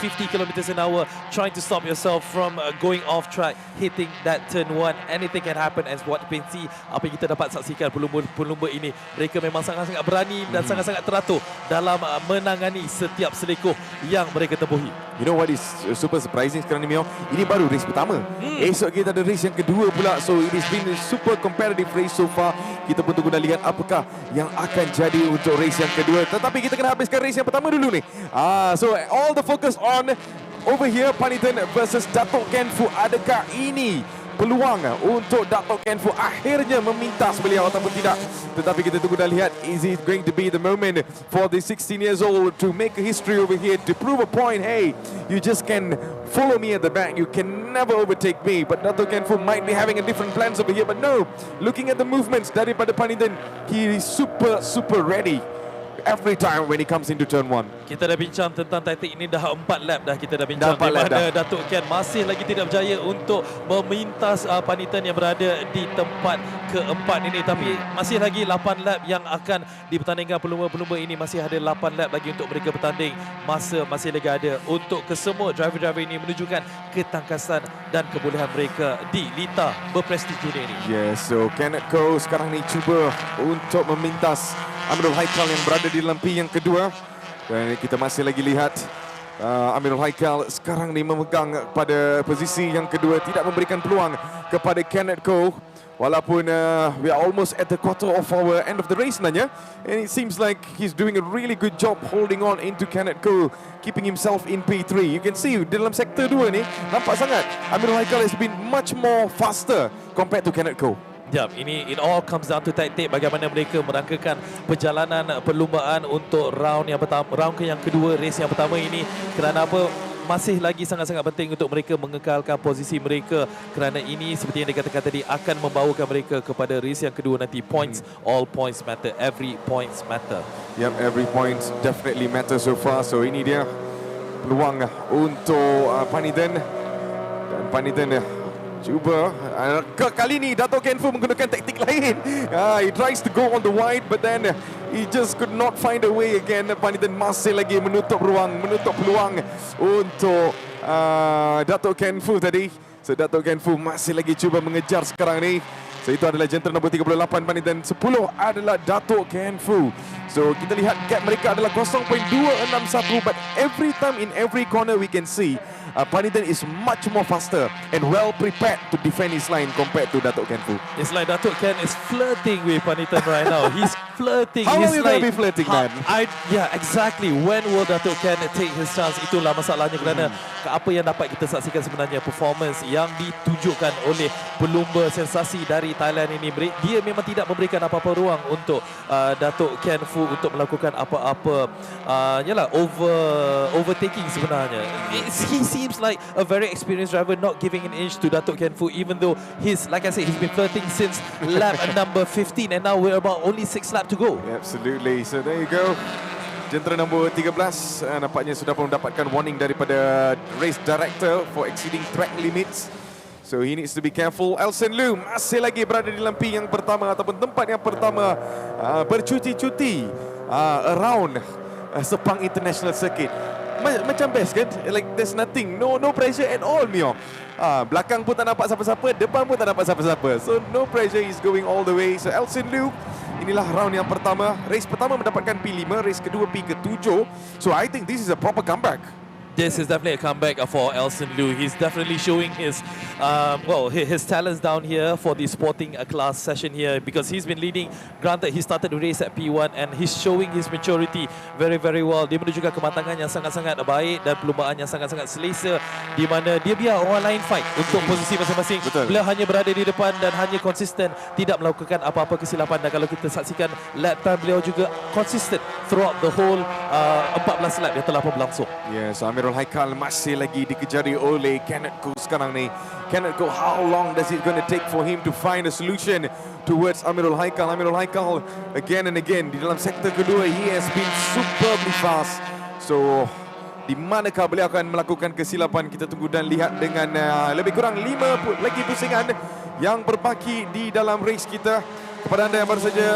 50 kilometers an hour, trying to stop yourself from going off track, hitting that turn 1. Anything can happen, as what you can see, apa yang kita dapat saksikan pelumba-pelumba ini. Mereka memang sangat-sangat berani dan sangat-sangat teratur dalam menangani setiap selekoh yang mereka tempuhi. You know what is super surprising sekarang ni, Mio? Ini baru race pertama. Esok kita ada race yang kedua pula. So it has been a super competitive race so far. Kita pun tunggu dan lihat apakah yang akan jadi untuk race yang kedua. Tetapi kita kena habiskan race yang pertama dulu ni. So all the focus on over here, Paddington versus Dato' Ken Fu. Adakah ini peluang untuk Dato' Ken Fu akhirnya memintas beliau ataupun tidak? Tetapi kita tunggu dan lihat, is it going to be the moment for the 16 years old to make a history over here, to prove a point? Hey, you just can follow me at the back, you can never overtake me. But Dato' Ken Fu might be having a different plans over here, but no, looking at the movements daripada Paddington, he is super ready every time when he comes into turn 1. Kita dah bincang tentang Titan ini dah 4 lap dah kita dah bincang, di mana Dato' Ken masih lagi tidak berjaya untuk memintas Paddington yang berada di tempat keempat ini. Tapi masih lagi 8 lap yang akan dipertandingkan. Pelumba-pelumba ini masih ada 8 lap lagi untuk mereka bertanding. Masa masih lagi ada untuk kesemua driver-driver ini menunjukkan ketangkasan dan kebolehan mereka di lita berprestij dunia ini. Yes, so Kenneth Ko sekarang ni cuba untuk memintas Amirul Haikal yang berada di lampi yang kedua. Dan kita masih lagi lihat Amirul Haikal sekarang ni memegang pada posisi yang kedua, tidak memberikan peluang kepada Kenneth Ko. Walaupun we are almost at the quarter of our end of the race sebenarnya. And it seems like he's doing a really good job holding on into Kenneth Ko, keeping himself in P3. You can see dalam sektor 2 ni, nampak sangat Amirul Haikal has been much more faster compared to Kenneth Ko. Ini it all comes down to tight bagaimana mereka merangkakan perjalanan perlumbaan untuk round yang pertama, round yang kedua race yang pertama ini. Kerana apa? Masih lagi sangat-sangat penting untuk mereka mengekalkan posisi mereka, kerana ini seperti yang dikatakan tadi akan membawakan mereka kepada race yang kedua nanti. Points, all points matter, every points matter. Yep, every point definitely matter so far. So ini dia peluang untuk Paddington, dan Paddington cuba kali ini Dato' Ken Fu menggunakan taktik lain. He tries to go on the wide, but then he just could not find a way again. Paddington masih lagi menutup peluang untuk Dato' Ken Fu tadi. So Dato' Ken Fu masih lagi cuba mengejar sekarang ni. So itu adalah jentera nombor 38 Paddington, 10 adalah Dato' Ken Fu. So kita lihat gap mereka adalah 0.261, but every time in every corner we can see Paddington is much more faster and well prepared to defend his line compared to Dato' Ken Fu. It's like Dato' Ken is flirting with Paddington right now. He's flirting. How long are you going to be flirting, man? Yeah, exactly. When will Dato' Ken take his chance? Itulah masalahnya, kerana apa yang dapat kita saksikan sebenarnya performance yang ditunjukkan oleh pelumba sensasi dari Thailand ini. Dia memang tidak memberikan apa-apa ruang untuk Dato' Ken Fu untuk melakukan apa-apa overtaking sebenarnya. He seems like a very experienced driver, not giving an inch to Dato' Ken Fu, even though like I said, he's been flirting since lap number 15, and now we're about only 6 laps to go. Absolutely. So there you go. Jentera nombor 13 nampaknya sudah pun mendapatkan warning daripada race director for exceeding track limits. So he needs to be careful. Elson Liu masih lagi berada di lampi yang pertama ataupun tempat yang pertama bercuti-cuti around Sepang International Circuit. Macam best kan? Like there's nothing, no pressure at all, Mio. Belakang pun tak nampak siapa-siapa, depan pun tak nampak siapa-siapa. So no pressure, is going all the way. So Elson Liu, inilah round yang pertama. Race pertama mendapatkan P5, race kedua P7. So I think this is a proper comeback. This is definitely a comeback for Elson Liu. He's definitely showing his, his talents down here for the sporting class session here, because he's been leading. Granted, he started the race at P1 and he's showing his maturity very, very well. Dia menunjukkan kematangan yang sangat-sangat baik dan perlumbaan yang sangat-sangat selesa, di mana dia biar orang lain fight untuk posisi masing-masing. Beliau hanya berada di depan dan hanya konsisten, tidak melakukan apa-apa kesilapan. Dan kalau kita saksikan lap time beliau juga konsisten throughout the whole 14 lap yang telah berlangsung. Yes, Amirul Haikal masih lagi dikejari oleh Kenneth Ko sekarang ni. Kenneth Ko, how long does it going to take for him to find a solution towards Amirul Haikal? Amirul Haikal again and again di dalam sektor kedua, he has been superbly fast. So di manakah beliau akan melakukan kesilapan? Kita tunggu dan lihat dengan lebih kurang 5 lagi pusingan yang berbaki di dalam race kita. Kepada anda yang baru saja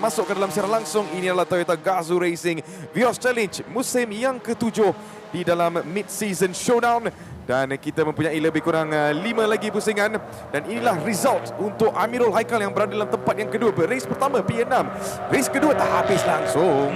masuk ke dalam siaran langsung, ini adalah Toyota GAZOO Racing Vios Challenge musim yang ke-7 di dalam Mid-Season Showdown. Dan kita mempunyai lebih kurang 5 lagi pusingan. Dan inilah result untuk Amirul Haikal yang berada dalam tempat yang kedua. Race pertama P6, race kedua tak habis langsung.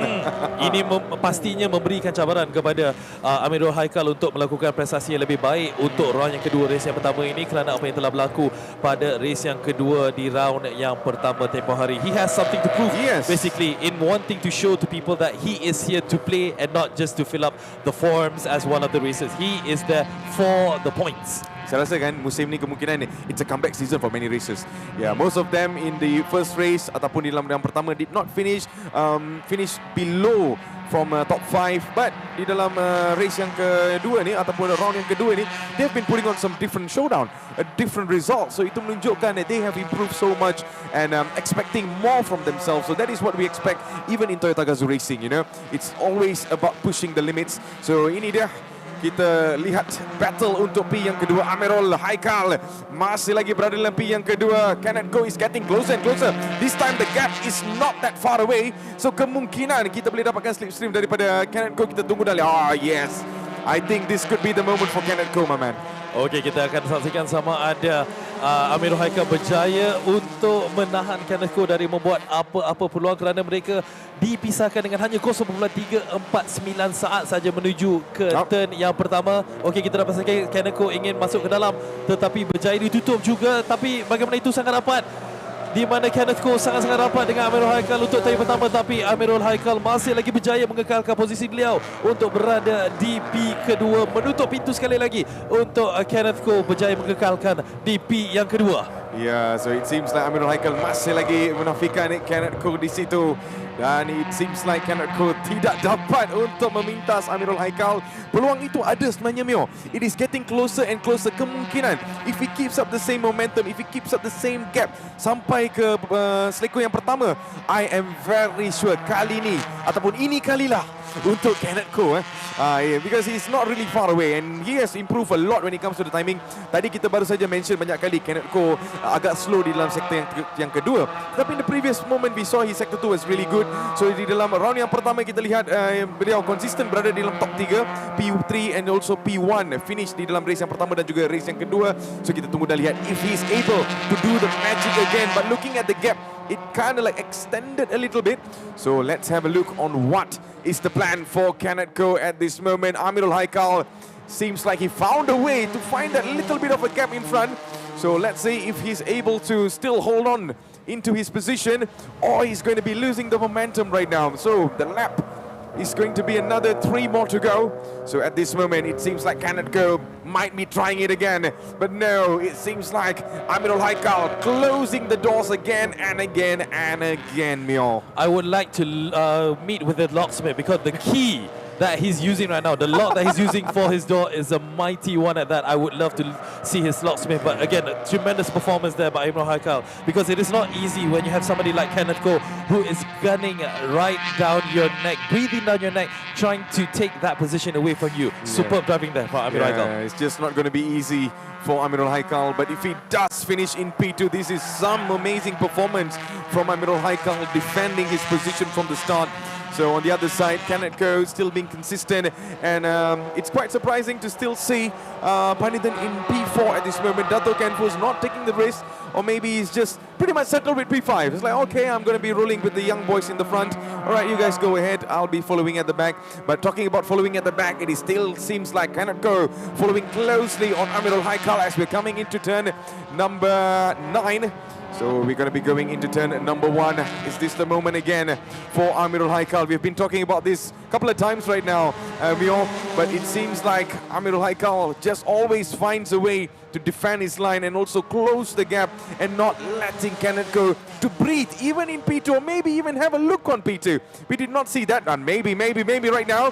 Ini pastinya memberikan cabaran kepada Amirul Haikal untuk melakukan prestasi yang lebih baik untuk round yang kedua race yang pertama ini, kerana apa yang telah berlaku pada race yang kedua di round yang pertama tempoh hari. He has something to prove, basically, in wanting to show to people that he is here to play and not just to fill up the forms as one of the races. He is there for the points. Saya rasa kan musim ni kemungkinan it's a comeback season for many races. Yeah, most of them in the first race ataupun di dalam yang pertama did not finish below from top 5, but di dalam race yang kedua ni ataupun round yang kedua ni, they've been putting on some different showdown, a different result. So itu menunjukkan that they have improved so much and expecting more from themselves. So that is what we expect even in Toyota GAZOO Racing, you know. It's always about pushing the limits. So ini dia, kita lihat battle untuk P yang kedua. Amirul Haikal masih lagi berada dalam P yang kedua. Kenneth Ko is getting closer and closer. This time the gap is not that far away. So kemungkinan kita boleh dapatkan slipstream daripada Kenneth Ko. Kita tunggu dah. Yes, I think this could be the moment for Kenneth Ko, my man. Okey, kita akan saksikan sama ada Amirul Haikal berjaya untuk menahan Kenneth Ko dari membuat apa-apa peluang, kerana mereka dipisahkan dengan hanya 0.349 saat saja menuju ke turn yang pertama. Okey, kita dapat saksikan Kenneth Ko ingin masuk ke dalam tetapi berjaya ditutup juga. Tapi bagaimana itu sangat rapat, di mana Kenneth Ko sangat-sangat rapat dengan Amirul Haikal untuk tayar pertama, tapi Amirul Haikal masih lagi berjaya mengekalkan posisi beliau untuk berada di P kedua, menutup pintu sekali lagi untuk Kenneth Ko berjaya mengekalkan di P yang kedua. Yeah, so it seems like Amirul Haikal masih lagi menafikan Kenneth Ko di situ. Dan it seems like Kenneth Ko tidak dapat untuk memintas Amirul Haikal. Peluang itu ada sebenarnya, Mio. It is getting closer and closer. Kemungkinan if he keeps up the same momentum, if he keeps up the same gap sampai ke seleko yang pertama, I am very sure kali ini ataupun ini kalilah untuk Kenneth Ko. Yeah, because he's not really far away and he has improved a lot when it comes to the timing. Tadi kita baru saja mention banyak kali Kenneth Ko agak slow di dalam sektor yang kedua. Tapi in the previous moment we saw his sector 2 was really good. So di dalam round yang pertama kita lihat beliau konsisten berada di dalam top 3, P3 and also P1, finish di dalam race yang pertama dan juga race yang kedua. So kita tunggu dan lihat if he is able to do the magic again. But looking at the gap, it kind of like extended a little bit. So let's have a look on what is the plan for Kenneth Ko at this moment. Amirul Haikal seems like he found a way to find that little bit of a gap in front. So let's see if he's able to still hold on into his position, or he's going to be losing the momentum right now. So the lap is going to be another 3 more to go. So at this moment, it seems like Kenneth Ko might be trying it again. But no, it seems like Amirul Haikal closing the doors again and again and again, Mio. I would like to meet with the locksmith, because the key that he's using right now, the lock that he's using for his door is a mighty one at that. I would love to see his locksmith, but again, a tremendous performance there by Amirul Haikal, because it is not easy when you have somebody like Kenneth Ko who is gunning right down your neck, breathing down your neck, trying to take that position away from you. Superb driving there for Amirul Haikal. It's just not going to be easy for Amirul Haikal, but if he does finish in P2, this is some amazing performance from Amirul Haikal, defending his position from the start. So on the other side, Kenneth Ko still being consistent, and it's quite surprising to still see Panithan in P4 at this moment. Dato' Kenfo's not taking the risk, or maybe he's just pretty much settled with P5. It's like, okay, I'm going to be rolling with the young boys in the front All right, you guys go ahead. I'll be following at the back. But talking about following at the back, it still seems like cannot go. Following closely on Amirul Haikal as we're coming into turn number 9. So we're going to be going into turn number 1. Is this the moment again for Amirul Haikal? We've been talking about this a couple of times right now, Vios, but it seems like Amirul Haikal just always finds a way to defend his line and also close the gap and not letting Kenneth go to breathe, even in P2, or maybe even have a look on P2. We did not see that, and maybe right now.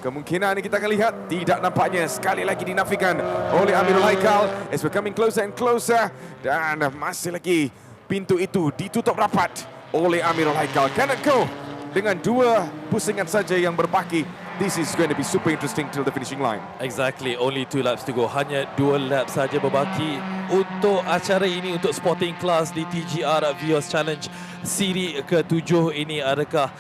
Kemungkinan kita akan lihat tidak nampaknya sekali lagi dinafikan oleh Amirul Haikal as we're coming closer and closer, dan masih lagi pintu itu ditutup rapat oleh Amirul Haikal. Cannot go dengan 2 pusingan saja yang berbaki. This is going to be super interesting till the finishing line. Exactly, only 2 laps to go. Hanya 2 laps saja berbaki untuk acara ini, untuk sporting class di TGR Vios Challenge siri ke-7 ini. Adakah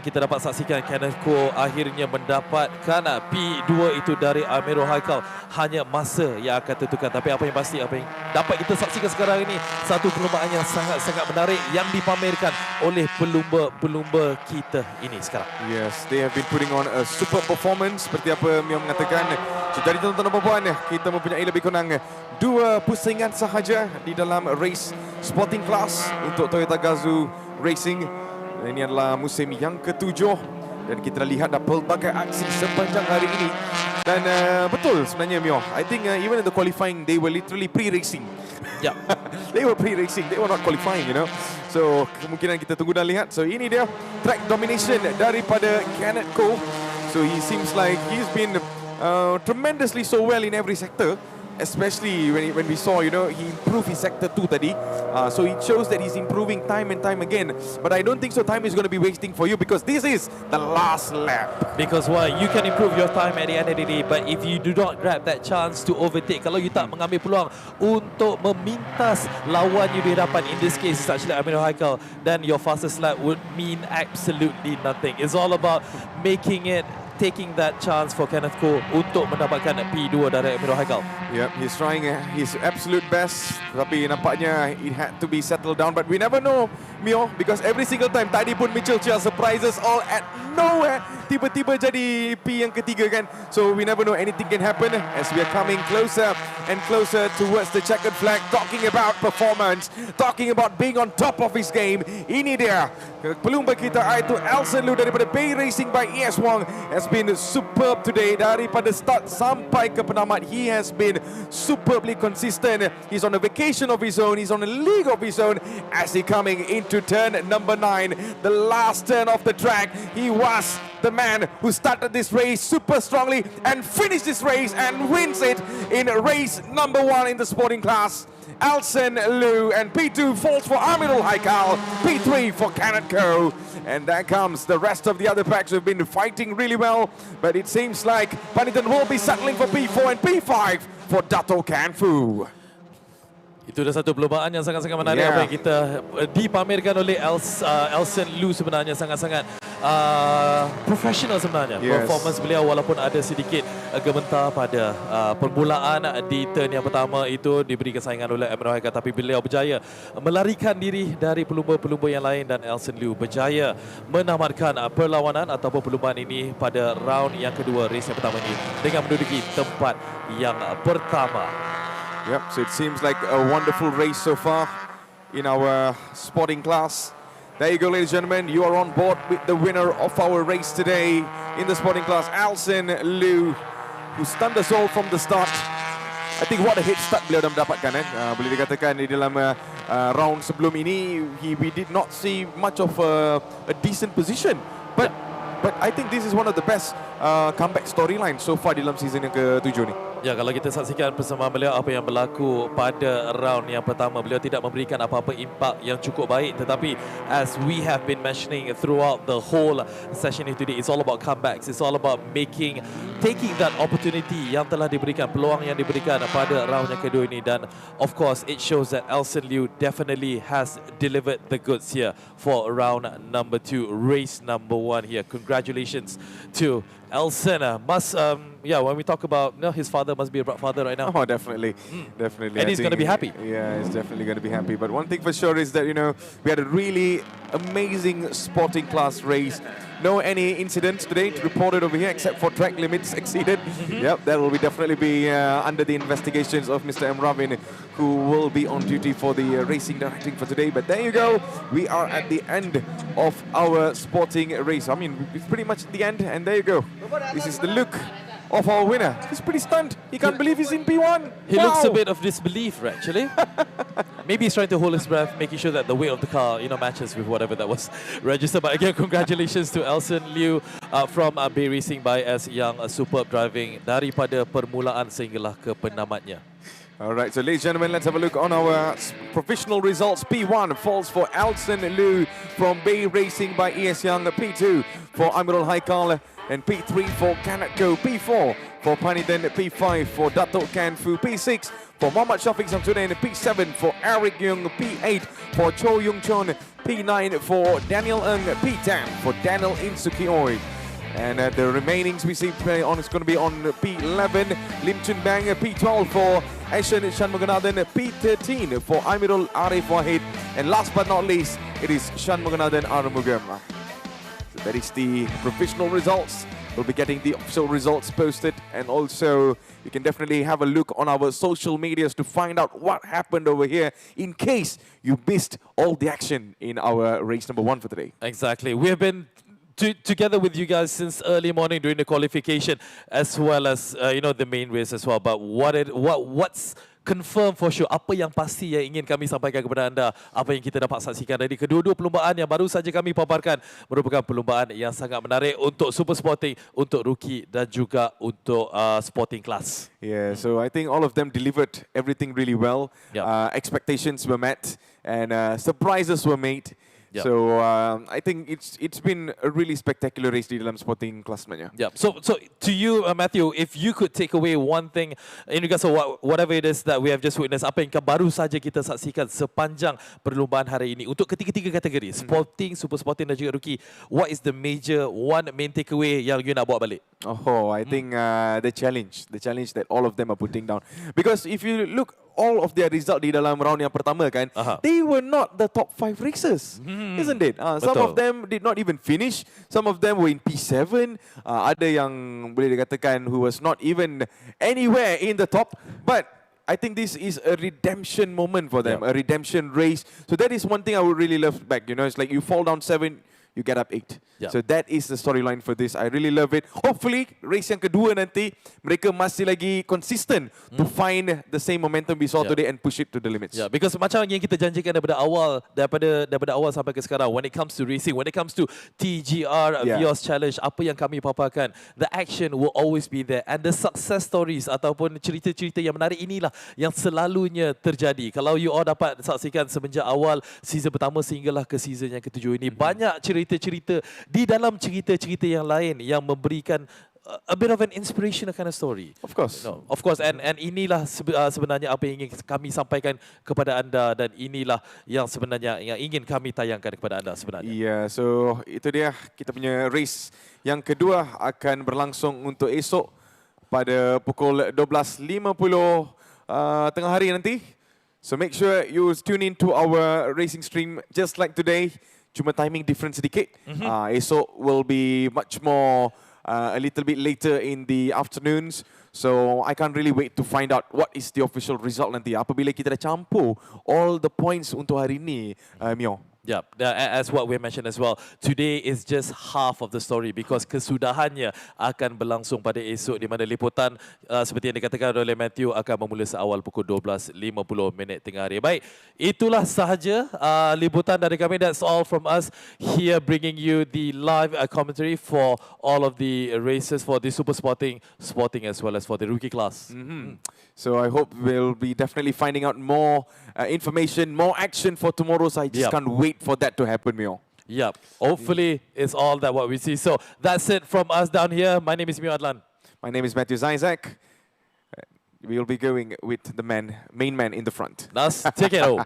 kita dapat saksikan Kenneth Koh akhirnya mendapatkan P2 itu dari Amirul Haikal? Hanya masa yang akan tentukan. Tapi apa yang pasti, apa yang dapat kita saksikan sekarang ini, satu perlumbaan yang sangat-sangat menarik yang dipamerkan oleh pelumba-pelumba kita ini sekarang. Yes, they have been putting on a super performance seperti apa Mio mengatakan. So, jadi tuan-tuan dan puan, kita mempunyai lebih kurang 2 pusingan sahaja di dalam race sporting class untuk Toyota GAZOO Racing. Ini adalah musim yang ke-7 dan kita lihat ada pelbagai aksi sepanjang hari ini. Dan betul sebenarnya Mio, I think even in the qualifying they were literally pre-racing. Yeah. They were pre-racing, they were not qualifying, you know. So kemungkinan kita tunggu dan lihat. So ini dia track domination daripada Kenneth Koh. So he seems like he's been tremendously so well in every sector. Especially when we saw, you know, he improved his sector 2 tadi. So it shows that he's improving time and time again. But I don't think so time is going to be wasting for you because this is the last lap. Because why? You can improve your time at the end of the day, but if you do not grab that chance to overtake, kalau you tak mengambil peluang untuk memintas lawan you di hadapan, in this case it's actually Amirul Haikal, then your fastest lap would mean absolutely nothing. It's all about taking that chance for Kenneth Koh untuk mendapatkan P2 dari Amirul Haikal. Yep, he's trying his absolute best, tapi nampaknya it had to be settled down. But we never know, Mio, because every single time tadi pun Mitchell Chia surprises all at nowhere. Tiba-tiba jadi P yang ketiga kan. So we never know, anything can happen as we are coming closer and closer towards the checkered flag. Talking about performance, talking about being on top of his game. Ini dia pelumba kita, iaitu Elson Liu daripada Bay Racing by ES Wong, has been superb today. Daripada start sampai ke penamat, he has been superbly consistent. He's on a vacation of his own, he's on a league of his own as he coming into turn number 9, the last turn of the track. He was the man who started this race super strongly and finished this race and wins it in race number 1 in the sporting class. Elson Liu, and P2 falls for Amirul Haikal, P3 for Kenneth Koh. And there comes the rest of the other packs who have been fighting really well, but it seems like Paddington will be settling for P4 and P5 for Dato' Kan Fu. Itu adalah satu perlombaan yang sangat-sangat menarik apa yang kita dipamerkan oleh Elson Liu. Sebenarnya sangat-sangat profesional sebenarnya. Performance beliau, walaupun ada sedikit gementar pada permulaan di turn yang pertama itu diberi kesayangan oleh Amirul Haikal, tapi beliau berjaya melarikan diri dari pelumba-pelumba yang lain dan Elson Liu berjaya menamatkan perlawanan ataupun perlumbaan ini pada round yang kedua race yang pertama ini dengan menduduki tempat yang pertama. Yep, so it seems like a wonderful race so far in our sporting class. There you go, ladies and gentlemen. You are on board with the winner of our race today in the sporting class, Elson Liu, who stunned us all from the start. I think what a head start beliau dah mendapatkan. Boleh dikatakan di dalam round sebelum ini, we did not see much of a decent position. But I think this is one of the best comeback storylines so far di dalam season yang ke-7 ni. Ya, kalau kita saksikan persembahan beliau apa yang berlaku pada round yang pertama, beliau tidak memberikan apa-apa impak yang cukup baik, tetapi as we have been mentioning throughout the whole session today, it's all about comebacks, it's all about taking that opportunity yang telah diberikan, peluang yang diberikan pada round yang kedua ini. Dan of course it shows that Elson Liu definitely has delivered the goods here for round number 2, race number 1 here. Congratulations to Elson must, yeah, when we talk about, his father must be a father right now. Oh, definitely. Definitely. And he's going to be happy. Yeah, he's definitely going to be happy. But one thing for sure is that, we had a really amazing sporting class race. No any incidents today reported over here except for track limits exceeded. Yep, that will definitely be under the investigations of Mr. M. Ravin, who will be on duty for the racing directing for today. But there you go. We are at the end of our sporting race. I mean, it's pretty much the end, and there you go. This is the look of our winner. He's pretty stunned. He can't believe he's in P1. He looks a bit of disbelief, actually. Maybe he's trying to hold his breath, making sure that the weight of the car, matches with whatever that was registered. But again, congratulations to Elson Liu from Bay Racing by S. Young, superb driving daripada permulaan sehinggalah ke penamatnya. All right, so ladies and gentlemen, let's have a look on our professional results. P1 falls for Elson Liu from Bay Racing by ES Young. P2 for Amirul Haikal. And P3 for Kanatko. P4 for Panithan. P5 for Dato' Kanfu. P6 for Muhammad Shafiq Samsudin. P7 for Eric Yung. P8 for Cho Yung Chon. P9 for Daniel Ng. P10 for Daniel Insukioi. And the remainings we see play on is going to be on P11, Lim Chun Bang, P12 for Ashen Shanmuganathan, P13 for Amirul Arif Wahid, and last but not least, it is Shanmuganathan Arumugam. So that is the professional results. We'll be getting the official results posted, and also you can definitely have a look on our social medias to find out what happened over here in case you missed all the action in our race number 1 for today. Exactly. We have been together with you guys since early morning during the qualification, as well as the main race as well. But what's confirmed for sure, apa yang pasti yang ingin kami sampaikan kepada anda, apa yang kita dapat saksikan dari kedua-dua perlumbaan yang baru saja kami paparkan, merupakan perlumbaan yang sangat menarik untuk super sporting, untuk rookie dan juga untuk sporting class. Yeah, so I think all of them delivered everything really well. Yep. Expectations were met, and surprises were made. Yep. So I think it's been a really spectacular race di dalam sporting class sebenarnya. Yeah. So to you, Matthew, if you could take away one thing in regards to whatever it is that we have just witnessed, apa yang baru saja kita saksikan sepanjang perlumbaan hari ini untuk ketiga-tiga kategori, sporting, super sporting dan juga rookie, what is the main takeaway yang you nak bawa balik? Oh, I think the challenge that all of them are putting down. Because if you look all of their result di dalam round yang pertama kan, they were not the top 5 races, isn't it? Some of them did not even finish. Some of them were in P7. Ada yang boleh dikatakan who was not even anywhere in the top. But I think this is a redemption moment for them, a redemption race. So that is one thing I would really love back. It's like you fall down 7, you get up 8. Yeah. So that is the storyline for this. I really love it. Hopefully, race yang kedua nanti, mereka masih lagi consistent to find the same momentum we saw today and push it to the limits. Yeah, because macam yang kita janjikan daripada awal sampai ke sekarang, when it comes to racing, when it comes to TGR, Vios Challenge, apa yang kami paparkan, the action will always be there. And the success stories ataupun cerita-cerita yang menarik inilah yang selalunya terjadi. Kalau you all dapat saksikan semenjak awal season pertama sehinggalah ke season yang ke-7 ini, banyak cerita-cerita di dalam cerita-cerita yang lain yang memberikan a bit of an inspirational kind of story. Of course. Of course. And inilah sebenarnya apa yang ingin kami sampaikan kepada anda, dan inilah yang sebenarnya yang ingin kami tayangkan kepada anda sebenarnya. Yeah, so itu dia kita punya race yang kedua akan berlangsung untuk esok pada pukul 12.50 tengah hari nanti. So make sure you tune in to our racing stream just like today. Cuma timing different sedikit. Esok will be much more a little bit later in the afternoons. So I can't really wait to find out what is the official result nanti. Apabila kita dah campur all the points untuk hari ini, Mio. Yeah, as what we mentioned as well, today is just half of the story because kesudahannya akan berlangsung pada esok, di mana liputan seperti yang dikatakan oleh Matthew akan bermula seawal pukul 12.50 tengah hari. Baik, itulah sahaja liputan dari kami. That's all from us here, bringing you the live commentary for all of the races for the super sporting as well as for the rookie class. So I hope we'll be definitely finding out more information, more action for tomorrow. So I just can't wait for that to happen, Mio. Yep. Hopefully, it's all that what we see. So that's it from us down here. My name is Mio Adlan. My name is Matthew Isaac. We'll be going with the main man in the front. Nas, take it home.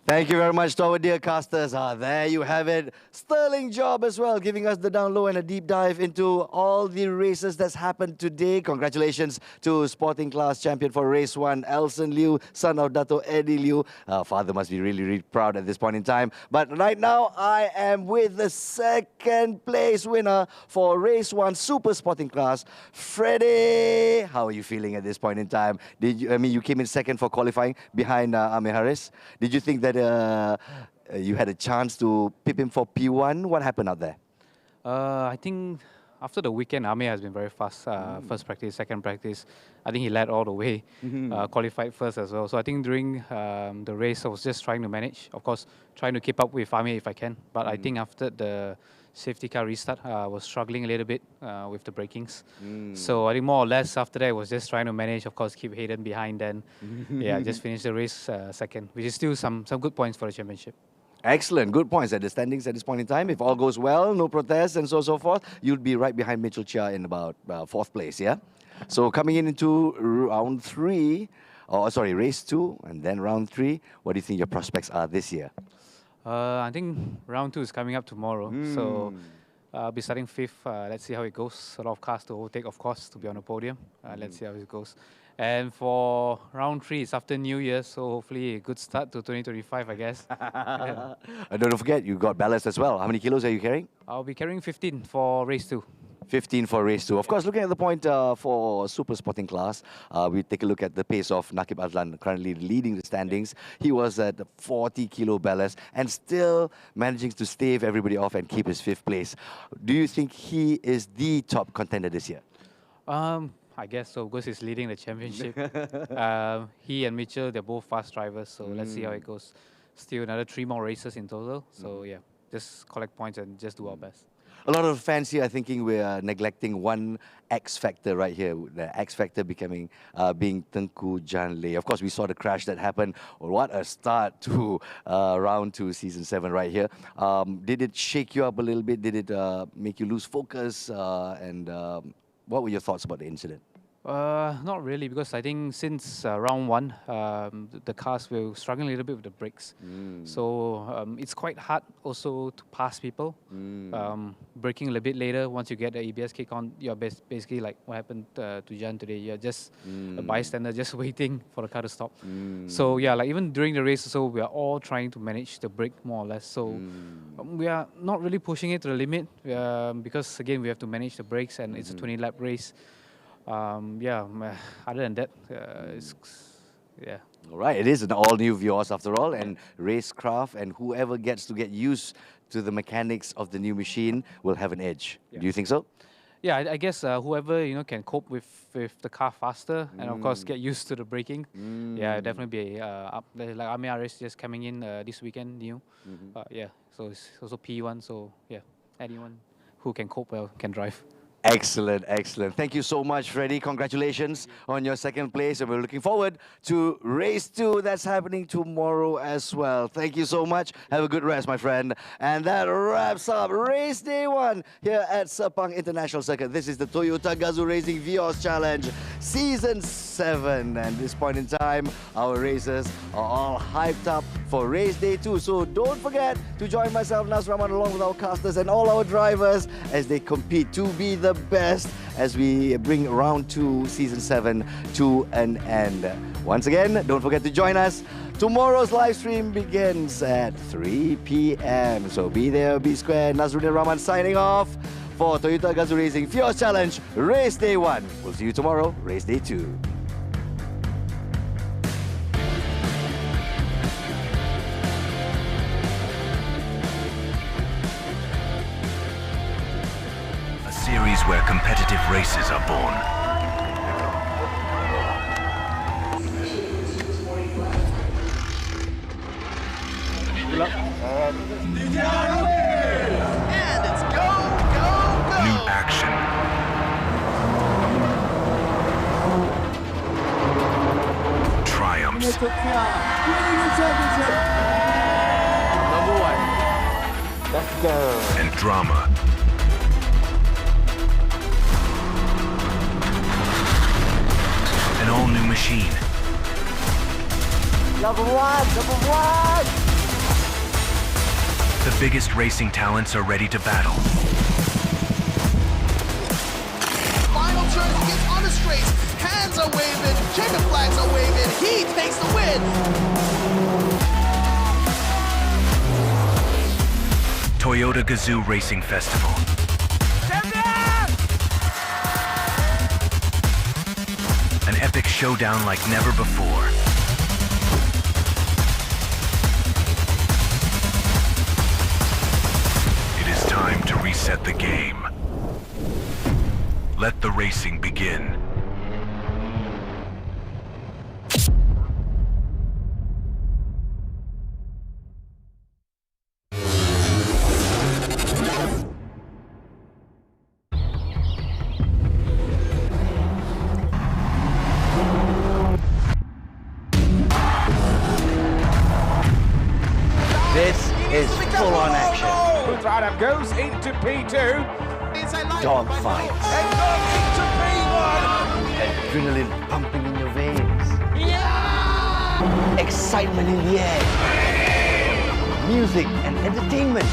Thank you very much to our dear casters. There you have it. Sterling job as well, giving us the down low and a deep dive into all the races that's happened today. Congratulations to Sporting Class Champion for Race 1, Elson Liu, son of Dato Eddie Liu. Father must be really, really proud at this point in time. But right now, I am with the second place winner for Race 1 Super Sporting Class, Freddie. How are you feeling at this point in time? You came in second for qualifying behind Amir Harris. Did you think that you had a chance to pip him for P1? What happened out there? I think after the weekend, Amir has been very fast. First practice, second practice. I think he led all the way, qualified first as well. So I think during the race, I was just trying to manage. Of course, trying to keep up with Amir if I can. But I think after the safety car restart, I was struggling a little bit with the brakings. So I think more or less after that, I was just trying to manage, of course, keep Hayden behind then. Yeah, just finish the race second, which is still some good points for the championship. Excellent, good points at the standings at this point in time. If all goes well, no protests and so forth, you'll be right behind Mitchell Chia in about 4th place, yeah? So coming into round 3, race 2 and then round 3, what do you think your prospects are this year? I think round 2 is coming up tomorrow, so I'll be starting 5th. Let's see how it goes. A lot of cars to overtake, of course, to be on the podium. Let's see how it goes. And for round 3, it's after New Year, so hopefully a good start to 2025, I guess. Don't forget, you got ballast as well. How many kilos are you carrying? I'll be carrying 15 for race 2. 15 for race 2. Of course, looking at the point for Super Sporting Class, we take a look at the pace of Nakib Azlan, currently leading the standings. He was at 40 kilo ballast and still managing to stave everybody off and keep his 5th place. Do you think he is the top contender this year? I guess so, because he's leading the championship. He and Mitchell, they're both fast drivers, so let's see how it goes. Still another 3 more races in total, so yeah, just collect points and just do our best. A lot of fans here are thinking we're neglecting one X factor right here. The X factor being Tengku Janleh. Of course, we saw the crash that happened. What a start to round 2, season 7 right here. Did it shake you up a little bit? Did it make you lose focus? What were your thoughts about the incident? Not really, because I think since round 1, the cars were struggling a little bit with the brakes. So it's quite hard also to pass people. Braking a little bit later, once you get the ABS kick on, you're basically like what happened to Jan today. You're just a bystander, just waiting for the car to stop. So yeah, like even during the race, so we are all trying to manage the brake more or less. So we are not really pushing it to the limit because again, we have to manage the brakes and it's a 20-lap race. Other than that, yeah. All right, it is an all-new Vios after all, and racecraft, and whoever gets to get used to the mechanics of the new machine will have an edge. Do you think so? Yeah, I guess whoever can cope with the car faster and of course get used to the braking. Yeah, definitely be up. Like Amir Harris just coming in this weekend, new. Yeah, so it's also P1. So yeah, anyone who can cope well can drive. Excellent, excellent. Thank you so much, Freddie. Congratulations on your 2nd place. And we're looking forward to race 2 that's happening tomorrow as well. Thank you so much. Have a good rest, my friend. And that wraps up race day 1 here at Sepang International Circuit. This is the Toyota GAZOO Racing Vios Challenge Season 7. And at this point in time, our racers are all hyped up for race day 2. So don't forget to join myself, Nasraman, along with our casters and all our drivers as they compete to be the best as we bring round 2 season 7 to an end. Once again, don't forget to join us. Tomorrow's live stream begins at 3 p.m. So be there, be square. Nazruddin Rahman signing off for Toyota GAZOO Racing Vios Challenge Race Day 1. We'll see you tomorrow, Race Day 2. Series where competitive races are born. And it's go, go, go! New action. Triumphs. Number 1. Let's go. And drama. An all-new machine. Number 1, number 1! The biggest racing talents are ready to battle. Final turn, he gets on the straights. Hands are waving, checker flags are waving. He takes the win. Toyota GAZOO Racing Festival. An epic showdown like never before. It is time to reset the game. Let the racing begin. This is full-on action. Adam goes into P2. Dogfights. And goes into P1. Adrenaline pumping in your veins. Yeah! Excitement in the air. Music and entertainment.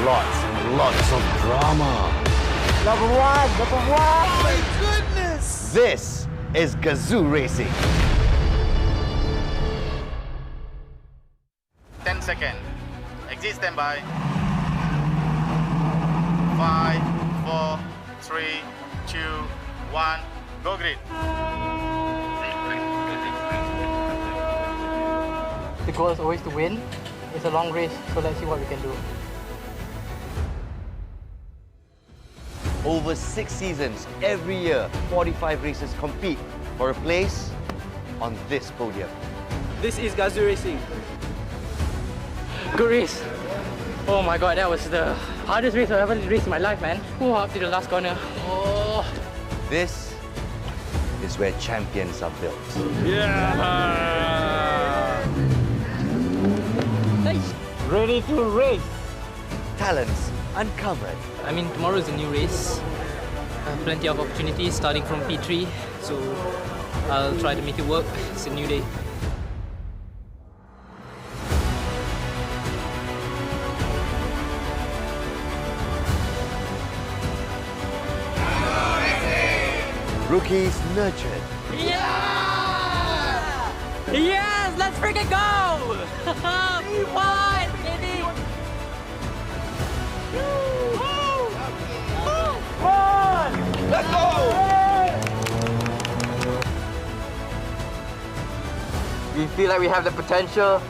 Lots and lots of drama. Number one! Oh my goodness! This is GAZOO Racing. 10 seconds. Exit standby. 5, 4, 3, 2, 1. Go grid. The goal is always to win. It's a long race, so let's see what we can do. Over 6 seasons, every year, 45 racers compete for a place on this podium. This is GAZOO Racing. Good race. Oh my god, that was the hardest race I've ever raced in my life, man. Oh, up to the last corner. Oh. This is where champions are built. Yeah! Nice. Ready to race. Talents uncovered. I mean, tomorrow is a new race. Plenty of opportunities starting from P3, so I'll try to make it work. It's a new day. Rookies nurtured. Yeah! Yes! Let's freaking go! P1, baby! Let's go! We feel like we have the potential.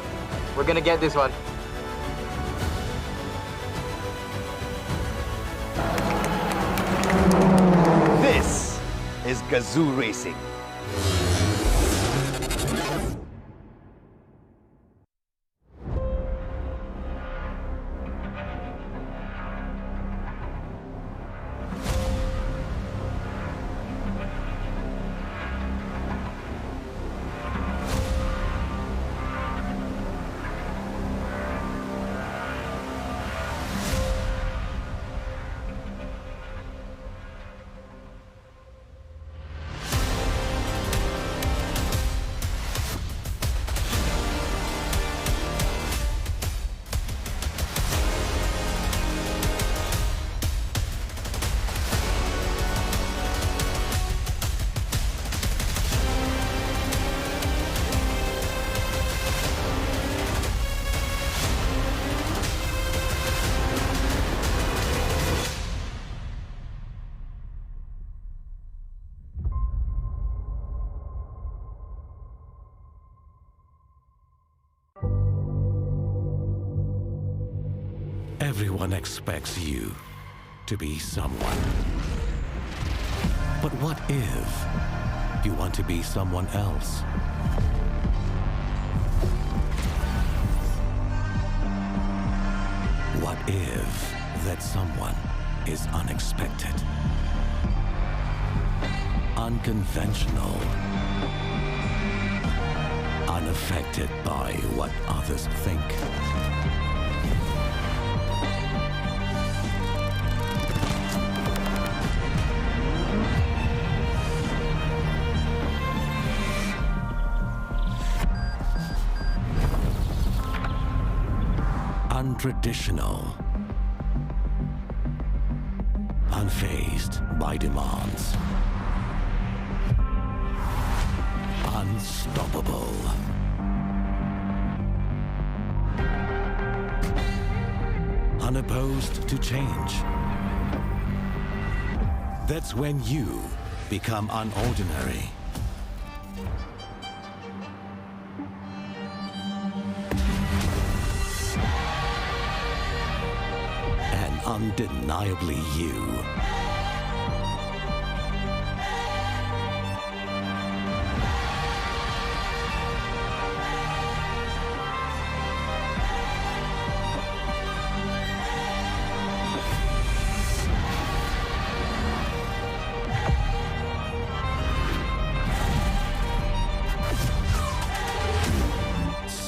We're gonna get this one. This is GAZOO Racing. Everyone expects you to be someone. But what if you want to be someone else? What if that someone is unexpected, unconventional, unaffected by what others think? traditional. Unfazed by demands. Unstoppable. Unopposed to change. That's when you become unordinary. And undeniably you.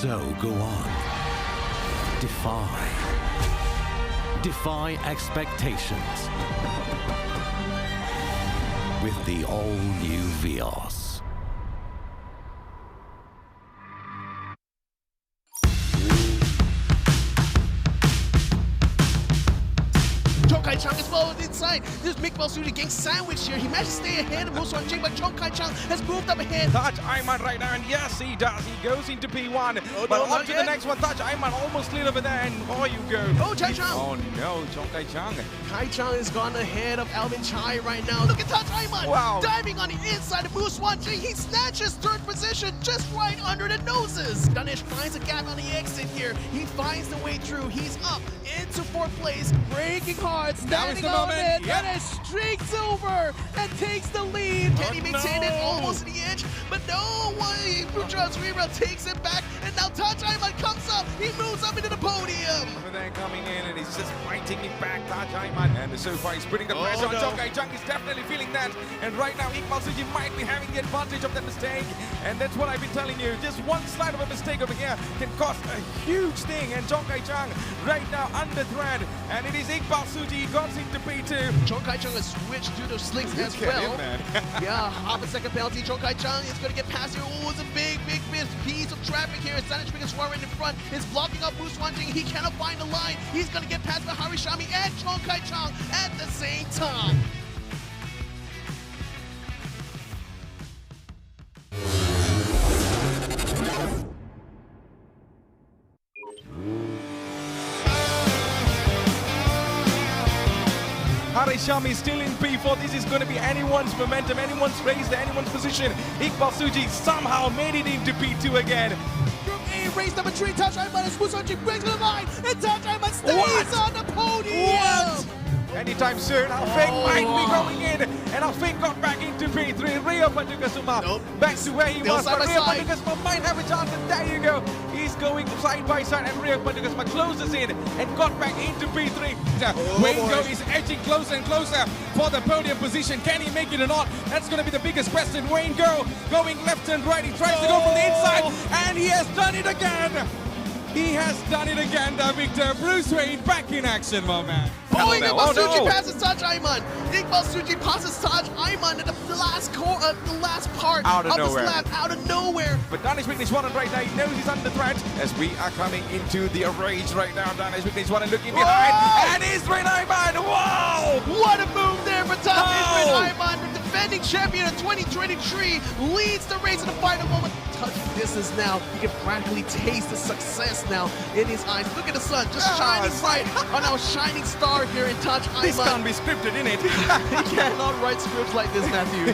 So go on. Defy expectations. With the all-new Vios. Chong as well inside. This MIKAIL Suji getting sandwiched here. He managed to stay ahead of Muswan Jing, but Chong Kai-Chang has moved up ahead. Touch Ayman right now, and yes, he does. He goes into P1. But on to the next one. Touch Ayman almost clear over there, and oh, you go. Oh, Chai-Chang. Oh no, Chong Kai-Chang. Kai-Chang has gone ahead of Alvin Chai right now. Look at Touch Ayman. Wow. Diving on the inside of Muswan Jing. He snatches third position just right under the noses. Danish finds a gap on the exit here. He finds the way through. He's up into fourth place. Breaking hard. Standing on it. Danish streaks over and takes the lead. Can he maintain it almost to the edge? But no, Putra Rira takes it back, and now Touch Ayman comes up. He moves up into the podium. Over there coming in, and he's just fighting it back, Touch Ayman. And so far he's putting the pressure on Chong Kai-Chang. He's definitely feeling that. And right now, MIKAIL Suji might be having the advantage of that mistake. And that's what I've been telling you. Just one slide of a mistake over here can cost a huge thing. And Chong Kai-Chang right now under threat. And it is MIKAIL Suji got into P2. Chong Kai-Chang has switched to those slicks as well. Yeah, half a second penalty. Chong Kai-Chang is going to get past here. Oh, it's a big piece of traffic here. Sanich Biggest Warren in front is blocking up Muswan Jing. He cannot find the line. He's going to get past Bahari Shami and Chong Kai-Chang at the same time. Harishami still in P4. This is going to be anyone's momentum, anyone's race, anyone's position. MIKAIL Suji somehow made it into P2 again. Group A, race number 3, Touch Ayman as Muswan Jing breaks the line, and Touch Ayman stays on the podium. What? Anytime soon, Alfik might be going in, and Alfik got back into P3. Rio Padukasuma back to where he was, but Rio Padukasuma might have a chance, and there you go. He's going side by side, and Rio Padukasuma closes in and got back into P3. Wayne Go is edging closer and closer for the podium position. Can he make it or not? That's going to be the biggest question. Wayne Go going left and right. He tries to go from the inside, and he has done it again. He has done it again, the victor. Bruce Wayne back in action, my man. MIKAIL Suji passes Touch Ayman. MIKAIL Suji passes Touch Ayman at the last part out of this nowhere. lap, out of nowhere. But Danish Wickness one right now. He knows he's under threat as we are coming into the rage right now. Danish Wickness one and looking behind. And Israel Ayman. Whoa! What a move there for top Israel Ayman. The defending champion of 2023 leads the race in the final moment. Touch distance now. You can practically taste the success now in his eyes. Look at the sun just shining bright on our shining star here in Touch Ayman. This can't be scripted, innit? You cannot write scripts like this, Matthew.